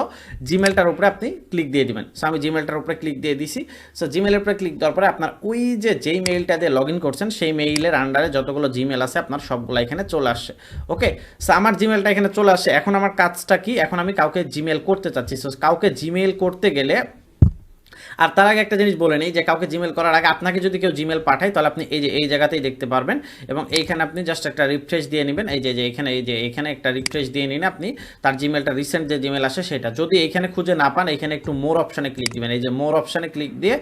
জিমেলটার উপরে আপনি ক্লিক দিয়ে দিবেন। সো আমি জিমেলটার উপরে ক্লিক দিয়ে দিছি। সো জিমেলের উপরে ক্লিক দেওয়ার পরে আপনার ওই যেই মেইলটা দিয়ে লগ ইন করছেন সেই মেইলের আন্ডারে যতগুলো জিমেল আছে আপনার সবগুলো এখানে চলে আসছে। ওকে, সো আমার জিমেলটা এখানে চলে আসছে। এখন আমার কাজটা কি? এখন আমি কাউকে কাউকে জিমেল করতে চাচ্ছি। সো কাউকে জিমেল করতে গেলে, আর তার আগে একটা জিনিস বলে নিই যে কাউকে জিমেল করার আগে আপনাকে যদি কেউ জিমেল পাঠায় তাহলে আপনি এই যে এই জায়গাতেই দেখতে পারবেন, এবং এইখানে আপনি জাস্ট একটা রিফ্রেশ দিয়ে নেবেন। এই যে এখানে একটা রিফ্রেশ দিয়ে নিন আপনি তার জিমেলটা, রিসেন্ট যে জিমেল আসে সেটা। যদি এইখানে খুঁজে না পান, এখানে একটু মোর অপশানে ক্লিক দিবেন। এই যে মোর অপশানে ক্লিক দিয়ে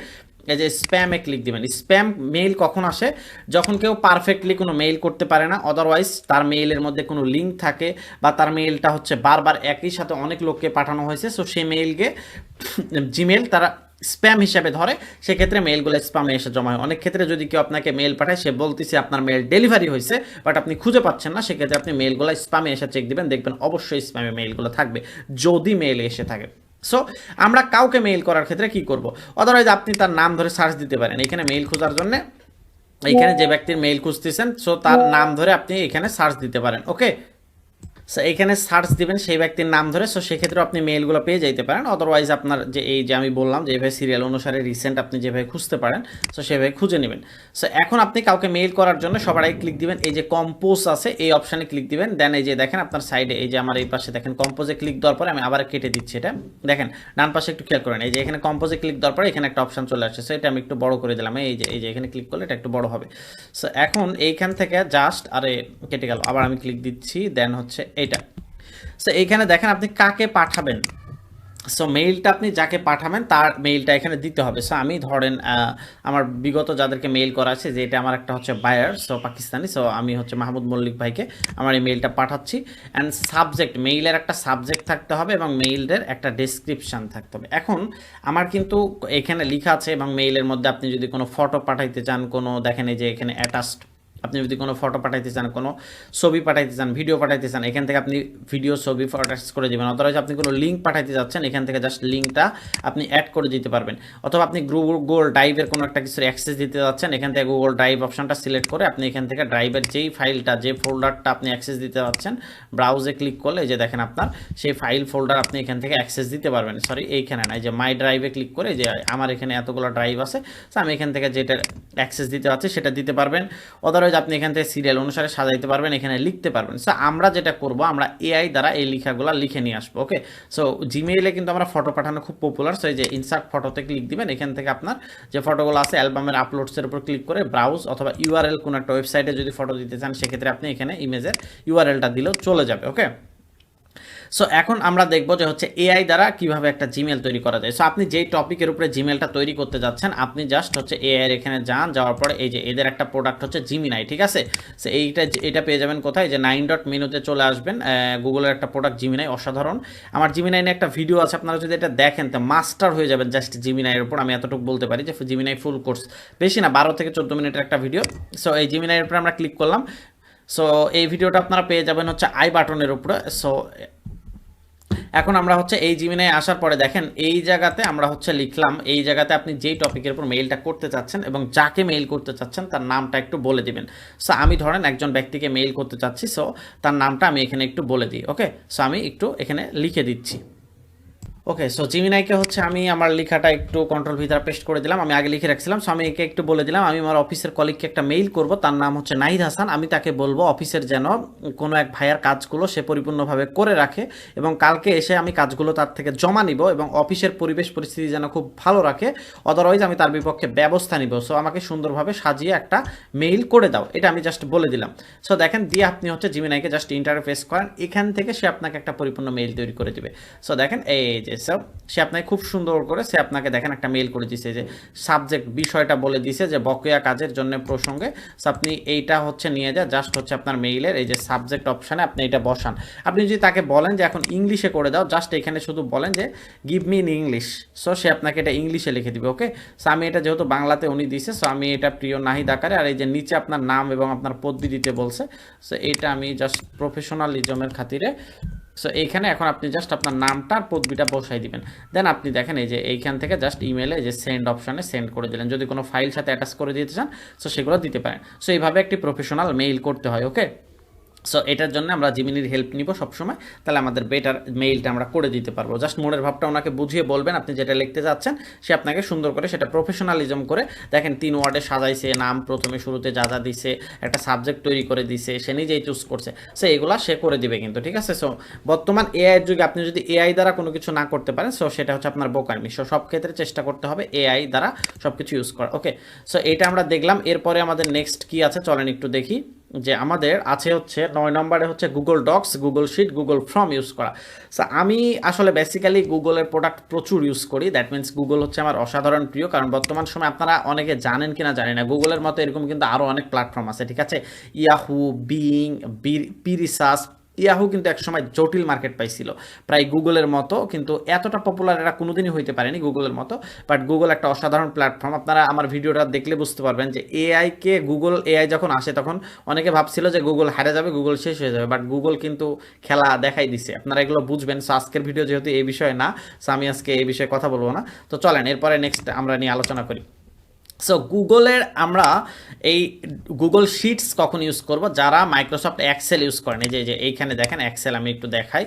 এই যে স্প্যামে ক্লিক দিবেন। স্প্যাম মেইল কখন আসে? যখন কেউ পারফেক্টলি কোনো মেইল করতে পারে না, অদারওয়াইজ তার মেইলের মধ্যে কোনো লিঙ্ক থাকে, বা তার মেইলটা হচ্ছে বারবার একই সাথে অনেক লোককে পাঠানো হয়েছে, সো সেই মেইলকে জিমেল তারা স্প্যাম হিসাবে ধরে, সেক্ষেত্রে মেইলগুলো স্প্যামে এসে জমা হয়। অনেক ক্ষেত্রে যদি কেউ আপনাকে মেইল পাঠায়, সে বলতেছে আপনার মেইল ডেলিভারি হয়েছে, বাট আপনি খুঁজে পাচ্ছেন না, সেক্ষেত্রে আপনি মেইলগুলো স্প্যামে এসে চেক দিবেন, দেখবেন অবশ্যই স্প্যামে মেইলগুলো থাকবে যদি মেইল এসে থাকে। সো আমরা কাউকে মেইল করার ক্ষেত্রে কি করব? অদারওয়াইজ আপনি তার নাম ধরে সার্চ দিতে পারেন। এখানে মেইল খোঁজার জন্য এইখানে যে ব্যক্তির মেইল খুঁজতেছেন, সো তার নাম ধরে আপনি এখানে সার্চ দিতে পারেন। ওকে, সো এখানে সার্চ দিবেন সেই ব্যক্তির নাম ধরে, সো সেক্ষেত্রে আপনি মেইলগুলো পেয়ে যাইতে পারেন। অদারওয়াইজ আপনার যে এই যে আমি বললাম যে এভাবে সিরিয়াল অনুসারে রিসেন্ট আপনি যেভাবে খুঁজতে পারেন, সো সেভাবে খুঁজে নেবেন। সো এখন আপনি কাউকে মেইল করার জন্য সবার আগে ক্লিক দিবেন এই যে কম্পোজ আছে, এই অপশানে ক্লিক দিবেন। দেন এই যে দেখেন আপনার সাইডে এই যে আমার এই পাশে দেখেন কম্পোজে ক্লিক দেওয়ার পরে আমি আবার কেটে দিচ্ছি এটা, দেখেন ডান পাশে একটু খেয়াল করেন, এই যে এখানে কম্পোজে ক্লিক দেওয়ার পরে এখানে একটা অপশান চলে আসছে। সো এটা আমি একটু বড় করে দিলাম, এই যে এখানে ক্লিক করলে এটা একটু বড় হবে। সো এখন এইখান থেকে জাস্ট আরে কেটে গেল, আবার আমি ক্লিক দিচ্ছি, দেন হচ্ছে এইটা। সো এইখানে দেখেন আপনি কাকে পাঠাবেন, সো মেইলটা আপনি যাকে পাঠাবেন তার মেইলটা এখানে দিতে হবে। সো আমি ধরেন আমার বিগত যাদেরকে মেইল করা আছে, যে এটা আমার একটা হচ্ছে বায়ার, সো পাকিস্তানি, সো আমি হচ্ছে মাহমুদ মল্লিক ভাইকে আমার এই মেইলটা পাঠাচ্ছি। অ্যান্ড সাবজেক্ট, মেইলের একটা সাবজেক্ট থাকতে হবে এবং মেইলের একটা ডেসক্রিপশান থাকতে হবে। এখন আমার কিন্তু এখানে লেখা আছে, এবং মেইলের মধ্যে আপনি যদি কোনো ফটো পাঠাইতে চান, কোনো দেখেন এই যে এখানে অ্যাটাচড, আপনি যদি কোনো ফটো পাঠাইতে চান, কোনো ছবি পাঠাইতে চান, ভিডিও পাঠাইতে চান, এখান থেকে আপনি ভিডিও ছবি ফটো অ্যাটাচ করে দেবেন। অথবা আপনি কোনো লিঙ্ক পাঠাইতে যাচ্ছেন, এখান থেকে জাস্ট লিঙ্কটা আপনি অ্যাড করে দিতে পারবেন। অথবা আপনি গুগল ড্রাইভের কোনো একটা কিছুর অ্যাক্সেস দিতে যাচ্ছেন, এখান থেকে গুগল ড্রাইভ অপশনটা সিলেক্ট করে আপনি এখান থেকে ড্রাইভের যেই ফাইলটা, যে ফোল্ডারটা আপনি অ্যাক্সেস দিতে যাচ্ছেন, ব্রাউজে ক্লিক করলে এই যে দেখেন আপনার সেই ফাইল ফোল্ডার আপনি এখান থেকে অ্যাক্সেস দিতে পারবেন। সরি, এইখানে না, এই যে মাই ড্রাইভে ক্লিক করে যে আমার এখানে এতগুলো ড্রাইভ আছে, সো আমি এখান থেকে যেটা অ্যাক্সেস দিতে যাচ্ছি সেটা দিতে পারবেন। অদারওয়াইজ আপনি এখান থেকে সিরিয়াল অনুসারে সাজাইতে পারবেন, এখানে লিখতে পারবেন। সো আমরা যেটা করব, আমরা এআই দ্বারা এই লেখাগুলো লিখে নিয়ে আসবো। ওকে, সো জিমেইলে কিন্তু আমরা ফটো পাঠানো খুব পপুলার। সো এই যে ইনসার্ট ফটোতে ক্লিক দিবেন, এখান থেকে আপনার যে ফটোগুলো আছে অ্যালবামের আপলোডসের উপর ক্লিক করে ব্রাউজ অথবা ইউআরএল কোনো একটা ওয়েবসাইটে যদি ফটো দিতে চান, সেক্ষেত্রে আপনি এখানে ইমেজের ইউআরএলটা দিলেও চলে যাবে। ওকে, সো এখন আমরা দেখব যে হচ্ছে এআই দ্বারা কিভাবে একটা জিমেল তৈরি করা যায়। সো আপনি যেই টপিকের উপরে জিমেলটা তৈরি করতে যাচ্ছেন, আপনি জাস্ট হচ্ছে এআই এর এখানে যান, যাওয়ার পরে এই যে এদের একটা প্রোডাক্ট হচ্ছে জিমিনাই, ঠিক আছে। সো এটা পেয়ে যাবেন কোথায়, যে 9 ডট মেনুতে চলে আসবেন, গুগলের একটা প্রোডাক্ট জিমিনাই, অসাধারণ। আমার জিমিনাই নিয়ে একটা ভিডিও আছে, আপনারা যদি এটা দেখেন তো মাস্টার হয়ে যাবেন জাস্ট জিমিনাইয়ের উপর। আমি এতটুকু বলতে পারি যে জিমিনাই ফুল কোর্স, বেশি না 12 থেকে 14 মিনিটের একটা ভিডিও। সো এই জিমিনাইয়ের উপরে আমরা ক্লিক করলাম। সো এই ভিডিওটা আপনারা পেয়ে যাবেন হচ্ছে আই বাটনের উপরে। সো এখন আমরা হচ্ছে এই জিমিনায় আসার পরে দেখেন এই জায়গাতে আমরা হচ্ছে লিখলাম, এই জায়গাতে আপনি যেই টপিকের উপর মেইলটা করতে চাচ্ছেন এবং যাকে মেইল করতে চাচ্ছেন তার নামটা একটু বলে দিবেন। সো আমি ধরেন একজন ব্যক্তিকে মেইল করতে চাচ্ছি, সো তার নামটা আমি এখানে একটু বলে দিই। ওকে, সো আমি একটু এখানে লিখে দিচ্ছি। ওকে, সো জিমিনাইকে হচ্ছে আমি আমার লেখাটা একটু কন্ট্রোল ভিতরে পেস্ট করে দিলাম, আমি আগে লিখে রাখছিলাম। সো আমি একে একটু বলে দিলাম আমি আমার অফিসের কলিগকে একটা মেইল করব, তার নাম হচ্ছে নাহিদ হাসান। আমি তাকে বলবো অফিসের যেন কোনো এক ভাইয়ার কাজগুলো সে পরিপূর্ণভাবে করে রাখে, এবং কালকে এসে আমি কাজগুলো তার থেকে জমা নিব, এবং অফিসের পরিবেশ পরিস্থিতি যেন খুব ভালো রাখে, অদারওয়াইজ আমি তার বিপক্ষে ব্যবস্থা নিব। সো আমাকে সুন্দরভাবে সাজিয়ে একটা মেইল করে দাও, এটা আমি জাস্ট বলে দিলাম। সো দেখেন দিয়ে আপনি হচ্ছে জিমিনাইকে জাস্ট ইন্টারফেস করেন, এখান থেকে সে আপনাকে একটা পরিপূর্ণ মেইল তৈরি করে দিবে। সো দেখেন এই যে সব সে আপনাকে খুব সুন্দর করে সে আপনাকে দেখেন একটা মেইল করে দিছে, যে সাবজেক্ট বিষয়টা বলে দিছে যে বকেয়া কাজের জন্য প্রসঙ্গে। সো আপনি এইটা হচ্ছে নিয়ে যা জাস্ট হচ্ছে আপনার মেইলের এই যে সাবজেক্ট অপশানে আপনি এটা বসান। আপনি যদি তাকে বলেন যে এখন ইংলিশে করে দাও, জাস্ট এখানে শুধু বলেন যে give me in English, so সে আপনাকে এটা ইংলিশে লিখে দিবে। ওকে, সো আমি এটা যেহেতু বাংলাতে উনি দিছে, সো আমি এটা প্রিয় নাহিদ আকারে, আর এই যে নিচে আপনার নাম এবং আপনার পদবি দিতে বলছে, সো এটা আমি জাস্ট প্রফেশনালিজমের খাতিরে। সো এইখানে এখন আপনি জাস্ট আপনার নামটা আর পদবিটা বসাই দিবেন। দেন আপনি দেখেন এই যে এইখান থেকে জাস্ট ইমেলে যে সেন্ড অপশানে সেন্ড করে দিলেন। যদি কোনো ফাইল সাথে অ্যাটাচ করে দিতে চান, সো সেগুলো দিতে পারেন। সো এইভাবে একটি প্রফেশনাল মেইল করতে হয়। ওকে, সো এটার জন্য আমরা জিমিনির হেল্প নিব সবসময়, তাহলে আমাদের বেটার মেইলটা আমরা করে দিতে পারবো। জাস্ট মনের ভাবটা ওনাকে বুঝিয়ে বলবেন আপনি যেটা লিখতে চাচ্ছেন, সে আপনাকে সুন্দর করে সেটা প্রফেশনালিজম করে দেখেন 3 ওয়ার্ডে সাজাইছে, নাম প্রথমে শুরুতে যা যা দিছে, একটা সাবজেক্ট তৈরি করে দিছে, সে নিজেই চুজ করছে, সো এগুলা সে করে দিবে কিন্তু, ঠিক আছে। সো বর্তমান এআই এর যুগে আপনি যদি এআই দ্বারা কোনো কিছু না করতে পারেন, সো সেটা হচ্ছে আপনার বোকারমি। সো সব ক্ষেত্রে চেষ্টা করতে হবে এআই দ্বারা সব কিছু ইউজ করা। ওকে, সো এটা আমরা দেখলাম। এরপরে আমাদের নেক্সট কি আছে চলেন একটু দেখি। যে আমাদের আছে হচ্ছে 9 নম্বরে হচ্ছে Google docs, Google sheet, Google form use করা। সো আমি আসলে বেসিক্যালি গুগলের প্রোডাক্ট প্রচুর ইউজ করি, দ্যাট মিনস গুগল হচ্ছে আমার অসাধারণ প্রিয়। কারণ বর্তমান সময় আপনারা অনেকে জানেন কিনা জানি না, গুগলের মতো এরকম কিন্তু আরও অনেক প্ল্যাটফর্ম আছে, ঠিক আছে। ইয়াহু, বিং, পিরিসাস, ইয়াহু কিন্তু একসময় জটিল মার্কেট পাইছিল প্রায় গুগলের মতো, কিন্তু এতটা পপুলার এরা কোনোদিনই হইতে পারেনি গুগলের মতো। বাট গুগল একটা অসাধারণ প্ল্যাটফর্ম। আপনারা আমার ভিডিওটা দেখলে বুঝতে পারবেন যে এআইকে, গুগল এআই যখন আসে তখন অনেকে ভাবছিল যে গুগল হারে যাবে, গুগল শেষ হয়ে যাবে, বাট গুগল কিন্তু খেলা দেখাই দিছে। আপনারা এগুলো বুঝবেন। সো আজকের ভিডিও যেহেতু এই বিষয়ে না, সো আমি আজকে এই বিষয়ে কথা বলবো না। তো চলেন এরপরে নেক্সট আমরা নিয়ে আলোচনা করি। সো গুগলের আমরা এই গুগল শিটস কখন ইউজ করব, যারা মাইক্রোসফট এক্সেল ইউজ করেন। এই যে এইখানে দেখেন এক্সেল, আমি একটু দেখাই,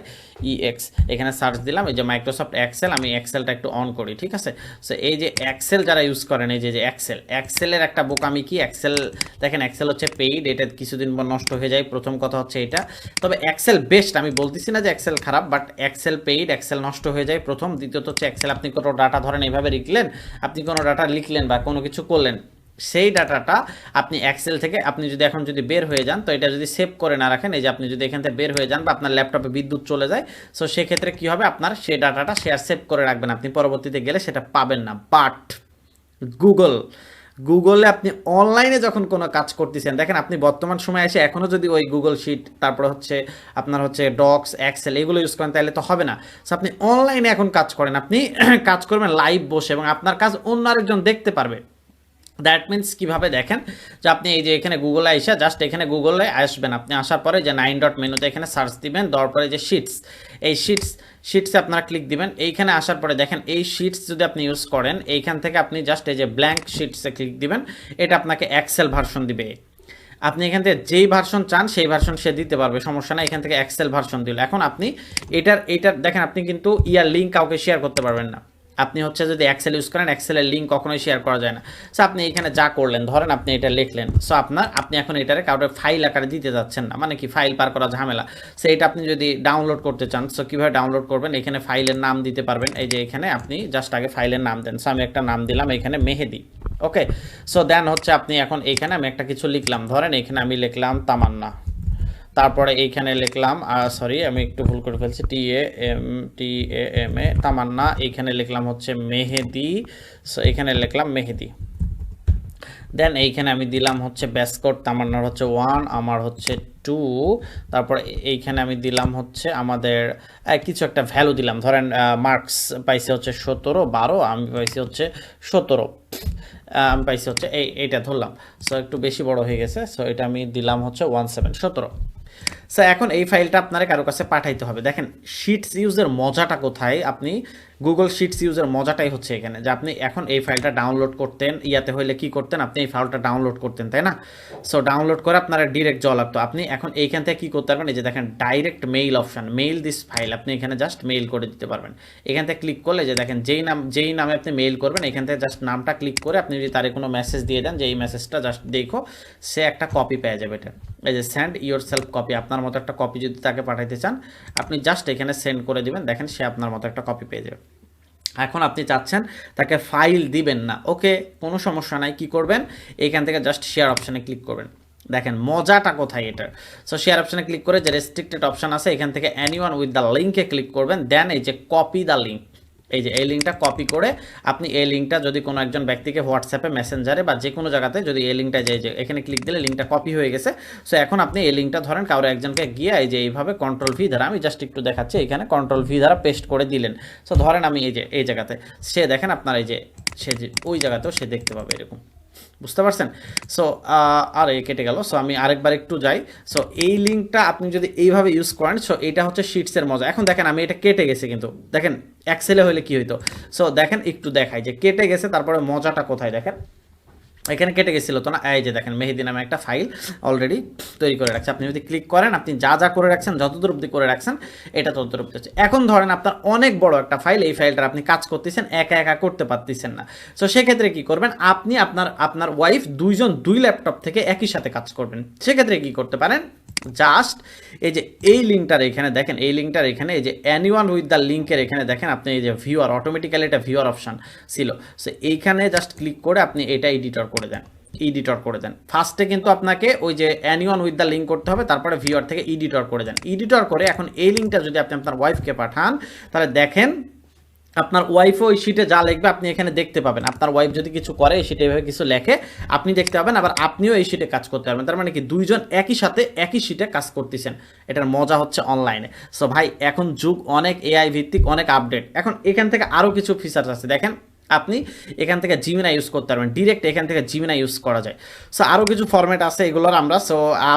ইএক্স, এখানে সার্চ দিলাম, এই যে মাইক্রোসফট এক্সেল, আমি এক্সেলটা একটু অন করি, ঠিক আছে। সো এই যে এক্সেল যারা ইউজ করেন, এই যে এক্সেলের একটা বোকামি কি, এক্সেল দেখেন, এক্সেল হচ্ছে পেইড, এটা কিছুদিন পর নষ্ট হয়ে যায়, প্রথম কথা হচ্ছে এটা। তবে এক্সেল বেস্ট, আমি বলতেছি না যে এক্সেল খারাপ, বাট এক্সেল পেইড, এক্সেল নষ্ট হয়ে যায় প্রথম। দ্বিতীয়ত হচ্ছে এক্সেল আপনি কোনো ডাটা ধরেন এইভাবে লিখলেন, আপনি কোনো ডাটা লিখলেন বা কোনো কিছু করলেন, সেই ডাটাটা আপনি এক্সেল থেকে আপনি যদি এখন যদি বের হয়ে যান, তো এটা যদি সেভ করে না রাখেন, এই যে আপনি যদি এখান থেকে বের হয়ে যান বা আপনার ল্যাপটপে বিদ্যুৎ চলে যায়, সো সেক্ষেত্রে কী হবে, আপনার সেই ডাটাটা শেয়ার সেভ করে রাখবেন, আপনি পরবর্তীতে গেলে সেটা পাবেন না। বাট গুগলে আপনি অনলাইনে যখন কোনো কাজ করতেছেন, দেখেন আপনি বর্তমান সময়ে এসে এখনও যদি ওই গুগল শিট, তারপরে হচ্ছে আপনার হচ্ছে ডক্স, এক্সেল এগুলো ইউজ করেন, তাহলে তো হবে না। সো আপনি অনলাইনে এখন কাজ করেন, আপনি কাজ করবেন লাইভ বসে, এবং আপনার কাজ অন্য আরেকজন দেখতে পারবে। দ্যাট মিনস কীভাবে দেখেন, যে আপনি এই যে এখানে গুগলে আইসা জাস্ট এখানে গুগলে আসবেন, আপনি আসার পরে যে 9 ডট মেনুতে এখানে সার্চ দিবেন, দেওয়ার পরে যে শিটস, এই শিটসে আপনারা ক্লিক দিবেন। এইখানে আসার পরে দেখেন এই শিটস যদি আপনি ইউজ করেন, এইখান থেকে আপনি জাস্ট এই যে ব্ল্যাঙ্ক শিটসে ক্লিক দিবেন, এটা আপনাকে এক্সেল ভার্সন দিবে। আপনি এখান থেকে যেই ভার্সন চান সেই ভার্সন সে দিতে পারবে, সমস্যা না। এখান থেকে এক্সেল ভার্সন দিল। এখন আপনি এটার দেখেন, আপনি কিন্তু ইয়ার লিঙ্ক কাউকে শেয়ার করতে পারবেন না। আপনি হচ্ছে যদি এক্সেল ইউজ করেন, এক্সেলের লিঙ্ক কখনোই শেয়ার করা যায় না। সো আপনি এখানে যা করলেন, ধরেন আপনি এটা লিখলেন, সো আপনি এখন এটারে কাউকে ফাইল আকারে দিতে যাচ্ছেন না, মানে কি ফাইল পার করা ঝামেলা। সো এটা আপনি যদি ডাউনলোড করতে চান, সো কীভাবে ডাউনলোড করবেন, এখানে ফাইলের নাম দিতে পারবেন। এই যে এখানে আপনি জাস্ট আগে ফাইলের নাম দেন। সো আমি একটা নাম দিলাম এখানে মেহেদি, ওকে। সো দেন হচ্ছে আপনি এখন এইখানে আমি একটা কিছু লিখলাম, ধরেন এখানে আমি লিখলাম তামান্না, তারপরে এইখানে লিখলাম, সরি আমি একটু ভুল করে ফেলছি, TAMA তামান্না, এইখানে লিখলাম হচ্ছে মেহেদি, সো এখানে লিখলাম মেহেদি। দেন এইখানে আমি দিলাম হচ্ছে ব্যাসকোড, তামান্নার হচ্ছে 1, আমার হচ্ছে 2, তারপরে এইখানে আমি দিলাম হচ্ছে আমাদের কিছু একটা ভ্যালু দিলাম, ধরেন মার্কস পাইছে হচ্ছে 17, 12, আমি পাইছি হচ্ছে 17, আমি পাইছি হচ্ছে এইটা ধরলাম। সো একটু বেশি বড় হয়ে গেছে, সো এটা আমি দিলাম হচ্ছে 17। সো এখন এই ফাইলটা আপনারা কারো কাছে পাঠাইতে হবে। দেখেন শিটস ইউজের মজাটা কোথায়, আপনি গুগল শিটস ইউজের মজাটাই হচ্ছে এখানে, যে আপনি এখন এই ফাইলটা ডাউনলোড করতেন, ইয়াতে হইলে কি করতেন, আপনি এই ফাইলটা ডাউনলোড করতেন, তাই না। সো ডাউনলোড করে আপনারা ডিরেক্ট যাওয়া লাগতো। আপনি এখন এইখান থেকে কী করতে পারবেন, এই যে দেখেন direct mail option, mail this file, আপনি এখানে জাস্ট মেইল করে দিতে পারবেন। এখান থেকে ক্লিক করলে যে দেখেন যেই নামে আপনি মেইল করবেন, এখান থেকে জাস্ট নামটা ক্লিক করে আপনি যদি তারে কোনো মেসেজ দিয়ে দেন, যে এই মেসেজটা জাস্ট দেখো, সে একটা কপি পেয়ে যাবে। এটা এই যে সেন্ড ইয়োর সেলফ কপি, আপনার মতো একটা কপি যদি তাকে পাঠাইতে চান, আপনি জাস্ট এখানে সেন্ড করে দিবেন, দেখেন সে আপনার মতো একটা কপি পেয়ে যাবে। এখন আপনি চাচ্ছেন তাকে ফাইল দিবেন না, ওকে, কোনো সমস্যা নাই। কি করবেন, এইখান থেকে জাস্ট শেয়ার অপশানে ক্লিক করবেন। দেখেন মজাটা কোথায় এটা। সো শেয়ার অপশানে ক্লিক করে যে রেস্ট্রিক্টেড অপশান আছে, এখান থেকে এনিওয়ান উইথ দ্য লিঙ্কে ক্লিক করবেন। দেন এই যে কপি দ্য লিঙ্ক, এই যে এই লিঙ্কটা কপি করে আপনি এই লিঙ্কটা যদি কোনো একজন ব্যক্তিকে হোয়াটসঅ্যাপে, মেসেঞ্জারে বা যে কোনো জায়গাতে যদি এই লিঙ্কটা যে এখানে ক্লিক দিলে লিঙ্কটা কপি হয়ে গেছে। সো এখন আপনি এই লিঙ্কটা ধরেন কারো একজনকে গিয়ে এই যে এইভাবে কন্ট্রোল-V দ্বারা, আমি জাস্ট একটু দেখাচ্ছি, এখানে কন্ট্রোল-V দ্বারা পেস্ট করে দিলেন। সো ধরেন আমি এই যে এই জায়গাতে, সে দেখেন আপনার এই যে সে যে ওই জায়গাতেও সে দেখতে পাবে এরকম, বুঝতে পারছেন। সো আর কেটে গেল। সো আমি আরেকবার একটু যাই। সো এই লিঙ্কটা আপনি যদি এইভাবে ইউজ করেন, সো এটা হচ্ছে শিটসের মজা। এখন দেখেন আমি এটা কেটে গেছে, কিন্তু দেখেন এক্সেলে হলে কি হইতো। সো দেখেন একটু দেখাই যে কেটে গেছে, তারপরে মজাটা কোথায় দেখেন। এখানে কেটে গেছিল তো না, এই যে দেখেন মেহেদি নামে একটা ফাইল অলরেডি তৈরি করে রাখছে। আপনি যদি ক্লিক করেন, আপনি যা যা করে রাখছেন, যতদূর অবধি করে রাখছেন, এটা ততদূর অবধি হচ্ছে। এখন ধরেন আপনার অনেক বড় একটা ফাইল, এই ফাইলটার আপনি কাজ করতেছেন, একা একা করতে পারতেছেন না। সো সেক্ষেত্রে কি করবেন, আপনি আপনার ওয়াইফ দুইজন দুই ল্যাপটপ থেকে একই সাথে কাজ করবেন। সেক্ষেত্রে কি করতে পারেন, জাস্ট এই যে এই লিঙ্কটার এখানে দেখেন, এই লিঙ্কটার এখানে এই যে এনিওয়ান উইথ দ্য লিঙ্কের এখানে দেখেন, আপনি এই যে ভিউয়ার, অটোমেটিক্যালি এটা ভিউয়ার অপশন ছিল। সো এইখানে জাস্ট ক্লিক করে আপনি এটা এডিটর করে দেন। ফার্স্টে কিন্তু আপনাকে ওই যে অ্যানিওয়ান উইথ দ্য লিঙ্ক করতে হবে, তারপরে ভিউয়ার থেকে এডিটর করে দেন। এডিটর করে এখন এই লিঙ্কটা যদি আপনি আপনার ওয়াইফকে পাঠান, তাহলে দেখেন আপনার ওয়াইফও ওই শিটে যা লিখবে আপনি এখানে দেখতে পাবেন। আপনার ওয়াইফ যদি কিছু করে এই শিটে এভাবে কিছু লেখে, আপনি দেখতে পাবেন, আবার আপনিও এই শিটে কাজ করতে পারবেন। তার মানে কি দুইজন একই সাথে একই শিটে কাজ করতেছেন। এটার মজা হচ্ছে অনলাইনে। সো ভাই এখন যুগ অনেক এআই ভিত্তিক, অনেক আপডেট। এখন এখান থেকে আরও কিছু ফিচার্স আছে দেখেন, আপনি এখান থেকে জিমিনা ইউজ করতে পারবেন, ডিরেক্ট এখান থেকে জিমিনা ইউজ করা যায়। সো আরও কিছু ফরম্যাট আছে এগুলোর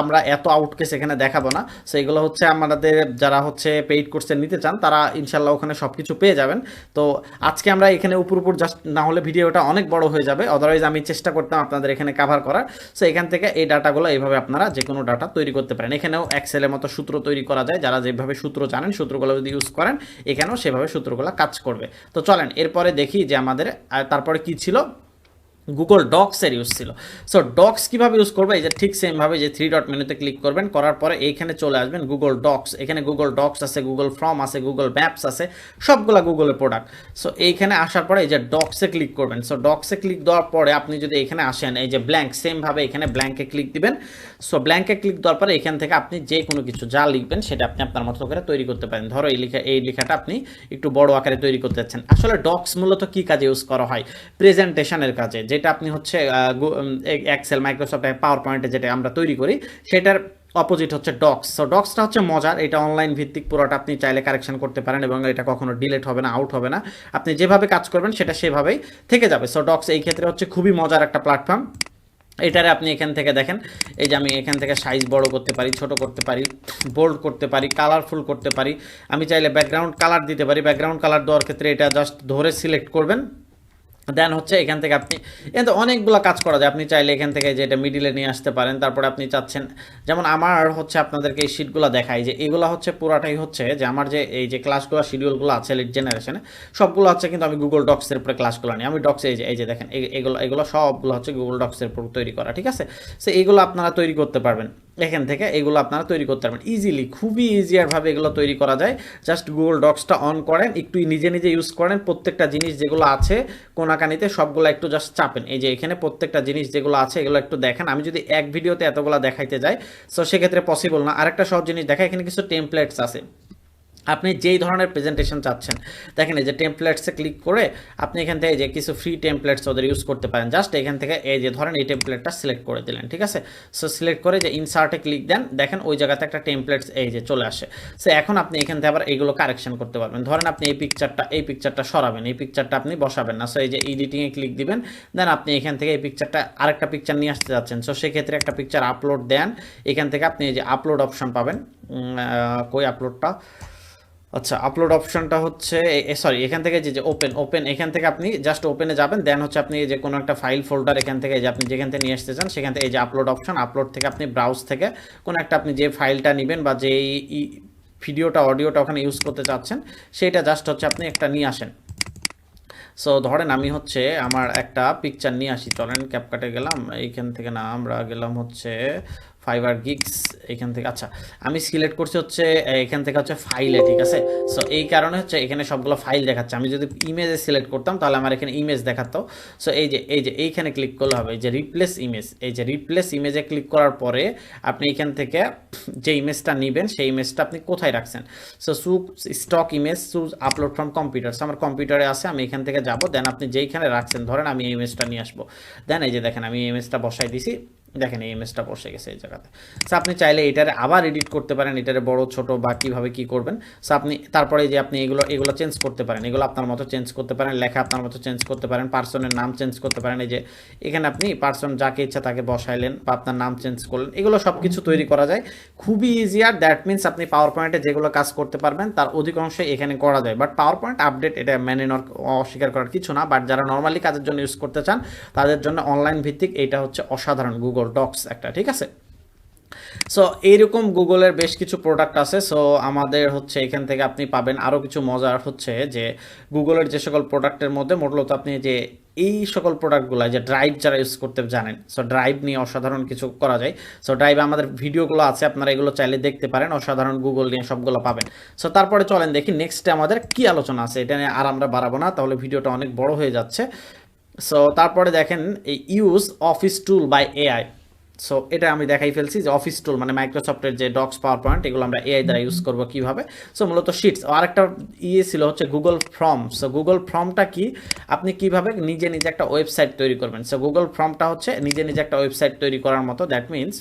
আমরা এত আউটকেস এখানে দেখাবো না। সো এগুলো হচ্ছে আমাদের যারা হচ্ছে পেইড কোর্সে নিতে চান তারা ইনশাল্লাহ ওখানে সব কিছু পেয়ে যাবেন। তো আজকে আমরা এখানে উপর জাস্ট, না হলে ভিডিওটা অনেক বড় হয়ে যাবে, আদারওয়াইজ আমি চেষ্টা করতাম আপনাদের এখানে কাভার করার। সো এখান থেকে এই ডাটাগুলো এইভাবে আপনারা যে কোনো ডাটা তৈরি করতে পারেন। এখানেও এক্সেলের মতো সূত্র তৈরি করা যায়, যারা যেভাবে সূত্র জানেন সূত্রগুলো যদি ইউজ করেন এখানেও সেভাবে সূত্রগুলো কাজ করবে। তো চলেন এরপরে দেখি যে আমাদের তারপরে কি ছিল, গুগল ডক্সের ইউজ ছিল। সো ডক্স কীভাবে ইউজ করবে, এই যে ঠিক সেমভাবে যে 3 ডট মেনুতে ক্লিক করবেন, করার পরে এইখানে চলে আসবেন গুগল ডক্স। এখানে গুগল ডক্স আছে, গুগল ফর্ম আছে, গুগল ম্যাপস আছে, সবগুলা গুগলের প্রোডাক্ট। সো এইখানে আসার পরে এই যে ডক্সে ক্লিক করবেন। সো ডক্সে ক্লিক দেওয়ার পরে আপনি যদি এখানে আসেন, এই যে ব্ল্যাঙ্ক, সেমভাবে এখানে ব্ল্যাঙ্কে ক্লিক দিবেন। সো ব্ল্যাঙ্কে ক্লিক দেওয়ার পরে এখান থেকে আপনি যে কোনো কিছু যা লিখবেন সেটা আপনি আপনার মতো করে তৈরি করতে পারেন। ধরো এই লেখাটা আপনি একটু বড় আকারে তৈরি করতে যাচ্ছেন। আসলে ডক্স মূলত কী কাজে ইউজ করা হয়, প্রেজেন্টেশনের কাজে, যেটা আপনি হচ্ছে এক্সেল, মাইক্রোসফট পাওয়ার পয়েন্টে যেটা আমরা তৈরি করি সেটার অপোজিট হচ্ছে ডক্স। সো ডক্সটা হচ্ছে মজার, এটা অনলাইন ভিত্তিক, পুরোটা আপনি চাইলে কারেকশন করতে পারেন এবং এটা কখনো ডিলেট হবে না, আউট হবে না। আপনি যেভাবে কাজ করবেন সেটা সেভাবেই থেকে যাবে। সো ডক্স এই ক্ষেত্রে হচ্ছে খুবই মজার একটা প্ল্যাটফর্ম। এটারে আপনি এখান থেকে দেখেন, এই যে আমি এখান থেকে সাইজ বড় করতে পারি, ছোট করতে পারি, বোল্ড করতে পারি, কালারফুল করতে পারি। আমি চাইলে ব্যাকগ্রাউন্ড কালার দিতে পারি। ব্যাকগ্রাউন্ড কালার দেওয়ার ক্ষেত্রে এটা জাস্ট ধরে সিলেক্ট করবেন, দেন হচ্ছে এখান থেকে আপনি এখানে অনেকগুলো কাজ করা যায়। আপনি চাইলে এখান থেকে যে এটা মিডিলে নিয়ে আসতে পারেন। তারপরে আপনি চাচ্ছেন, যেমন আমার হচ্ছে আপনাদেরকে এই শিটগুলো দেখাই, যে এগুলো হচ্ছে পুরাটাই হচ্ছে যে আমার যে এই যে ক্লাসগুলো শিডিউলগুলো আছে লিড জেনারেশনে, সবগুলো হচ্ছে কিন্তু আমি গুগল ডক্সের উপরে ক্লাসগুলো নিই। আমি ডক্সে এই যে দেখেন এগুলো সবগুলো হচ্ছে গুগল ডক্সের উপর তৈরি করা, ঠিক আছে। সো এইগুলো আপনারা তৈরি করতে পারবেন এখান থেকে, এগুলো আপনারা তৈরি করতে পারবেন ইজিলি, খুবই ইজিয়ারভাবে এগুলো তৈরি করা যায়। জাস্ট গুগল ডক্সটা অন করেন, একটু নিজে নিজে ইউজ করেন, প্রত্যেকটা জিনিস যেগুলো আছে কোনাকানিতে সবগুলো একটু জাস্ট চাপেন। এই যে এখানে প্রত্যেকটা জিনিস যেগুলো আছে এগুলো একটু দেখেন। আমি যদি এক ভিডিওতে এতগুলো দেখাইতে যাই সো সেক্ষেত্রে পসিবল না। আরেকটা সব জিনিস দেখা, এখানে কিছু টেমপ্লেটস আছে, আপনি যেই ধরনের প্রেজেন্টেশন চাচ্ছেন দেখেন, এই যে টেমপ্লেটসে ক্লিক করে আপনি এখান থেকে যে কিছু ফ্রি টেমপ্লেটস ওদের ইউজ করতে পারেন। জাস্ট এখান থেকে এই যে ধরেন এই টেমপ্লেটটা সিলেক্ট করে দিলেন, ঠিক আছে। সো সিলেক্ট করে যে ইনসার্টে ক্লিক দেন, দেখেন ওই জায়গাতে একটা টেমপ্লেটস এই যে চলে আসে। সো এখন আপনি এখান থেকে আবার এইগুলো কারেকশন করতে পারবেন। ধরেন আপনি এই পিকচারটা সরাবেন, এই পিকচারটা আপনি বসাবেন না। সো এই যে এডিটিংয়ে ক্লিক দিবেন, দেন আপনি এখান থেকে এই পিকচারটা আরেকটা পিকচার নিয়ে আসতে যাচ্ছেন। সো সেক্ষেত্রে একটা পিকচার আপলোড দেন, এখান থেকে আপনি এই যে আপলোড অপশন পাবেন। কই আপলোডটা, আচ্ছা আপলোড অপশনটা হচ্ছে সরি, এখান থেকে যে ওপেন, এখান থেকে আপনি জাস্ট ওপেনে যাবেন, দেন হচ্ছে আপনি যে কোনো একটা ফাইল ফোল্ডার এখান থেকে যে আপনি যেখান থেকে নিয়ে আসতে চান সেখান থেকে এই যে আপলোড অপশন, আপলোড থেকে আপনি ব্রাউজ থেকে কোনো একটা আপনি যে ফাইলটা নেবেন বা যে ভিডিওটা অডিওটা ওখানে ইউজ করতে চাচ্ছেন সেটা জাস্ট হচ্ছে আপনি একটা নিয়ে আসেন। সো ধরেন আমি হচ্ছে আমার একটা পিকচার নিয়ে আসি, চলেন ক্যাপকাটে গেলাম, এইখান থেকে না আমরা গেলাম হচ্ছে ফাইবার গিগস, এখান থেকে আচ্ছা আমি সিলেক্ট করছি হচ্ছে এখান থেকে হচ্ছে ফাইলে, ঠিক আছে। সো এই কারণে হচ্ছে এখানে সবগুলো ফাইল দেখাচ্ছে। আমি যদি ইমেজে সিলেক্ট করতাম তাহলে আমার এখানে ইমেজ দেখাতো। সো এই যে এইখানে ক্লিক করলে হবে, এই যে রিপ্লেস ইমেজ, এই যে রিপ্লেস ইমেজে ক্লিক করার পরে আপনি এখান থেকে যে ইমেজটা নেবেন সেই ইমেজটা আপনি কোথায় রাখছেন। So stock image choose upload from computer, আমার কম্পিউটারে আছে, আমি এখান থেকে যাব, দেন আপনি যেইখানে রাখছেন, ধরেন আমি এই ইমেজটা নিয়ে আসবো, দেন এই যে দেখেন আমি এই ইমেজটা বসাই দিছি। দেখেন এই ইমেজটা বসে গেছে এই জায়গাতে। সো আপনি চাইলে এটারে আবার এডিট করতে পারেন, এটারে বড় ছোট বা কীভাবে কী করবেন। সো আপনি তারপরে যে আপনি এগুলো চেঞ্জ করতে পারেন, এগুলো আপনার মতো চেঞ্জ করতে পারেন, লেখা আপনার মতো চেঞ্জ করতে পারেন, পার্সনের নাম চেঞ্জ করতে পারেন। এই যে এখানে আপনি পার্সন যাকে ইচ্ছা তাকে বসাইলেন বা আপনার নাম চেঞ্জ করলেন, এগুলো সব কিছু তৈরি করা যায় খুবই ইজি। আর দ্যাট মিনস আপনি পাওয়ার পয়েন্টে যেগুলো কাজ করতে পারবেন তার অধিকাংশই এখানে করা যায়। বাট পাওয়ার পয়েন্ট আপডেট এটা মেনে নেওয়ার অস্বীকার করার কিছু না, বাট যারা নর্মালি কাজের জন্য ইউজ করতে চান তাদের জন্য অনলাইন ভিত্তিক এটা হচ্ছে অসাধারণ গুগল ডক্স একটা, ঠিক আছে। সো এইরকম গুগলের বেশ কিছু প্রোডাক্ট আছে। সো আমাদের হচ্ছে এখান থেকে আপনি পাবেন আরও কিছু মজার হচ্ছে যে গুগলের যে সকল প্রোডাক্টের মধ্যে মূলত আপনি যে এই সকল প্রোডাক্টগুলো যে ড্রাইভ যারা ইউজ করতে জানেন, সো ড্রাইভ নিয়ে অসাধারণ কিছু করা যায়। সো ড্রাইভে আমাদের ভিডিওগুলো আছে, আপনারা এগুলো চাইলে দেখতে পারেন, অসাধারণ গুগল নিয়ে সবগুলো পাবেন। সো তারপরে চলেন দেখি নেক্সটে আমাদের কি আলোচনা আছে, এটা নিয়ে আর আমরা বাড়াবো না, তাহলে ভিডিওটা অনেক বড় হয়ে যাচ্ছে। সো তারপরে দেখেন এই use office tool by AI. So এটা আমি দেখাই ফেলছি যে অফিস টুল মানে মাইক্রোসফটের যে ডক্স পাওয়ার পয়েন্ট এগুলো আমরা এআই দ্বারা ইউজ করবো কীভাবে। সো মূলত শিটস। আরেকটা ছিল হচ্ছে গুগল ফর্ম। সো গুগল ফর্মটা কি, আপনি কিভাবে নিজে নিজে একটা ওয়েবসাইট তৈরি করবেন। সো গুগল ফর্মটা হচ্ছে নিজে নিজে একটা ওয়েবসাইট তৈরি করার মতো। দ্যাট মিনস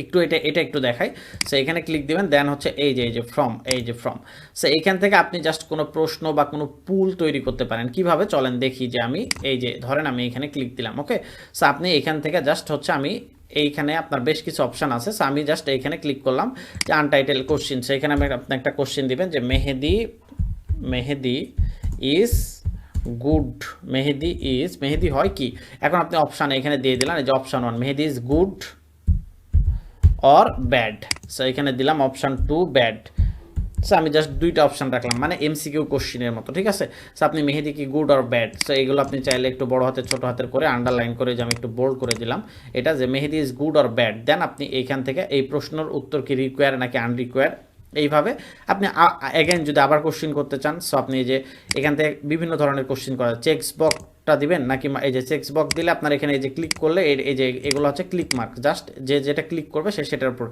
একটু এটা একটু দেখাই। সো এখানে ক্লিক দিবেন, দেন হচ্ছে এই যে ফর্ম। সো এইখান থেকে আপনি জাস্ট কোনো প্রশ্ন বা কোনো পুল তৈরি করতে পারেন। কিভাবে চলেন দেখি। যে আমি এই যে ধরেন আমি এখানে ক্লিক দিলাম, ওকে। সো আপনি এখান থেকে জাস্ট হচ্ছে আমি এইখানে আপনার বেশ কিছু অপশান আছে। সো আমি জাস্ট এইখানে ক্লিক করলাম যে আনটাইটেল কোশ্চিন। সো এখানে আপনি একটা কোশ্চিন দিবেন যে মেহেদি ইজ গুড। মেহেদি হয় কি। এখন আপনি অপশান এখানে দিয়ে দিলেন, এই যে option 1 Mehedi is good or bad. So এখানে দিলাম অপশান 2 ব্যাড। সো আমি জাস্ট দুইটা অপশান রাখলাম মানে এমসিকিউ কোশ্চিনের মতো, ঠিক আছে। সো আপনি মেহেদি কি গুড অর ব্যাড। সো এগুলো আপনি চাইলে একটু বড় হাতের ছোট হাতের করে আন্ডারলাইন করে যে আমি একটু বোল্ড করে দিলাম এটা যে মেহেদি ইজ গুড অর ব্যাড। দেন আপনি এইখান থেকে এই প্রশ্নের উত্তর কি রিকোয়ার নাকি আনরিকোয়ার, এইভাবে আপনি অ্যাগেন যদি আবার কোশ্চিন করতে চান। সো আপনি এই যে এখান থেকে বিভিন্ন ধরনের কোশ্চিন করা চেক্স বক্সটা দিবেন নাকি এই যে চেক্স বক্স দিলে আপনার এখানে এই যে ক্লিক করলে এই যে এগুলো হচ্ছে ক্লিক মার্ক, জাস্ট যেটা ক্লিক করবে সেটার উপর।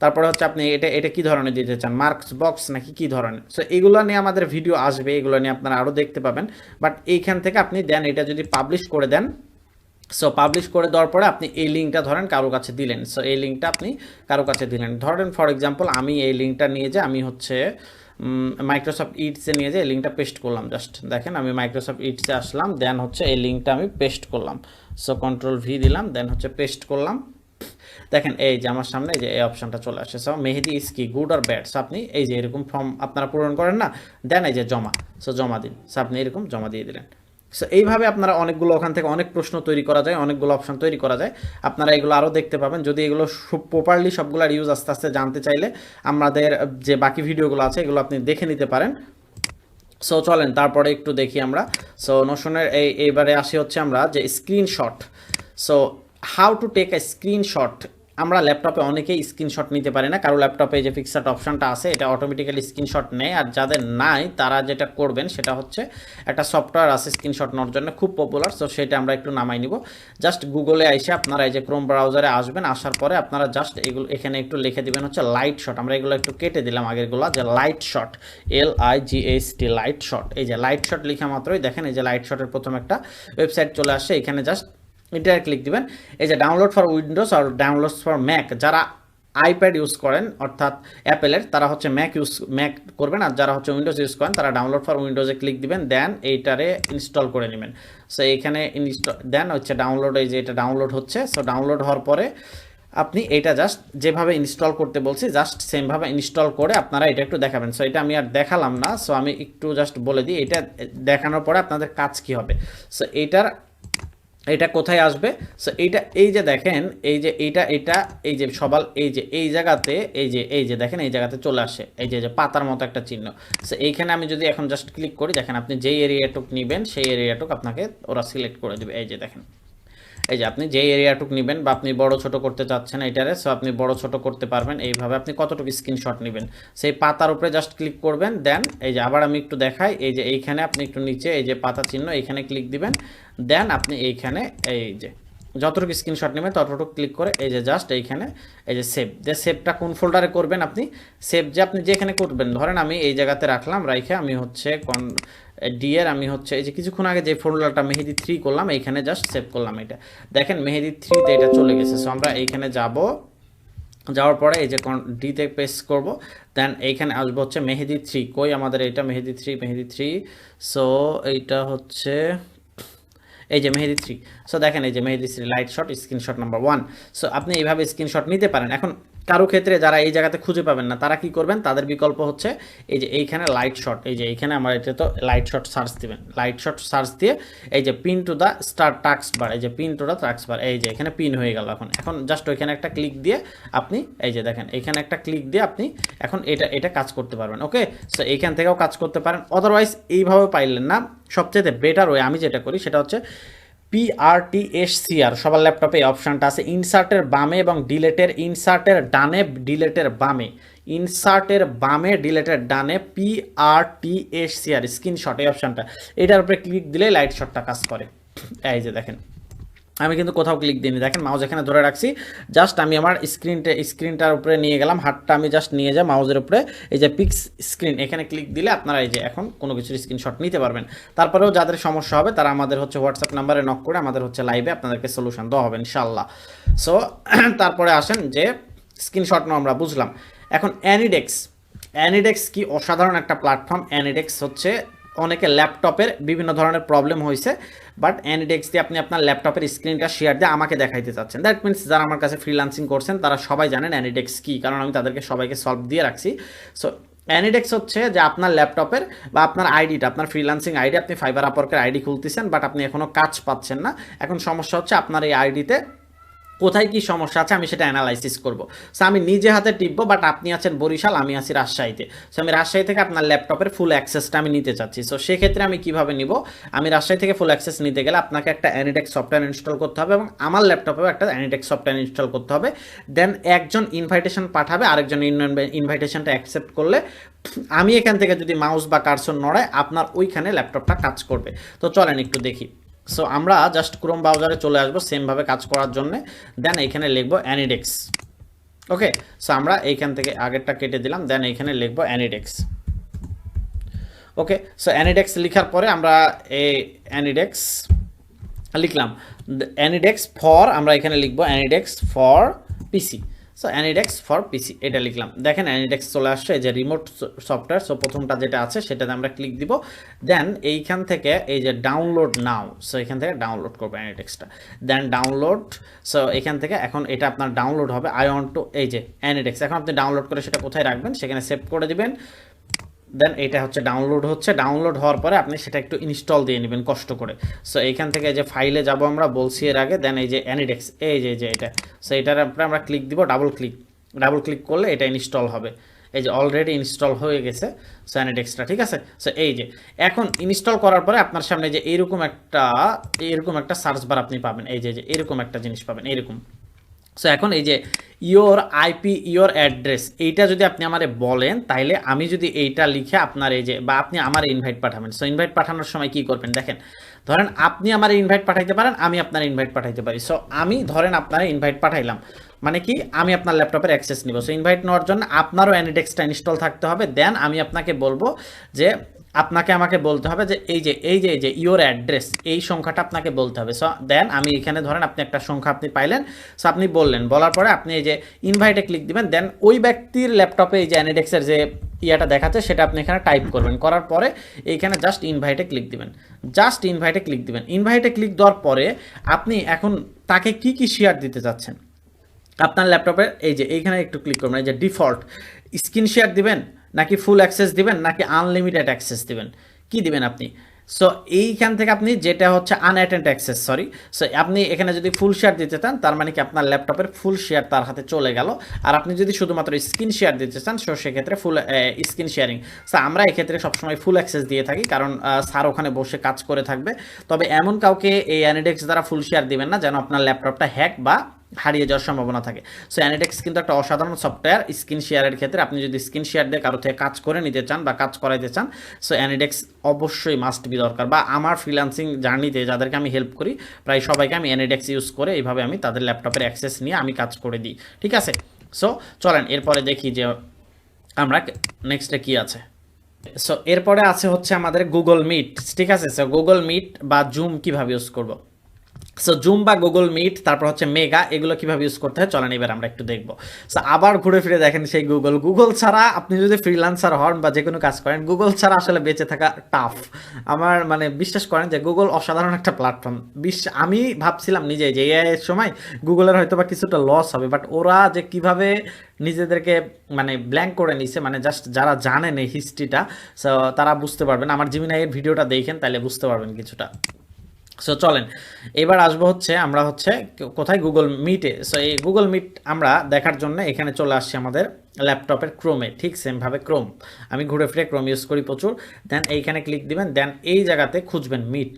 তারপরে হচ্ছে আপনি এটা কি ধরনের দিতে চান, মার্কস বক্স নাকি কি ধরনের। সো এগুলো নিয়ে আমাদের ভিডিও আসবে, এগুলো নিয়ে আপনারা আরও দেখতে পাবেন। বাট এইখান থেকে আপনি দেন এটা যদি পাবলিশ করে দেন। সো পাবলিশ করে দেওয়ার পরে আপনি এই লিঙ্কটা ধরেন কারো কাছে দিলেন। সো এই লিঙ্কটা আপনি কারো কাছে দিলেন, ধরেন ফর এক্সাম্পল আমি এই লিঙ্কটা নিয়ে যে আমি হচ্ছে মাইক্রোসফট ইটসে নিয়ে যে এই লিঙ্কটা পেস্ট করলাম। জাস্ট দেখেন আমি মাইক্রোসফট ইটসে আসলাম, দেন হচ্ছে এই লিঙ্কটা আমি পেস্ট করলাম। সো কন্ট্রোল ভি দিলাম, দেন হচ্ছে পেস্ট করলাম। দেখেন এই যে আমার সামনে যে এই অপশনটা চলে আসে। সো মেহেদি ইজ কি গুড অর ব্যাড। সো আপনি এই যে এরকম ফর্ম আপনারা পূরণ করেন না, দেন এই যে জমা। সো জমা দিন। সো আপনি এরকম জমা দিয়ে দিলেন। সো এইভাবে আপনারা অনেকগুলো ওখান থেকে অনেক প্রশ্ন তৈরি করা যায়, অনেকগুলো অপশন তৈরি করা যায়। আপনারা এগুলো আরও দেখতে পাবেন। যদি এগুলো প্রপারলি সবগুলোর ইউজ আস্তে আস্তে জানতে চাইলে আমাদের যে বাকি ভিডিওগুলো আছে এগুলো আপনি দেখে নিতে পারেন। সো চলেন তারপরে একটু দেখি আমরা। সো নোশনের এইবারে আসি হচ্ছে আমরা যে screenshot. So how to take a screenshot. আমরা ল্যাপটপে অনেকেই স্ক্রিনশট নিতে পারি না, কারো ল্যাপটপে যে ফিক্সাড অপশনটা আছে এটা অটোমেটিক্যালি স্ক্রিনশট নেয়। আর যাদের নাই তারা যেটা করবেন সেটা হচ্ছে একটা সফটওয়্যার আছে স্ক্রিনশট নেওয়ার জন্য, খুব পপুলার। সো সেটা আমরা একটু নামাই নিব। জাস্ট গুগলে এসে আপনারা এই যে ক্রোম ব্রাউজারে আসবেন, আসার পরে আপনারা জাস্ট এগুলো এখানে একটু লিখে দিবেন হচ্ছে লাইট শট। আমরা এগুলো একটু কেটে দিলাম আগেরগুলো, যে light shot LIGHT light shot. এই যে লাইট শট লেখা মাত্রই দেখেন এই যে লাইট শটের প্রথম একটা ওয়েবসাইট চলে আসছে। এখানে জাস্ট এটা ক্লিক দিবেন। এই যে ডাউনলোড ফর উইন্ডোজ আর ডাউনলোডস ফর ম্যাক, যারা আইপ্যাড ইউজ করেন অর্থাৎ অ্যাপেলের তারা হচ্ছে ম্যাক করবেন, আর যারা হচ্ছে উইন্ডোজ ইউজ করেন তারা ডাউনলোড ফর উইন্ডোজে ক্লিক দিবেন, দেন এইটারে ইনস্টল করে নেবেন। সো এইখানে ইনস্টল দেন হচ্ছে ডাউনলোড, এই যে এটা ডাউনলোড হচ্ছে। সো ডাউনলোড হওয়ার পরে আপনি এটা জাস্ট যেভাবে ইনস্টল করতে বলছি জাস্ট সেমভাবে ইনস্টল করে আপনারা এটা একটু দেখাবেন। সো এটা আমি আর দেখালাম না, সো আমি একটু জাস্ট বলে দিই এটা দেখানোর পরে আপনাদের কাজ কি হবে। সো এটা কোথায় আসবে। সো এই যে দেখেন এই যে এটা এই যে সবাল এই যে এই জায়গাতে এই যে দেখেন এই জায়গাতে চলে আসে এই যে পাতার মতো একটা চিহ্ন। সো এইখানে আমি যদি এখন জাস্ট ক্লিক করি, দেখেন আপনি যেই এরিয়াটুক নেবেন সেই এরিয়াটুক আপনাকে ওরা সিলেক্ট করে দেবে। এই যে দেখেন এই যে আপনি যে এরিয়াটুক নেবেন বা আপনি বড় ছোট করতে চাচ্ছেন এটারে, সো আপনি বড় ছোট করতে পারবেন এইভাবে। আপনি কতটুকু স্ক্রিনশট নেবেন সেই পাতার উপরে জাস্ট ক্লিক করবেন, দেন এই যে আবার আমি একটু দেখাই এই যে এইখানে আপনি একটু নিচে এই যে পাতা চিহ্ন এইখানে ক্লিক দিবেন, দেন আপনি এইখানে এই যে যতটুকু স্ক্রিনশট নেবেন ততটুকু ক্লিক করে এই যে জাস্ট এইখানে এই যে সেভ, যে সেভটা কোন ফোল্ডারে করবেন আপনি, সেভ যে আপনি যেখানে করবেন, ধরেন আমি এই জায়গাতে রাখলাম, রাইখে আমি হচ্ছে ডিএর আমি হচ্ছে এই যে কিছুক্ষণ আগে যে ফোল্ডারটা মেহেদি 3 করলাম এইখানে জাস্ট সেভ করলাম, এটা দেখেন মেহেদি 3তে এটা চলে গেছে। সো আমরা এইখানে যাব, যাওয়ার পরে এই যে ডিতে পেস্ট করব, দেন এইখানে আসবো হচ্ছে মেহেদি 3, কই আমাদের এটা মেহেদি 3, সো এইটা হচ্ছে এই যে মেহেদি 3। সো দেখেন এই যে মেহেদি 3 light shot screenshot number 1। So আপনি এইভাবে স্ক্রিনশট নিতে পারেন। এখন কারো ক্ষেত্রে যারা এই জায়গাতে খুঁজে পাবেন না তারা কি করবেন, তাদের বিকল্প হচ্ছে এই যে এইখানে লাইট শট, এই যে এইখানে আমার এটা তো লাইট শট সার্চ দিবেন, লাইট শট সার্চ দিয়ে এই যে pin to the start task bar, এই যে pin to the task bar, এই যে এখানে পিন হয়ে গেল। এখন জাস্ট ওইখানে একটা ক্লিক দিয়ে আপনি এই যে দেখেন এইখানে একটা ক্লিক দিয়ে আপনি এখন এটা কাজ করতে পারবেন। ওকে, সো এইখান থেকেও কাজ করতে পারেন। অদারওয়াইজ এইভাবে পাইলেন না, সবচেয়ে বেটার ওয়ে আমি যেটা করি সেটা হচ্ছে PRTSCR, সবার ল্যাপটপে এই অপশানটা আছে, ইনসার্টের বামে এবং ডিলেটের ইনসার্টের ডানে, ডিলেটের বামে, ইনসার্টের বামে ডিলেটের ডানে PRTSCR স্ক্রিনশট এই অপশানটা, এটার উপরে ক্লিক দিলে লাইট শটটা কাজ করে। এই যে দেখেন আমি কিন্তু কোথাও ক্লিক দিইনি, দেখেন মাউস এখানে ধরে রাখছি, জাস্ট আমি আমার স্ক্রিনটার উপরে নিয়ে গেলাম, হাতটা আমি জাস্ট নিয়ে যাই মাউসের উপরে, এই যে পিক্স স্ক্রিন এখানে ক্লিক দিলে আপনারা এই যে এখন কোনো কিছুর স্ক্রিনশট নিতে পারবেন। তারপরেও যাদের সমস্যা হবে তারা আমাদের হচ্ছে হোয়াটসঅ্যাপ নাম্বারে নক করে আমাদের হচ্ছে লাইভে আপনাদেরকে সলিউশন দেওয়া হবে ইনশাল্লাহ। সো তারপরে আসেন যে স্ক্রিনশট নাও আমরা বুঝলাম। এখন অ্যানিডেক্স কি অসাধারণ একটা প্ল্যাটফর্ম। অ্যানিডেক্স হচ্ছে অনেকে ল্যাপটপের বিভিন্ন ধরনের প্রবলেম হয়েছে, বাট অ্যানিডেক্স দিয়ে আপনি আপনার ল্যাপটপের স্ক্রিনটা শেয়ার দিয়ে আমাকে দেখাইতে চাচ্ছেন, দ্যাট মিনস যারা আমার কাছে ফ্রিল্যান্সিং করছেন তারা সবাই জানেন অ্যানিডেক্স কী, কারণ আমি তাদেরকে সবাইকে সলভ দিয়ে রাখছি। সো অ্যানিডেক্স হচ্ছে যে আপনার ল্যাপটপের বা আপনার আইডিটা, আপনার ফ্রিল্যান্সিং আইডি, আপনি ফাইবার আপওয়ার্কের আইডি খুলতেছেন বাট আপনি এখনও কাজ পাচ্ছেন না। এখন সমস্যা হচ্ছে আপনার এই আইডিতে কোথায় কি সমস্যা আছে আমি সেটা অ্যানালাইসিস করব। সো আমি নিজে হাতে টিপবো, বাট আপনি আছেন বরিশাল, আমি আছি রাজশাহীতে। সো আমি রাজশাহী থেকে আপনার ল্যাপটপের ফুল অ্যাক্সেসটা আমি নিতে চাচ্ছি। সো সেক্ষেত্রে আমি কিভাবে নিব, আমি রাজশাহী থেকে ফুল অ্যাক্সেস নিতে গেলে আপনাকে একটা অ্যানিডেক্স সফটওয়্যার ইনস্টল করতে হবে এবং আমার ল্যাপটপেও একটা অ্যানিডেক্স সফটওয়্যার ইনস্টল করতে হবে। দেন একজন ইনভাইটেশন পাঠাবে, আরেকজন ইনভাইটেশনটা অ্যাকসেপ্ট করলে আমি এখান থেকে যদি মাউস বা কার্সর নড়ায় আপনার ওইখানে ল্যাপটপটা কাজ করবে। তো চলেন একটু দেখি। সো আমরা জাস্ট ক্রোম ব্রাউজারে চলে আসবো সেমভাবে কাজ করার জন্য, দেন এইখানে লিখবো অ্যানিডেক্স। ওকে, সো আমরা এইখান থেকে আগেরটা কেটে দিলাম, দেন এইখানে লিখবো অ্যানিডেক্স। ওকে, সো অ্যানিডেক্স লেখার পরে আমরা এই অ্যানিডেক্স লিখলাম, অ্যানিডেক্স ফর, আমরা এখানে লিখবো AnyDesk for PC. So AnyDesk for PC এটা লিখলাম, দেখেন অ্যানিডেক্স চলে আসছে, এই যে রিমোট সফটওয়্যার। সো প্রথমটা যেটা আছে সেটাতে আমরা ক্লিক দিব, দেন এইখান থেকে এই যে ডাউনলোড নাও, সো এখান থেকে ডাউনলোড করবো অ্যানিডেক্সটা, দেন ডাউনলোড। সো এখান থেকে এখন এটা আপনার ডাউনলোড হবে, আই ওয়ান্ট টু, এই যে অ্যানিডেক্স, এখন আপনি ডাউনলোড করে সেটা কোথায় রাখবেন সেখানে সেভ করে দিবেন। দেন এটা হচ্ছে ডাউনলোড হচ্ছে, ডাউনলোড হওয়ার পরে আপনি সেটা একটু ইনস্টল দিয়ে নেবেন কষ্ট করে। সো এইখান থেকে যে ফাইলে যাব আমরা বলছি এর আগে, দেন এই যে অ্যানিডেক্স, এই যে এটা, সো এটার উপরে আমরা ক্লিক দিব, ডাবল ক্লিক করলে এটা ইনস্টল হবে। এই যে অলরেডি ইনস্টল হয়ে গেছে সো অ্যানিডেক্সটা, ঠিক আছে। সো এই যে এখন ইনস্টল করার পরে আপনার সামনে যে এরকম একটা সার্চ বার আপনি পাবেন, এই যে এরকম একটা জিনিস পাবেন এরকম। সো এখন এই যে ইয়োর আইপি ইয়োর অ্যাড্রেস, এইটা যদি আপনি আমারে বলেন তাইলে আমি যদি এইটা লিখে আপনার এই যে, বা আপনি আমার ইনভাইট পাঠাবেন। সো ইনভাইট পাঠানোর সময় কি করবেন দেখেন, ধরেন আপনি আমার ইনভাইট পাঠাইতে পারেন, আমি আপনার ইনভাইট পাঠাইতে পারি। সো আমি ধরেন আপনার ইনভাইট পাঠাইলাম, মানে কি আমি আপনার ল্যাপটপের অ্যাক্সেস নিব। সো ইনভাইট নেওয়ার জন্য আপনারও অ্যানিডেক্সটা ইনস্টল থাকতে হবে, দেন আমি আপনাকে বলবো যে আমাকে বলতে হবে যে এই যে ইওর অ্যাড্রেস, এই সংখ্যাটা আপনাকে বলতে হবে। সো দেন আমি এখানে ধরেন আপনি একটা সংখ্যা আপনি পাইলেন, সো আপনি বললেন, বলার পরে আপনি এই যে ইনভাইটে ক্লিক দিবেন, দেন ওই ব্যক্তির ল্যাপটপে এই যে অ্যানিডেক্সের যে ইয়াটা দেখাচ্ছে সেটা আপনি এখানে টাইপ করবেন, করার পরে এইখানে জাস্ট ইনভাইটে ক্লিক দিবেন, ইনভাইটে ক্লিক দেওয়ার পরে আপনি এখন তাকে কি শেয়ার দিতে চাচ্ছেন আপনার ল্যাপটপের, এই যে এইখানে একটু ক্লিক করবেন, এই যে ডিফল্ট স্ক্রিন শেয়ার দিবেন নাকি ফুল অ্যাক্সেস দিবেন নাকি আনলিমিটেড অ্যাক্সেস দিবেন, কি দিবেন আপনি। সো এইখান থেকে আপনি যেটা হচ্ছে আনঅ্যাটেন্ড অ্যাক্সেস, সো আপনি এখানে যদি ফুল শেয়ার দিতে চান তার মানে কি আপনার ল্যাপটপের ফুল শেয়ার তার হাতে চলে গেল, আর আপনি যদি শুধুমাত্র স্ক্রিন শেয়ার দিতে চান সো সেক্ষেত্রে ফুল স্ক্রিন শেয়ারিং। সো আমরা এক্ষেত্রে সবসময় ফুল অ্যাক্সেস দিয়ে থাকি, কারণ স্যার ওখানে বসে কাজ করে থাকবে। তবে এমন কাউকে এই অ্যানিডেক্স দ্বারা ফুল শেয়ার দিবেন না যেন আপনার ল্যাপটপটা হ্যাক বা হারিয়ে যাওয়ার সম্ভাবনা থাকে। সো অ্যানিডেক্স কিন্তু একটা অসাধারণ সফটওয়্যার স্ক্রিন শেয়ারের ক্ষেত্রে। আপনি যদি স্ক্রিন শেয়ার দিয়ে কারো থেকে কাজ করে নিতে চান বা কাজ করাইতে চান, সো অ্যানিডেক্স অবশ্যই মাস্ট বি দরকার। বা আমার ফ্রিল্যান্সিং জার্নিতে যাদেরকে আমি হেল্প করি প্রায় সবাইকে আমি অ্যানিডেক্স ইউজ করে এইভাবে আমি তাদের ল্যাপটপের অ্যাক্সেস নিয়ে আমি কাজ করে দিই, ঠিক আছে। সো চলেন এরপরে দেখি যে আমরা নেক্সটে কি আছে। সো এরপরে আছে হচ্ছে আমাদের গুগল মিট, ঠিক আছে। সো গুগল মিট বা জুম কিভাবে ইউজ করব। সো জুম বা গুগল মিট, তারপর হচ্ছে মেগা, এগুলো কিভাবে ইউজ করতে হয় চলেন এবার আমরা একটু দেখবো। সো আবার ঘুরে ফিরে দেখেন সেই গুগল ছাড়া আপনি যদি ফ্রিল্যান্সার হন বা যে কোনো কাজ করেন, গুগল ছাড়া আসলে বেঁচে থাকা টাফ। আমার মানে বিশ্বাস করেন যে গুগল অসাধারণ একটা প্ল্যাটফর্ম। আমি ভাবছিলাম নিজে যে এআই এর সময় গুগলের হয়তো বা কিছুটা লস হবে, বাট ওরা যে কিভাবে নিজেদেরকে মানে ব্ল্যাঙ্ক করে নিছে, মানে জাস্ট যারা জানেন এই হিস্ট্রিটা, সো তারা বুঝতে পারবেন। আমার জিমিনাইয়ের ভিডিওটা দেখেন তাহলে বুঝতে পারবেন কিছুটা। সো চলেন এবার আসবো হচ্ছে আমরা হচ্ছে কোথায়, গুগল মিটে। সো এই গুগল মিট আমরা দেখার জন্য এখানে চলে আসছি আমাদের ল্যাপটপের ক্রোমে, ঠিক সেমভাবে ক্রোম, আমি ঘুরে ফিরে ক্রোম ইউজ করি প্রচুর। দেন এইখানে ক্লিক দিবেন, দেন এই জায়গাতে খুঁজবেন মিট,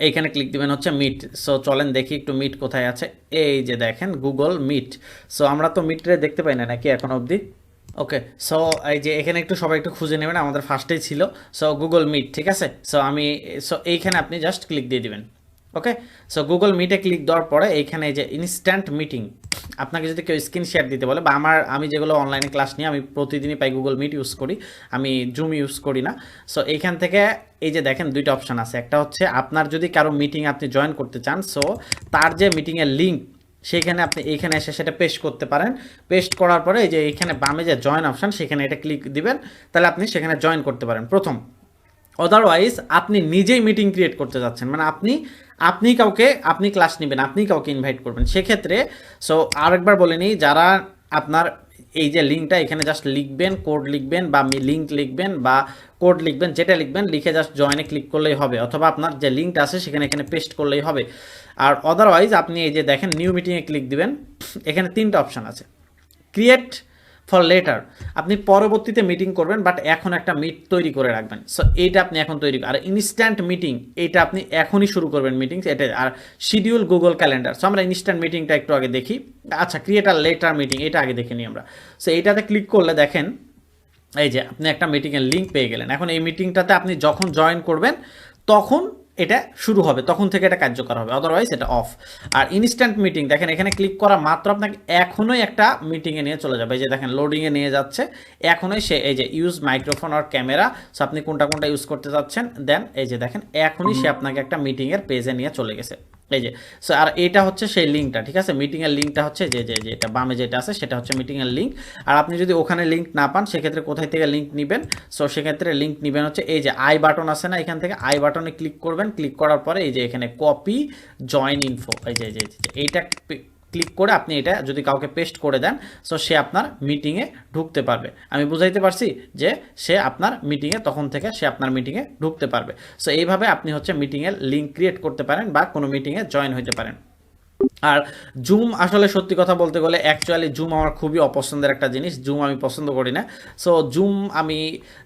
এইখানে ক্লিক দিবেন হচ্ছে মিট। সো চলেন দেখি একটু মিট কোথায় আছে। এই যে দেখেন গুগল মিট। সো আমরা তো মিটরে দেখতে পাই না নাকি এখন অবধি। ওকে, সো এই যে এখানে একটু সবাই একটু খুঁজে নেবেন, আমাদের ফার্স্টেই ছিল। সো গুগল মিট, ঠিক আছে। সো এইখানে আপনি জাস্ট ক্লিক দিয়ে দিবেন। ওকে, সো গুগল মিটে ক্লিক দেওয়ার পরে এইখানে এই যে ইনস্ট্যান্ট মিটিং, আপনাকে যদি কেউ স্ক্রিন শেয়ার দিতে বলে, বা আমি যেগুলো অনলাইনে ক্লাস নিয়ে আমি প্রতিদিনই পাই গুগল মিট ইউজ করি, আমি জুম ইউজ করি না। সো এইখান থেকে এই যে দেখেন দুইটা অপশান আছে। একটা হচ্ছে আপনার যদি কারো মিটিং আপনি জয়েন করতে চান, সো তার যে মিটিংয়ের লিঙ্ক সেইখানে আপনি এইখানে এসে সেটা পেস্ট করতে পারেন। পেস্ট করার পরে এই যে এইখানে বামে যে জয়েন অপশান সেখানে এটা ক্লিক দিবেন, তাহলে আপনি সেখানে জয়েন করতে পারেন প্রথম। অদারওয়াইজ আপনি নিজেই মিটিং ক্রিয়েট করতে যাচ্ছেন, মানে আপনি কাউকে, আপনি ক্লাস নেবেন, আপনি কাউকে ইনভাইট করবেন সেক্ষেত্রে। সো আরেকবার বলে নিই, যারা আপনার এই যে লিঙ্কটা এখানে জাস্ট লিখবেন, কোড লিখবেন বা লিঙ্ক লিখবেন বা কোড লিখবেন, যেটা লিখবেন লিখে জাস্ট জয়েনে ক্লিক করলেই হবে, অথবা আপনার যে লিঙ্কটা আছে সেখানে এখানে পেস্ট করলেই হবে। আর অদারওয়াইজ আপনি এই যে দেখেন নিউ মিটিংয়ে ক্লিক দিবেন, এখানে তিনটা অপশান আছে। ক্রিয়েট ফর লেটার, আপনি পরবর্তীতে মিটিং করবেন, বাট এখন একটা মিট তৈরি করে রাখবেন। সো এইটা আপনি এখন তৈরি, আর ইনস্ট্যান্ট মিটিং এইটা আপনি এখনই শুরু করবেন মিটিং এটা। আর শিডিউল গুগল ক্যালেন্ডার, সো আমরা ইনস্ট্যান্ট মিটিংটা একটু আগে দেখি। আচ্ছা, ক্রিয়েট আর লেটার মিটিং এটা আগে দেখে নিই আমরা। সো এইটাতে ক্লিক করলে দেখেন এই যে আপনি একটা মিটিংয়ের লিঙ্ক পেয়ে গেলেন। এখন এই মিটিংটাতে আপনি যখন জয়েন করবেন তখন এটা শুরু হবে, তখন থেকে এটা কার্যকর হবে, আদারওয়াইজ এটা অফ। আর ইনস্ট্যান্ট মিটিং দেখেন এখানে ক্লিক করা মাত্র আপনাকে এখনই একটা মিটিংয়ে নিয়ে চলে যাবে। এই যে দেখেন লোডিংয়ে নিয়ে যাচ্ছে, এখনই সে এই যে ইউজ মাইক্রোফোন আর ক্যামেরা, সো আপনি কোনটা ইউজ করতে যাচ্ছেন, দেন এই যে দেখেন এখনই সে আপনাকে একটা মিটিংয়ের পেজে নিয়ে চলে গেছে। এই যে সো আর এটা হচ্ছে সেই লিঙ্কটা, ঠিক আছে। মিটিংয়ের লিঙ্কটা হচ্ছে যে যে যেটা বামে যেটা আছে সেটা হচ্ছে মিটিংয়ের লিঙ্ক। আর আপনি যদি ওখানে লিঙ্ক না পান সেক্ষেত্রে কোথায় থেকে লিঙ্ক নেবেন, সো সেক্ষেত্রে লিঙ্ক নেবেন হচ্ছে এই যে আই বাটন আছে না, এখান থেকে আই বাটনে ক্লিক করবেন। ক্লিক করার পরে এই যে এখানে কপি জয়েন ইনফো, এই যে এইটা ক্লিক করে আপনি এটা যদি কাউকে পেস্ট করে দেন, সো সে আপনার মিটিংয়ে ঢুকতে পারবে। আমি বুঝাইতে পারছি যে সে আপনার মিটিংয়ে তখন থেকে সে আপনার মিটিংয়ে ঢুকতে পারবে। সো এইভাবে আপনি হচ্ছে মিটিংয়ের লিঙ্ক ক্রিয়েট করতে পারেন বা কোনো মিটিংয়ে জয়েন হতে পারেন। আর জুম আসলে সত্যি কথা বলতে গেলে অ্যাকচুয়ালি জুম আমার খুবই অপছন্দের একটা জিনিস, জুম আমি পছন্দ করি না। সো জুম আমি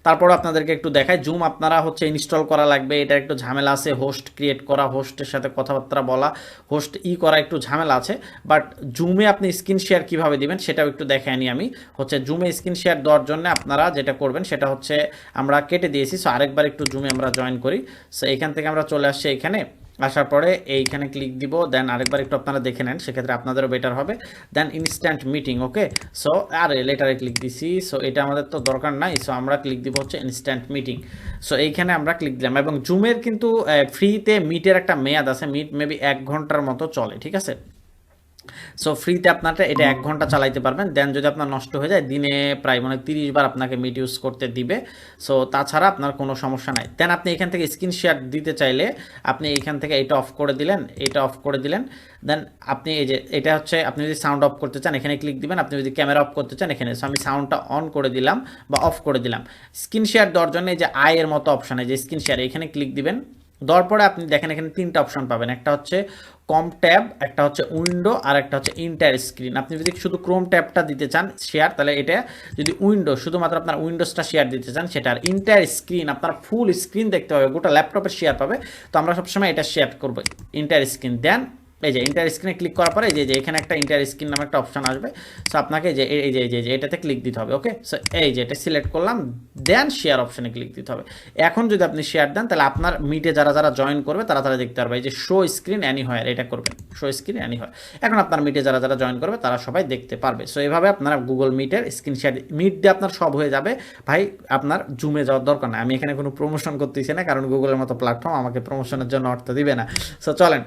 তারপর আপনাদেরকে একটু দেখাই। জুম আপনারা হচ্ছে ইনস্টল করা লাগবে, এটা একটু ঝামেলা আছে, হোস্ট ক্রিয়েট করা, হোস্টের সাথে কথাবার্তা বলা, হোস্ট করা একটু ঝামেলা আছে। বাট জুমে আপনি স্ক্রিন শেয়ার কীভাবে দিবেন সেটাও একটু দেখাই নি আমি। হচ্ছে জুমে স্ক্রিন শেয়ার দেওয়ার জন্য আপনারা যেটা করবেন সেটা হচ্ছে আমরা কেটে দিয়েছি। সো আরেকবার একটু জুমে আমরা জয়েন করি। সো এখান থেকে আমরা চলে আসছি এখানে, আসার পরে এইখানে ক্লিক দিব, দেন আরেকবার একটু আপনারা দেখে নেন, সেক্ষেত্রে আপনাদেরও বেটার হবে। দেন ইনস্ট্যান্ট মিটিং, ওকে। সো আর লেটারে ক্লিক দিছি, সো এটা আমাদের তো দরকার নাই। সো আমরা ক্লিক দিব হচ্ছে ইনস্ট্যান্ট মিটিং। সো এইখানে আমরা ক্লিক দিলাম, এবং জুমের কিন্তু ফ্রিতে মিটের একটা মেয়াদ আছে, মিট মেবি 1 ঘন্টার মতো চলে, ঠিক আছে। সো ফ্রিতে আপনারা এটা 1 ঘন্টা চালাইতে পারবেন। দেন যদি আপনার নষ্ট হয়ে যায়, দিনে প্রায় 30 বার আপনাকে মিট ইউজ করতে দিবে। সো তাছাড়া আপনার কোনো সমস্যা নাই। দেন আপনি এখান থেকে স্ক্রিন শেয়ার দিতে চাইলে আপনি এইখান থেকে এটা অফ করে দিলেন, এটা অফ করে দিলেন। দেন আপনি এই যে এটা হচ্ছে আপনি যদি সাউন্ড অফ করতে চান এখানে ক্লিক দিবেন, আপনি যদি ক্যামেরা অফ করতে চান এখানে। সো আমি সাউন্ডটা অন করে দিলাম বা অফ করে দিলাম। স্ক্রিন শেয়ার দেওয়ার জন্য এই যে আয়ের মতো অপশান, এই যে স্ক্রিন শেয়ার, এখানে ক্লিক দিবেন। দেওয়ার পরে আপনি দেখেন এখানে 3টা অপশন পাবেন, একটা হচ্ছে কম ট্যাব, একটা হচ্ছে উইন্ডো, আর একটা হচ্ছে ইন্টার স্ক্রিন। আপনি যদি শুধু ক্রোম ট্যাবটা দিতে চান শেয়ার, তাহলে এটা যদি উইন্ডো শুধুমাত্র আপনার উইন্ডোজটা শেয়ার দিতে চান সেটা, আর ইন্টার স্ক্রিন আপনার ফুল স্ক্রিন দেখতে পাবে, গোটা ল্যাপটপের শেয়ার পাবে। তো আমরা সবসময় এটা শেয়ার করবো ইন্টার স্ক্রিন। দেন এই যে ইন্টার স্ক্রিনে ক্লিক করার পরে এই যে এখানে একটা ইন্টার স্ক্রিন নামে একটা অপশন আসবে। সো আপনাকে এই যে এটাতে ক্লিক দিতে হবে। ওকে, সো এই যে এটা সিলেক্ট করলাম, দেন শেয়ার অপশনে ক্লিক দিতে হবে। এখন যদি আপনি শেয়ার দেন তাহলে আপনার মিটে যারা যারা জয়েন করবে তারা তারা দেখতে পারবে। এই যে শো স্ক্রিন অ্যানিহোয়ার এটা করবেন, শো স্ক্রিন অ্যানিহোয়ার। এখন আপনার মিটে যারা যারা জয়েন করবে তারা সবাই দেখতে পারবে। সো এভাবে আপনারা গুগল মিটের স্ক্রিন শেয়ার, মিট দিয়ে আপনার সব হয়ে যাবে ভাই, আপনার জুমে যাওয়ার দরকার নাই। আমি এখানে কোনো প্রমোশন করতেছি না, কারণ গুগলের মতো প্ল্যাটফর্ম আমাকে প্রমোশনের জন্য অর্থ দিবে না। সো চলেন,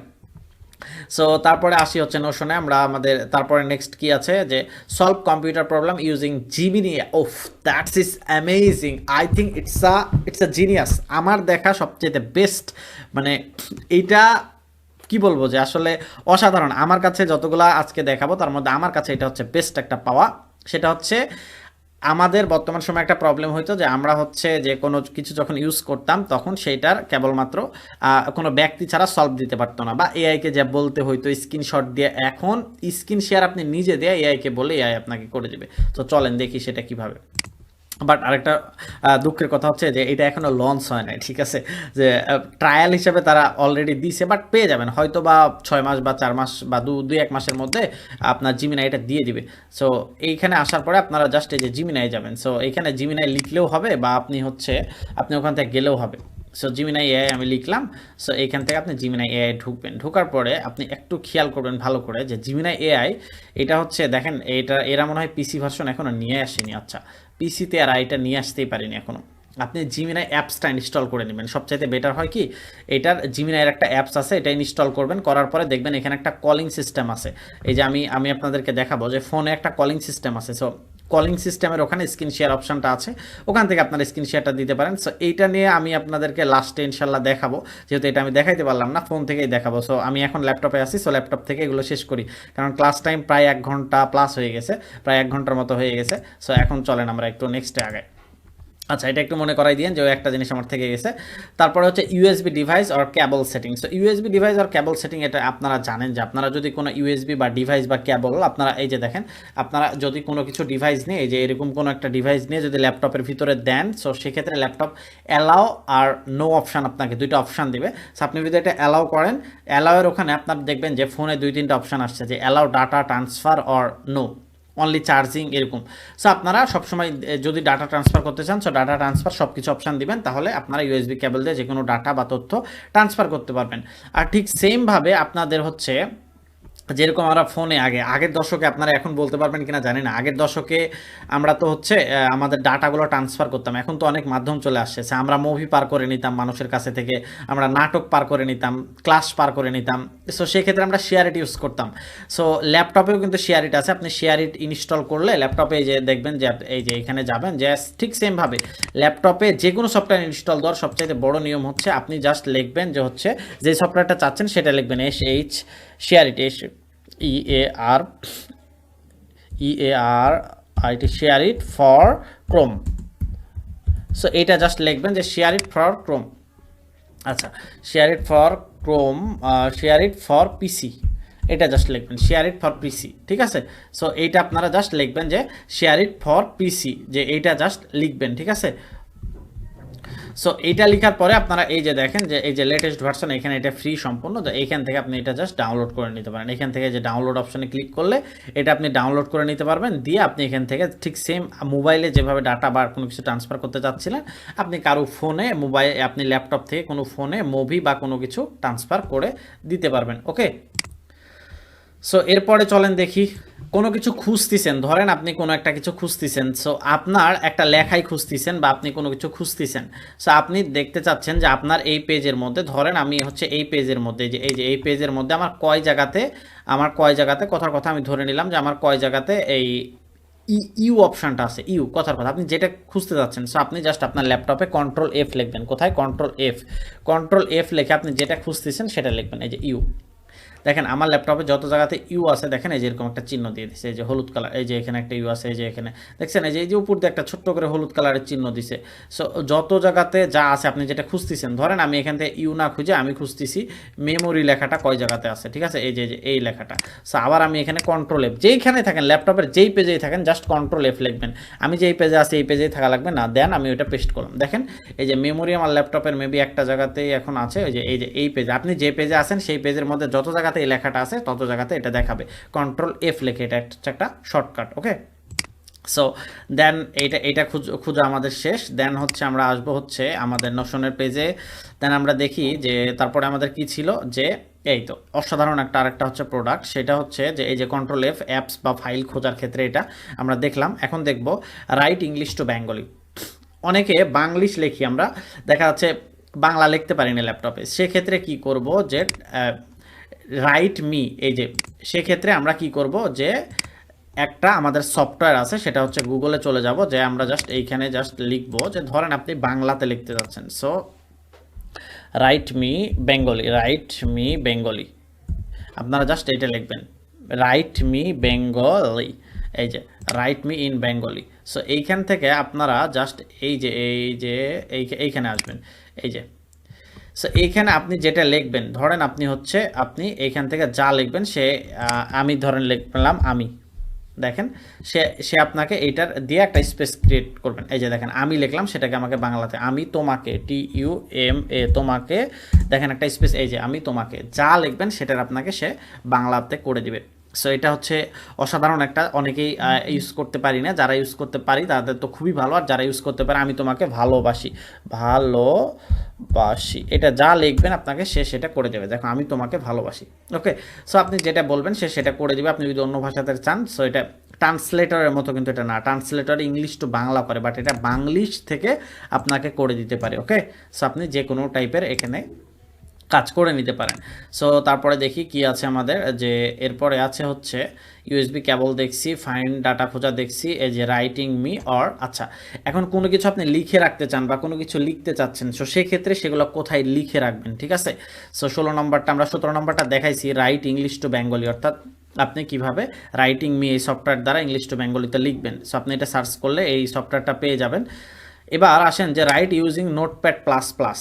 সো তারপরে আসি হচ্ছে নোশনে। আমরা আমাদের তারপরে নেক্সট কি আছে যে solve computer problem using Gemini. Of, that's is amazing, I think it's a genius. আমার দেখা সবচেয়ে বেস্ট, মানে এইটা কি বলবো যে আসলে অসাধারণ। আমার কাছে যতগুলা আজকে দেখাবো তার মধ্যে আমার কাছে এটা হচ্ছে বেস্ট একটা পাওয়া। সেটা হচ্ছে আমাদের বর্তমান সময়ে একটা প্রবলেম হইতো যে আমরা হচ্ছে যে কোনো কিছু যখন ইউজ করতাম তখন সেইটার কেবলমাত্র কোনো ব্যক্তি ছাড়া সলভ দিতে পারতো না, বা এআইকে যা বলতে হইতো স্ক্রিনশট দিয়ে। এখন স্ক্রিন শেয়ার আপনি নিজে দিয়ে এআইকে বলে এআই আপনাকে করে দেবে। তো চলেন দেখি সেটা কিভাবে। বাট আরেকটা দুঃখের কথা হচ্ছে যে এটা এখনো লঞ্চ হয় নাই, ঠিক আছে, যে ট্রায়াল হিসেবে তারা অলরেডি দিছে, বাট পেয়ে যাবেন হয়তো বা 6 মাস বা 4 মাস বা 2-1 মাসের মধ্যে আপনার জিমিনাই এটা দিয়ে দিবে। সো এইখানে আসার পরে আপনারা জাস্ট এই যে জিমিনাই যাবেন। সো এইখানে জিমিনাই লিখলেও হবে বা আপনি ওখান থেকে গেলেও হবে। সো জিমিনাই এআই আমি লিখলাম। সো এইখান থেকে আপনি জিমিনাই এআই ঢুকবেন। ঢোকার পরে আপনি একটু খেয়াল করবেন ভালো করে যে জিমিনাই এআই এটা হচ্ছে, দেখেন এরা মনে হয় পিসি ভার্সন এখনও নিয়ে আসেনি। আচ্ছা, পিসিতে আর এটা নিয়ে আসতেই পারিনি এখনও। আপনি জিমিনাই অ্যাপসটা ইনস্টল করে নেবেন, সবচাইতে বেটার হয় কি, এটার জিমিনাইয়ের একটা অ্যাপস আছে, এটা ইনস্টল করবেন। করার পরে দেখবেন এখানে একটা কলিং সিস্টেম আছে। এই যে আমি আপনাদেরকে দেখাবো যে ফোনে একটা কলিং সিস্টেম আছে। সো কলিং সিস্টেমের ওখানে স্ক্রিন শেয়ার অপশনটা আছে, ওখান থেকে আপনার স্ক্রিন শেয়ারটা দিতে পারেন। সো এইটা নিয়ে আমি আপনাদেরকে লাস্টে ইনশাল্লাহ দেখাবো, যেহেতু এটা আমি দেখাইতে পারলাম না, ফোন থেকেই দেখাবো। সো আমি এখন ল্যাপটপে আছি, সো ল্যাপটপ থেকে এগুলো শেষ করি, কারণ ক্লাস টাইম প্রায় 1 ঘন্টা প্লাস হয়ে গেছে, প্রায় 1 ঘন্টার মতো হয়ে গেছে। সো এখন চলেন আমরা একটু নেক্সটে আগাই। আচ্ছা, এটা একটু মনে করাই দিন যে একটা জিনিস আমার থেকে গেছে। তারপরে হচ্ছে ইউএসবি ডিভাইস আর কেবল সেটিং। সো ইউএসবি ডিভাইস আর কেবল সেটিং, এটা আপনারা জানেন যে আপনারা যদি কোনো ইউএসবি বা ডিভাইস বা কেবল আপনারা এই যে দেখেন, আপনারা যদি কোনো কিছু ডিভাইস নিয়ে এই যে এরকম কোনো একটা ডিভাইস নিয়ে যদি ল্যাপটপের ভিতরে দেন, সো সেক্ষেত্রে ল্যাপটপ অ্যালাও আর নো অপশান আপনাকে 2টা অপশান দেবে। সো আপনি যদি এটা অ্যালাও করেন, অ্যালাওয়ের ওখানে আপনার দেখবেন যে ফোনে 2-3টা অপশান আসছে যে allow data transfer or no only charging, এরকম। সো আপনারা সবসময় যদি ডাটা ট্রান্সফার করতে চান, সো ডাটা ট্রান্সফার সব কিছু অপশান দিবেন, তাহলে আপনারা ইউএসবি কেবল দিয়ে যে কোনো ডাটা বা তথ্য ট্রান্সফার করতে পারবেন। আর ঠিক সেমভাবে আপনাদের হচ্ছে যেরকম আমরা ফোনে আগের দশকে, আপনারা এখন বলতে পারবেন কিনা জানি না, আগের দশকে আমরা তো হচ্ছে আমাদের ডাটাগুলো ট্রান্সফার করতাম। এখন তো অনেক মাধ্যম চলে আসছে, আমরা মুভি পার করে নিতাম মানুষের কাছে থেকে, আমরা নাটক পার করে নিতাম, ক্লাস পার করে নিতাম। সো সেক্ষেত্রে আমরা শেয়ার ইট ইউজ করতাম। সো ল্যাপটপেও কিন্তু শেয়ার ইট আছে। আপনি শেয়ার ইট ইনস্টল করলে ল্যাপটপে যে দেখবেন যে এই যে এখানে যাবেন, যে ঠিক সেমভাবে ল্যাপটপে যে কোনো সফটওয়্যার ইনস্টল দেওয়ার সবচাইতে বড় নিয়ম হচ্ছে আপনি জাস্ট লিখবেন যে হচ্ছে যে সফটওয়্যারটা চাচ্ছেন সেটা লিখবেন SH share it, EAR share it for Chrome. So এটা জাস্ট লিখবেন যে শেয়ার ইট ফর ক্রোম। আচ্ছা, share it for Chrome, share it for PC, এটা জাস্ট লিখবেন শেয়ার ইট ফর পিসি, ঠিক আছে। সো এইটা আপনারা জাস্ট লিখবেন যে শেয়ার ইট ফর পিসি, যে এইটা জাস্ট লিখবেন, ঠিক আছে। সো এইটা লেখার পরে আপনারা এই যে দেখেন যে এই যে লেটেস্ট ভার্সন, এখানে এটা ফ্রি সম্পূর্ণ, তো এইখান থেকে আপনি এটা জাস্ট ডাউনলোড করে নিতে পারেন। এখান থেকে যে ডাউনলোড অপশনে ক্লিক করলে এটা আপনি ডাউনলোড করে নিতে পারবেন, দিয়ে আপনি এখান থেকে ঠিক সেম মোবাইলে যেভাবে ডাটা বা কোনো কিছু ট্রান্সফার করতে চাচ্ছিলেন, আপনি কারো ফোনে আপনি ল্যাপটপ থেকে কোনো ফোনে মুভি বা কোনো কিছু ট্রান্সফার করে দিতে পারবেন। ওকে, সো এরপরে চলেন দেখি, কোনো কিছু খুঁজতেছেন, ধরেন আপনি কোনো একটা কিছু খুঁজতেছেন। সো আপনার একটা লেখাই খুঁজতেছেন বা আপনি কোনো কিছু খুঁজতেছেন। সো আপনি দেখতে চাচ্ছেন যে আপনার এই পেজের মধ্যে, ধরেন আমি হচ্ছে এই পেজের মধ্যে, এই পেজের মধ্যে আমার কয় জায়গাতে কথার কথা আমি ধরে নিলাম যে আমার কয় জায়গাতে এই ইউ অপশানটা আছে, কথার কথা আপনি যেটা খুঁজতে যাচ্ছেন। সো আপনি জাস্ট আপনার ল্যাপটপে Ctrl+F লিখবেন। কোথায়? Ctrl+F লিখে আপনি যেটা খুঁজতেছেন সেটা লিখবেন, এই যে ইউ। দেখেন আমার ল্যাপটপে যত জায়গাতে ইউ আছে, দেখেন এই যে এরকম একটা চিহ্ন দিয়ে দিছে, এই যে হলুদ কালার, এই যে এখানে একটা ইউ আছে, এই যে এখানে দেখছেন, এই যে উপর দিয়ে একটা ছোট্ট করে হলুদ কালারের চিহ্ন দিছে। সো যত জায়গাতে যা আছে আপনি যেটা খুঁজতেছেন, ধরেন আমি এখান থেকে ইউ না খুঁজে আমি খুঁজতেছি মেমোরি লেখাটা কয় জায়গাতে আছে, ঠিক আছে, এই যে এই লেখাটা। সো আবার আমি এখানে Ctrl+F, যেইখানে থাকেন ল্যাপটপের যেই পেজেই থাকেন জাস্ট Ctrl+F লিখবেন। আমি যেই পেজে আছি এই পেজেই থাকা লাগবে না, দেন আমি ওইটা পেস্ট করলাম। দেখেন এই যে মেমোরি আমার ল্যাপটপের মেবি একটা জায়গাতেই এখন আছে, এই যে এই পেজে, আপনি যে পেজে আছেন সেই পেজের মধ্যে যত জায়গা জায়গাতে এই লেখাটা আছে তত জায়গাতে এটা দেখাবে। কন্ট্রোল এফ লেখে, এটা একটা শর্টকাট। ওকে, সো দেন এইটা খুঁজা আমাদের শেষ। দেন হচ্ছে আমরা আসবো হচ্ছে আমাদের নোশনের পেজে। দেন আমরা দেখি যে তারপরে আমাদের কি ছিল, যে এই তো অসাধারণ আরেকটা হচ্ছে প্রোডাক্ট, সেটা হচ্ছে যে এই যে কন্ট্রোল এফ অ্যাপস বা ফাইল খোঁজার ক্ষেত্রে এটা আমরা দেখলাম। এখন দেখব রাইট ইংলিশ টু বেঙ্গলি। অনেকে বাংলিশ লিখি আমরা, দেখা যাচ্ছে বাংলা লিখতে পারি না ল্যাপটপে, সেক্ষেত্রে কি করব যে রাইট মি, এই যে সেক্ষেত্রে আমরা কি করব যে একটা আমাদের সফটওয়্যার আছে, সেটা হচ্ছে গুগলে চলে যাব, যে আমরা জাস্ট এইখানে জাস্ট লিখবো যে ধরেন আপনি বাংলাতে লিখতে যাচ্ছেন, সো রাইট মি বেঙ্গলি, আপনারা জাস্ট এটা লিখবেন রাইট মি বেঙ্গলি, এই যে write me in Bengali. So এইখান থেকে আপনারা জাস্ট এইখানে আসবেন, এই যে সো এইখানে আপনি যেটা লিখবেন, ধরেন আপনি এইখান থেকে যা লিখবেন সে আমি ধরেন লিখলাম আমি, দেখেন সে আপনাকে এইটার দিয়ে একটা স্পেস ক্রিয়েট করবেন। এই যে দেখেন আমি লিখলাম, সেটাকে আমাকে বাংলাতে আমি তোমাকে TUMA তোমাকে, দেখেন একটা স্পেস, এই যে আমি তোমাকে, যা লিখবেন সেটার আপনাকে সে বাংলাতে করে দিবে। সো এটা হচ্ছে অসাধারণ একটা, অনেকেই ইউজ করতে পারি না, যারা ইউজ করতে পারি তাদের তো খুবই ভালো, আর যারা ইউজ করতে পারে আমি তোমাকে ভালোবাসি, এটা যা লিখবেন আপনাকে সে সেটা করে দেবে। দেখো আমি তোমাকে ভালোবাসি। ওকে, সো আপনি যেটা বলবেন সে সেটা করে দিবে। আপনি যদি অন্য ভাষাতে চান, সো এটা ট্রান্সলেটরের মতো, কিন্তু এটা না, ট্রান্সলেটর ইংলিশ টু বাংলা করে, বাট এটা বাংলিশ থেকে আপনাকে করে দিতে পারে। ওকে, সো আপনি যে কোনো টাইপের এখানে কাজ করে নিতে পারেন। সো তারপরে দেখি কি আছে আমাদের, যে এরপরে আছে হচ্ছে USB কেবল দেখছি, ফাইন্ড ডাটা খোঁজা দেখছি, এই যে রাইটিং মি অর, আচ্ছা এখন কোনো কিছু আপনি লিখে রাখতে চান বা কোনো কিছু লিখতে চাচ্ছেন, সো সেক্ষেত্রে সেগুলো কোথায় লিখে রাখবেন, ঠিক আছে। সো 17 নম্বরটা দেখাইছি, রাইট ইংলিশ টু বেঙ্গলি, অর্থাৎ আপনি কিভাবে রাইটিং মি এই সফটওয়্যার দ্বারা ইংলিশ টু বেঙ্গলিতে লিখবেন। সো আপনি এটা সার্চ করলে এই সফটওয়্যারটা পেয়ে যাবেন। এবার আসেন যে right using Notepad plus plus.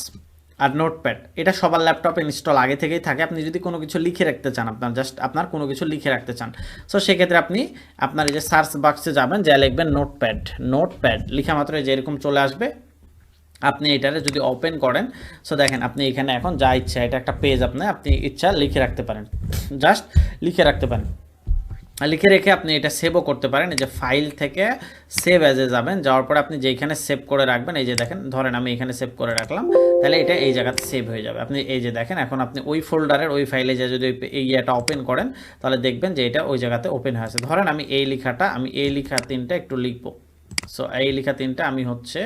আর নোটপ্যাড এটা সবার ল্যাপটপে ইনস্টল আগে থেকেই থাকে। আপনি যদি কোনো কিছু লিখে রাখতে চান, আপনার কোনো কিছু লিখে রাখতে চান, সো সেক্ষেত্রে আপনি আপনার এই যে সার্চ বক্সে যাবেন, যা লিখবেন নোটপ্যাড লিখা মাত্র যে এরকম চলে আসবে। আপনি এটারে যদি ওপেন করেন, সো দেখেন আপনি এখানে এখন যা ইচ্ছা, এটা একটা পেজ আপনি ইচ্ছা লিখে রাখতে পারেন, জাস্ট লিখে রাখতে পারেন। লিখে রেখে আপনি এটা সেভও করতে পারেন। এই যে ফাইল থেকে সেভ অ্যাজে যাবেন, যাওয়ার পরে আপনি যেখানে সেভ করে রাখবেন, এই যে দেখেন ধরেন আমি এখানে সেভ করে রাখলাম, তাহলে এটা এই জায়গাতে সেভ হয়ে যাবে। আপনি এই যে দেখেন এখন আপনি ওই ফোল্ডারের ওই ফাইলে যে যদি এই ইয়েটা ওপেন করেন, তাহলে দেখবেন যে এটা ওই জায়গাতে ওপেন হয়ে আছে। ধরেন আমি এই লেখা 3টা একটু লিখবো, সো এই লেখা 3টা আমি হচ্ছে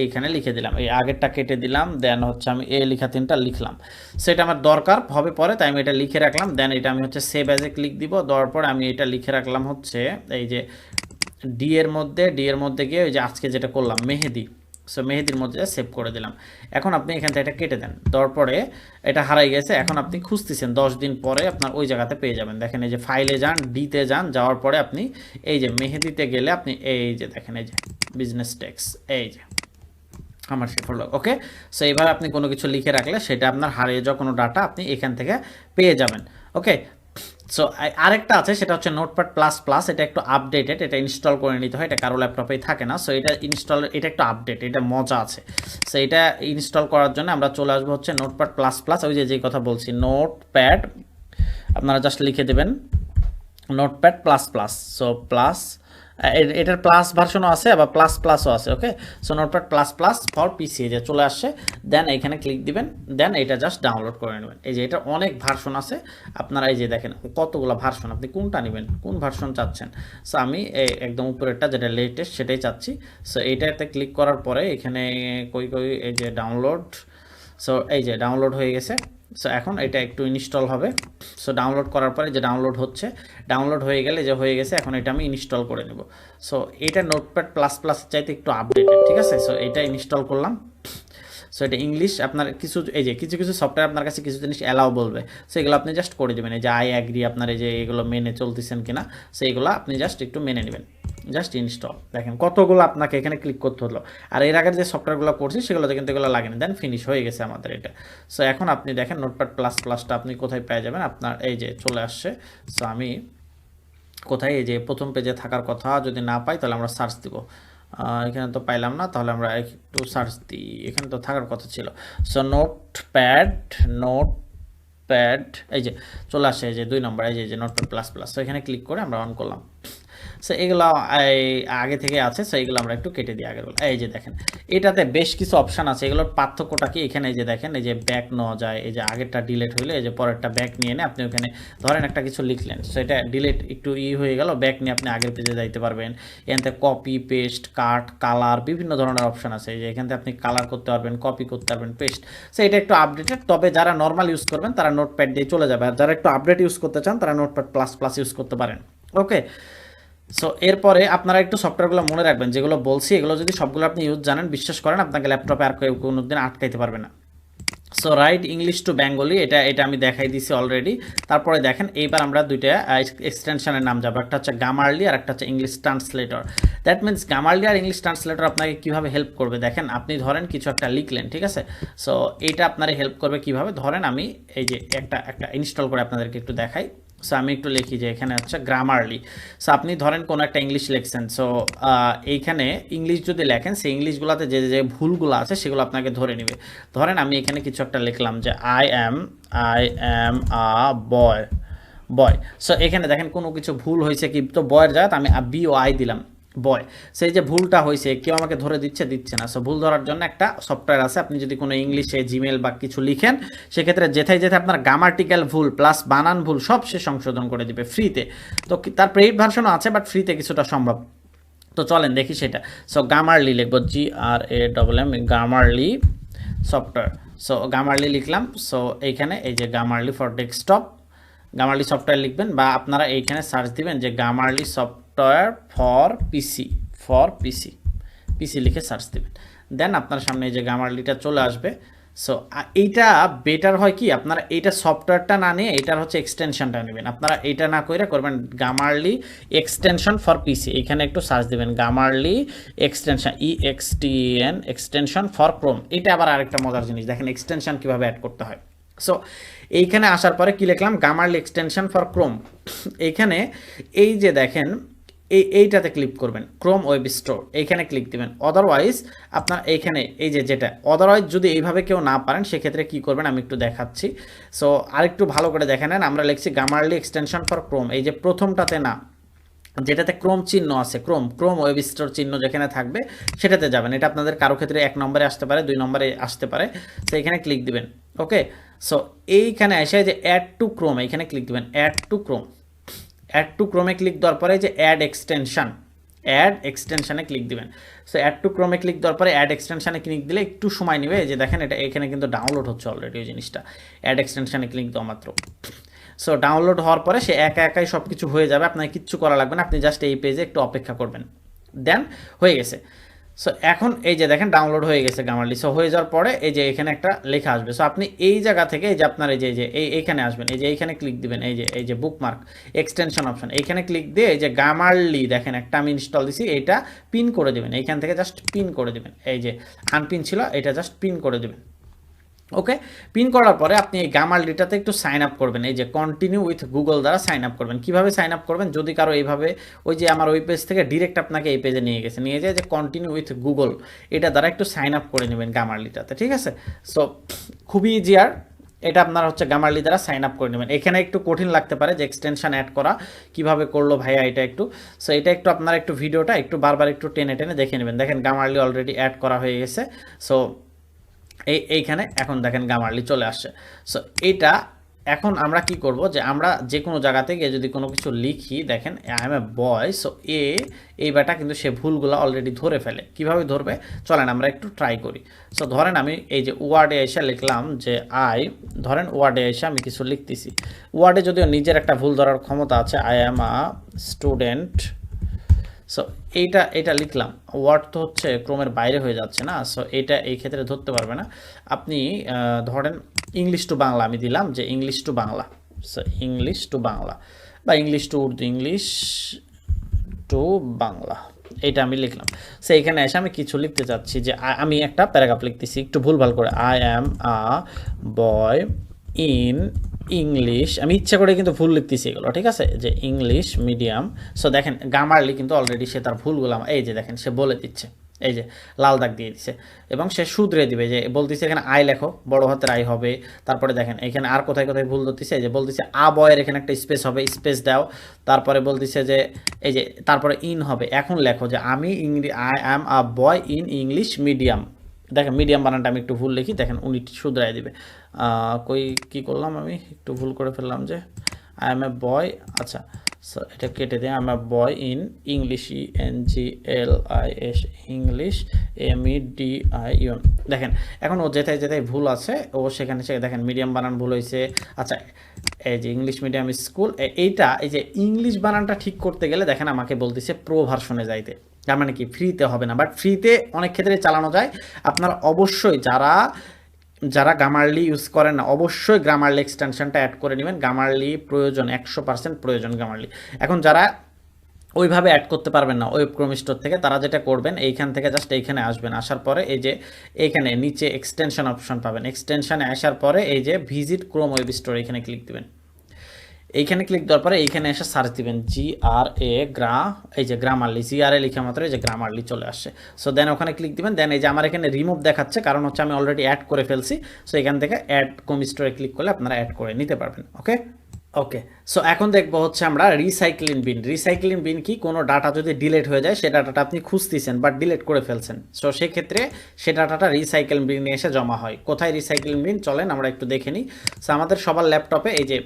এইখানে লিখে দিলাম, এই আগেরটা কেটে দিলাম, দেন হচ্ছে আমি এই লেখা 3টা লিখলাম, সেটা আমার দরকার হবে পরে, তাই আমি এটা লিখে রাখলাম। দেন এটা আমি হচ্ছে সেভ অ্যাজে ক্লিক দিব, দেওয়ার পর আমি এটা লিখে রাখলাম হচ্ছে এই যে ডি এর মধ্যে গিয়ে ওই যে আজকে যেটা করলাম মেহেদি, সো মেহেদির মধ্যে সেভ করে দিলাম। এখন আপনি এখান থেকে এটা কেটে দেন, দেওয়ার পরে এটা হারাই গেছে, এখন আপনি খুঁজতেছেন 10 দিন পরে আপনার ওই জায়গাতে পেয়ে যাবেন। দেখেন এই যে ফাইলে যান, ডিতে যান, যাওয়ার পরে আপনি এই যে মেহেদিতে গেলে আপনি এই যে দেখেন এই যে বিজনেস টেক্স, এই যে আমার সে ফোল্ডার। ওকে, সো এইভাবে আপনি কোনো কিছু লিখে রাখলে সেটা আপনার হারিয়ে যাওয়া কোনো ডাটা আপনি এখান থেকে পেয়ে যাবেন। ওকে, সো আরেকটা আছে, সেটা হচ্ছে নোটপ্যাড প্লাস প্লাস। এটা একটু আপডেটেড, এটা ইনস্টল করে নিতে হয়, এটা কারো ল্যাপটপেই থাকে না। সো এটা একটু আপডেট, এটা মজা আছে। সো এটা ইনস্টল করার জন্য আমরা চলে আসবো হচ্ছে নোটপ্যাড প্লাস প্লাস, ওই যে কথা বলছি নোটপ্যাড, আপনারা জাস্ট লিখে দেবেন Notepad plus plus. So plus, এটার প্লাস ভার্সনও আছে আবার প্লাস প্লাসও আছে। Okay, so Notepad plus plus for PC যে চলে আসছে, দেন এইখানে ক্লিক দিবেন, দেন এটা জাস্ট ডাউনলোড করে নেবেন। এই যে এটা অনেক ভার্সন আছে, আপনারা এই যে দেখেন কতগুলো ভার্সন, আপনি কোনটা নেবেন, কোন ভার্সন চাচ্ছেন। সো আমি একদম উপরেরটা যেটা লেটেস্ট সেটাই চাচ্ছি। সো এইটাতে ক্লিক করার পরে এখানে এই যে ডাউনলোড, সো এই যে ডাউনলোড হয়ে গেছে। সো এখন এটা একটু ইনস্টল হবে। সো ডাউনলোড করার পরে যে ডাউনলোড হয়ে গেলে যে হয়ে গেছে, এখন এটা আমি ইনস্টল করে নেব। সো এটা নোটপ্যাড প্লাস প্লাস চাইতে একটু আপডেটেড, ঠিক আছে। সো এটা ইনস্টল করলাম। সো এটা ইংলিশ, আপনার কিছু সফটওয়্যার আপনার কাছে কিছু জিনিস অ্যালাউ বলবে, সো এগুলো আপনি জাস্ট করে দেবেন। এই যে আই অ্যাগ্রি, আপনার এই যে এগুলো মেনে চলতেছেন কিনা, সো এগুলো আপনি জাস্ট একটু মেনে নেবেন, জাস্ট ইনস্টল। দেখেন কতগুলো আপনাকে এখানে ক্লিক করতে হলো, আর এর আগের যে সফটওয়্যারগুলো করছি সেগুলোতে কিন্তু এগুলো লাগেনি। দেন ফিনিশ হয়ে গেছে আমাদের এটা। সো এখন আপনি দেখেন নোটপ্যাড প্লাস প্লাসটা আপনি কোথায় পেয়ে যাবেন, আপনার এই যে চলে আসছে। সো আমি কোথায়, এই যে প্রথম পেজে থাকার কথা, যদি না পাই তাহলে আমরা সার্চ দিব। এখানে তো পাইলাম না, তাহলে আমরা একটু সার্চ দিই, এখানে তো থাকার কথা ছিল। সো নোটপ্যাড নোটপ্যাড, এই যে চলে আসে, এই যে 2 নম্বর, এই যে নোটপ্যাড প্লাস প্লাস। সো এখানে ক্লিক করে আমরা অন করলাম। সো এগুলো আগে থেকে আছে, সো এগুলো আমরা একটু কেটে দিই আগের। এই যে দেখেন এটাতে বেশ কিছু অপশান আছে, এগুলোর পার্থক্যটা কি, এখানে এই যে দেখেন এই যে ব্যাক নেওয়া যায়, এই যে আগেরটা ডিলেট হইলে এই যে পরেরটা ব্যাক নিয়ে আপনি ওখানে ধরেন একটা কিছু লিখলেন, সো এটা ডিলেট একটু হয়ে গেল, ব্যাক নিয়ে আপনি আগের পেজে যাইতে পারবেন। এখান থেকে কপি পেস্ট কাট কালার বিভিন্ন ধরনের অপশান আছে, এই যে এখান থেকে আপনি কালার করতে পারবেন, কপি করতে পারবেন, পেস্ট। সো এটা একটু আপডেটেড, তবে যারা নর্মাল ইউজ করবেন তারা নোটপ্যাড দিয়ে চলে যাবে, আর যারা একটু আপডেট ইউজ করতে চান তারা নোটপ্যাড প্লাস প্লাস ইউজ করতে পারেন। ওকে, সো এরপরে আপনারা একটু সফটওয়্যারগুলো মনে রাখবেন, যেগুলো বলছি এগুলো যদি সবগুলো আপনি ইউজ জানেন, বিশ্বাস করেন আপনাকে ল্যাপটপে আর কেউ কোনোদিন আটকাইতে পারবে না। So right English to Bengali, এটা আমি দেখাই দিছি অলরেডি। তারপরে দেখেন এইবার আমরা দুইটা এক্সটেনশনের নাম যাবো, একটা হচ্ছে গামারলি আর একটা হচ্ছে English translator. That means Grammarly আর ইংলিশ ট্রান্সলেটর আপনাকে কীভাবে হেল্প করবে দেখেন, আপনি ধরেন কিছু একটা লিখলেন, ঠিক আছে, সো এইটা আপনারে হেল্প করবে কিভাবে, ধরেন আমি এই যে একটা ইনস্টল করে আপনাদেরকে একটু দেখাই। সো আমি একটু লিখি যে এখানে হচ্ছে গ্রামারলি। সো আপনি ধরেন কোনো একটা ইংলিশ লিখছেন, সো এইখানে ইংলিশ যদি লেখেন সেই ইংলিশগুলোতে যে যে ভুলগুলো আছে সেগুলো আপনাকে ধরে নেবে। ধরেন আমি এখানে কিছু একটা লিখলাম যে I am a boy boy. So এখানে দেখেন কোনো কিছু ভুল হয়েছে কি, তো বয়ের জায়গায় আমি বি ও আই দিলাম, বয়। সেই যে ভুলটা হয়েছে কেউ আমাকে ধরে দিচ্ছে না। সো ভুল ধরার জন্য একটা সফটওয়্যার আছে, আপনি যদি কোনো ইংলিশে জিমেল বা কিছু লিখেন সেক্ষেত্রে যেথায় আপনার গ্রামাটিক্যাল ভুল প্লাস বানান ভুল সব সে সংশোধন করে দিবে ফ্রিতে। তো তার পেইড ভার্সনও আছে, বাট ফ্রিতে কিছুটা সম্ভব। তো চলেন দেখি সেটা। সো গামারলি লিখবো, GRAMM, গামারলি সফটওয়্যার। সো গামারলি লিখলাম। সো এইখানে এই যে গামারলি ফর ডেস্কটপ, গামারলি সফটওয়্যার লিখবেন, বা আপনারা এইখানে সার্চ দিবেন যে গামারলি সফটওয়্যার ফর পিসি লিখে সার্চ দিবেন, দেন আপনার সামনে এই যে গামারলিটা চলে আসবে। সো এইটা বেটার হয় কি, আপনারা এইটা সফটওয়্যারটা না নিয়ে এইটার হচ্ছে এক্সটেনশনটা নেবেন। আপনারা এইটা না করে করবেন গামারলি এক্সটেনশন ফর পিসি, এখানে একটু সার্চ দিবেন Grammarly extension EXTEN extension for Chrome. এটা আবার আরেকটা মজার জিনিস, দেখেন এক্সটেনশন কীভাবে অ্যাড করতে হয়। সো এইখানে আসার পরে কি লিখলাম, গামারলি এক্সটেনশন ফর ক্রোম। এইখানে এই যে দেখেন এইটাতে ক্লিক করবেন, ক্রোম ওয়েব স্টোর, এইখানে ক্লিক দিবেন। অদারওয়াইজ আপনার এইখানে এই যে যেটা অদারওয়াইজ যদি এইভাবে কেউ না পারেন সেক্ষেত্রে কি করবেন আমি একটু দেখাচ্ছি। সো আরেকটু ভালো করে দেখে নেন, আমরা লিখছি গামারলি এক্সটেনশন ফর ক্রোম, এই যে প্রথমটাতে না, যেটাতে ক্রোম চিহ্ন আছে, ক্রোম ওয়েব স্টোর চিহ্ন যেখানে থাকবে সেটাতে যাবেন। এটা আপনাদের কারো ক্ষেত্রে 1 নম্বরে আসতে পারে, 2 নম্বরে আসতে পারে। সো এখানে ক্লিক দিবেন। ওকে, সো এইখানে এসে যে অ্যাড টু ক্রোম, এইখানে ক্লিক দিবেন, অ্যাড টু ক্রোমে ক্লিক দেওয়ার পরে যে অ্যাড এক্সটেনশানে ক্লিক দিবেন। সো অ্যাড টু ক্রোমে ক্লিক দেওয়ার পরে অ্যাড এক্সটেনশানে ক্লিক দিলে একটু সময় নেবে, যে দেখেন এটা এখানে কিন্তু ডাউনলোড হচ্ছে অলরেডি ওই জিনিসটা, অ্যাড এক্সটেনশানে ক্লিক দেওয়া মাত্র। সো ডাউনলোড হওয়ার পরে সে একাই সব কিছু হয়ে যাবে, আপনাকে কিচ্ছু করা লাগবে না, আপনি জাস্ট এই পেজে একটু অপেক্ষা করবেন, দেন হয়ে গেছে। সো এখন এই যে দেখেন ডাউনলোড হয়ে গেছে গামারলি। সো হয়ে যাওয়ার পরে এই যে এখানে একটা লেখা আসবে। সো আপনি এই জায়গা থেকে এই যে আপনার এই যে এইখানে আসবেন, এই যে এইখানে ক্লিক দিবেন, এই যে বুকমার্ক এক্সটেনশন অপশন, এইখানে ক্লিক দিয়ে এই যে গামারলি দেখেন একটা আমি ইনস্টল দিছি, এটা পিন করে দেবেন, এইখান থেকে জাস্ট পিন করে দেবেন, এই যে আনপিন ছিল এটা জাস্ট পিন করে দেবেন। ওকে, পিন করার পরে আপনি এই গামারলিটাতে একটু সাইন আপ করবেন, এই যে কন্টিনিউ উইথ গুগল দ্বারা সাইন আপ করবেন। কিভাবে সাইন আপ করবেন, যদি কারো এইভাবে ওই যে আমার ওই পেজ থেকে ডিরেক্ট আপনাকে এই পেজে নিয়ে যায় যে কন্টিনিউ উইথ গুগল, এটা দ্বারা একটু সাইন আপ করে নেবেন গামারলিটাতে, ঠিক আছে। সো খুবই ইজি, আর এটা আপনার হচ্ছে গামারলি দ্বারা সাইন আপ করে নেবেন। এখানে একটু কঠিন লাগতে পারে যে এক্সটেনশন অ্যাড করা কিভাবে করলো ভাইয়া, এটা একটু। সো এটা একটু আপনার একটু ভিডিওটা একটু বারবার একটু টেনে দেখে নেবেন। দেখেন গামারলি অলরেডি অ্যাড করা হয়ে গেছে। সো এইখানে এখন দেখেন গামারলি চলে আসছে। সো এইটা এখন আমরা কি করব, যে আমরা যে কোনো জায়গা থেকে যদি কোনো কিছু লিখি, দেখেন I M A boy, so এই ব্যাটা কিন্তু সে ভুলগুলো অলরেডি ধরে ফেলে। কিভাবে ধরবে চলেন আমরা একটু ট্রাই করি। সো ধরেন আমি এই যে ওয়ার্ডে এসে লিখলাম যে ধরেন ওয়ার্ডে এসে আমি কিছু লিখতেছি, ওয়ার্ডে যদিও নিজের একটা ভুল ধরার ক্ষমতা আছে, I am a student. So এইটা লিখলাম, ওয়ার্ড তো হচ্ছে ক্রোমের বাইরে হয়ে যাচ্ছে না, সো এটা এই ক্ষেত্রে ধরতে পারবে না। আপনি ধরেন ইংলিশ টু বাংলা আমি দিলাম, যে English to Bangla, so English to Bangla বা English to Urdu, English to Bangla, এটা আমি লিখলাম। সো এখানে এসে আমি কিছু লিখতে চাচ্ছি, যে আমি একটা প্যারাগ্রাফ লিখতেছি একটু ভুলভাল করে, I am a boy in English, আমি ইচ্ছা করে কিন্তু ভুল লিখতেছি এগুলো, ঠিক আছে, যে ইংলিশ মিডিয়াম। সো দেখেন গামারলি কিন্তু অলরেডি সে তার ভুলগুলো এই যে দেখেন সে বলে দিচ্ছে, এই যে লাল দাগ দিয়ে দিছে এবং সে শুধরে দিবে, যে বলতেছে এখানে আই লেখো, বড় হাতের আই হবে। তারপরে দেখেন এখানে আর কোথায় কোথায় ভুল ধরতেছে, এই যে বলতেছে আ বয়ের এখানে একটা স্পেস হবে, স্পেস দাও। তারপরে বলতেছে যে এই যে তারপরে ইন হবে, এখন লেখো যে আমি I am a boy in English medium. দেখেন মিডিয়াম বানানটা আমি একটু ভুল লিখি, দেখেন উনি শুধরাই দিবে। কই কি করলাম, আমি একটু ভুল করে ফেললাম, যে আই এম এ বয়, আচ্ছা এটা কেটে দিই, I M A boy in English, INGLIS English MEDIUM। দেখেন এখন ও যেটাই যেটাই ভুল আছে ও সেখানে সে দেখেন মিডিয়াম বানান ভুল হয়েছে। আচ্ছা এই যে ইংলিশ মিডিয়াম স্কুল, এইটা এই যে ইংলিশ বানানটা ঠিক করতে গেলে দেখেন আমাকে বলতেছে প্রো ভার্সনে যাইতে, তার মানে কি ফ্রিতে হবে না, বাট ফ্রিতে অনেক ক্ষেত্রে চালানো যায়। আপনারা অবশ্যই যারা গ্রামারলি ইউজ করেন না, অবশ্যই গ্রামারলি এক্সটেনশনটা অ্যাড করে নেবেন। গ্রামারলি প্রয়োজন, 100% প্রয়োজন গ্রামারলি। এখন যারা ওইভাবে অ্যাড করতে পারবেন না ওয়েব ক্রোম স্টোর থেকে, তারা যেটা করবেন এইখান থেকে জাস্ট এইখানে আসবেন, আসার পরে এই যে এইখানে নিচে এক্সটেনশন অপশন পাবেন, এক্সটেনশনে আসার পরে এই যে ভিজিট ক্রোম ওয়েব স্টোর এখানে ক্লিক দিবেন। এইখানে ক্লিক দেওয়ার পরে এইখানে এসে সার্চ দিবেন এই যে গ্রামারলি, GRA লিখা মাত্র এই যে গ্রামারলি চলে আসছে। সো দেন ওখানে ক্লিক দিবেন, দেন এই যে আমার এখানে রিমুভ দেখাচ্ছে, কারণ হচ্ছে আমি অলরেডি অ্যাড করে ফেলছি। সো এখান থেকে অ্যাড ক্রোম স্টোরে ক্লিক করলে আপনারা অ্যাড করে নিতে পারবেন। ওকে সো এখন দেখবো হচ্ছে আমরা রিসাইক্লিং বিন। রিসাইক্লিং বিন কি, কোনো ডাটা যদি ডিলিট হয়ে যায় সে ডাটাটা আপনি খুঁজতেছেন বাট ডিলিট করে ফেলছেন, সো সেক্ষেত্রে সে ডাটাটা রিসাইকেল বিনে এসে জমা হয়। কোথায় রিসাইক্লিং বিন চলেন আমরা একটু দেখে নিই। সো আমাদের সবার ল্যাপটপে এই যে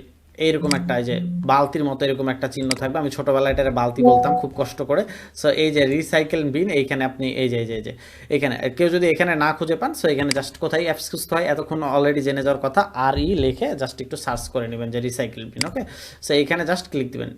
এইরকম একটা এই যে বালতির মতো এরকম একটা চিহ্ন থাকবে, আমি ছোটোবেলায় এটা বালতি বলতাম খুব কষ্ট করে। সো এই যে রিসাইকেল বিন, এইখানে আপনি এই যে এখানে কেউ যদি এখানে না খুঁজে পান, সো এখানে জাস্ট কোথায় অ্যাপস খুঁজতে হয় এতক্ষণ অলরেডি জেনে যাওয়ার কথা, লিখে জাস্ট একটু সার্চ করে নেবেন যে রিসাইকেল বিন। ওকে সো এইখানে জাস্ট ক্লিক দিবেন।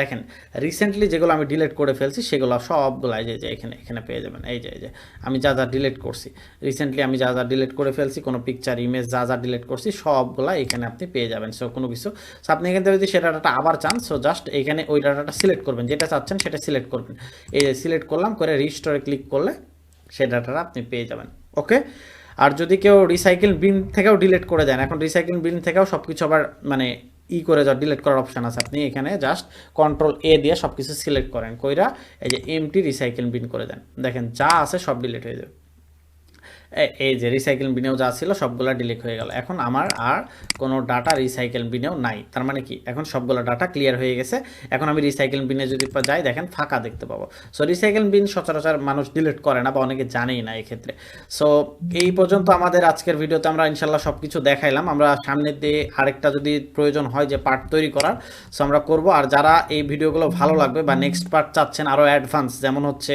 দেখেন রিসেন্টলি যেগুলো আমি ডিলিট করে ফেলছি সেগুলো সবগুলো এই যে এখানে পেয়ে যাবেন। এই যে আমি যা ডিলিট করছি রিসেন্টলি, আমি যা ডিলিট করে ফেলছি, কোনো পিকচার ইমেজ যা ডিলিট করছি সবগুলো এখানে আপনি পেয়ে যাবেন। সো কোনো কিছু, সো আপনি এখান থেকে যদি সে ডাটাটা আবার চান, সো জাস্ট এখানে ওই ডাটাটা সিলেক্ট করবেন, যেটা চাচ্ছেন সেটা সিলেক্ট করবেন। এই যে সিলেক্ট করলাম, করে রিস্টোরে ক্লিক করলে সেই ডাটাটা আপনি পেয়ে যাবেন। ওকে আর যদি কেউ রিসাইকেল বিন থেকেও ডিলিট করে দেন, এখন রিসাইকেল বিন থেকেও সব কিছু আবার মানে করে যাওয়ার ডিলিট করার অপশান আছে, আপনি এখানে জাস্ট Ctrl+A দিয়ে সব কিছু সিলেক্ট করেন, কইরা এই যে এমটি রিসাইকেল বিন করে দেন, দেখেন যা আছে সব ডিলিট হয়ে যাবে। এই যে রিসাইকেল বিনেও যা ছিল সবগুলো ডিলিট হয়ে গেল। এখন আমার আর কোনো ডাটা রিসাইকেল বিনেও নাই, তার মানে কি এখন সবগুলো ডাটা ক্লিয়ার হয়ে গেছে। এখন আমি রিসাইকেল বিনে যদি যাই, দেখেন ফাঁকা দেখতে পাবো। সো রিসাইকেল বিন সচরাচর মানুষ ডিলিট করে না বা অনেকে জানেই না এক্ষেত্রে। সো এই পর্যন্ত আমাদের আজকের ভিডিওতে আমরা ইনশাল্লাহ সব কিছু দেখাইলাম। আমরা সামনের দিয়ে আরেকটা যদি প্রয়োজন হয় যে পার্ট তৈরি করার, সো আমরা করব। আর যারা এই ভিডিওগুলো ভালো লাগবে বা নেক্সট পার্ট চাচ্ছেন আরও অ্যাডভান্স, যেমন হচ্ছে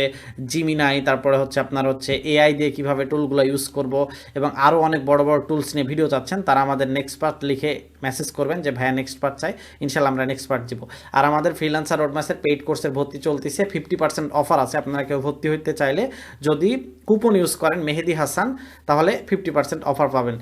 জিমিনাই, তারপরে হচ্ছে আপনার হচ্ছে AI দিয়ে কীভাবে টুলগুলো ইউজ করব এবং আরও অনেক বড় বড় টুলস নিয়ে ভিডিও চাচ্ছেন, তারা আমাদের নেক্সট পার্ট লিখে মেসেজ করবেন যে ভাইয়া নেক্সট পার্ট চাই, ইনশাল্লাহ আমরা নেক্সট পার্ট দিব। আর আমাদের ফ্রিল্যান্সার রোডম্যাপের পেইড কোর্সের ভর্তি চলতেছে, 50% অফার আছে। আপনারা কেউ ভর্তি হতে চাইলে যদি কুপন ইউজ করেন মেহেদি হাসান, তাহলে 50% অফার পাবেন।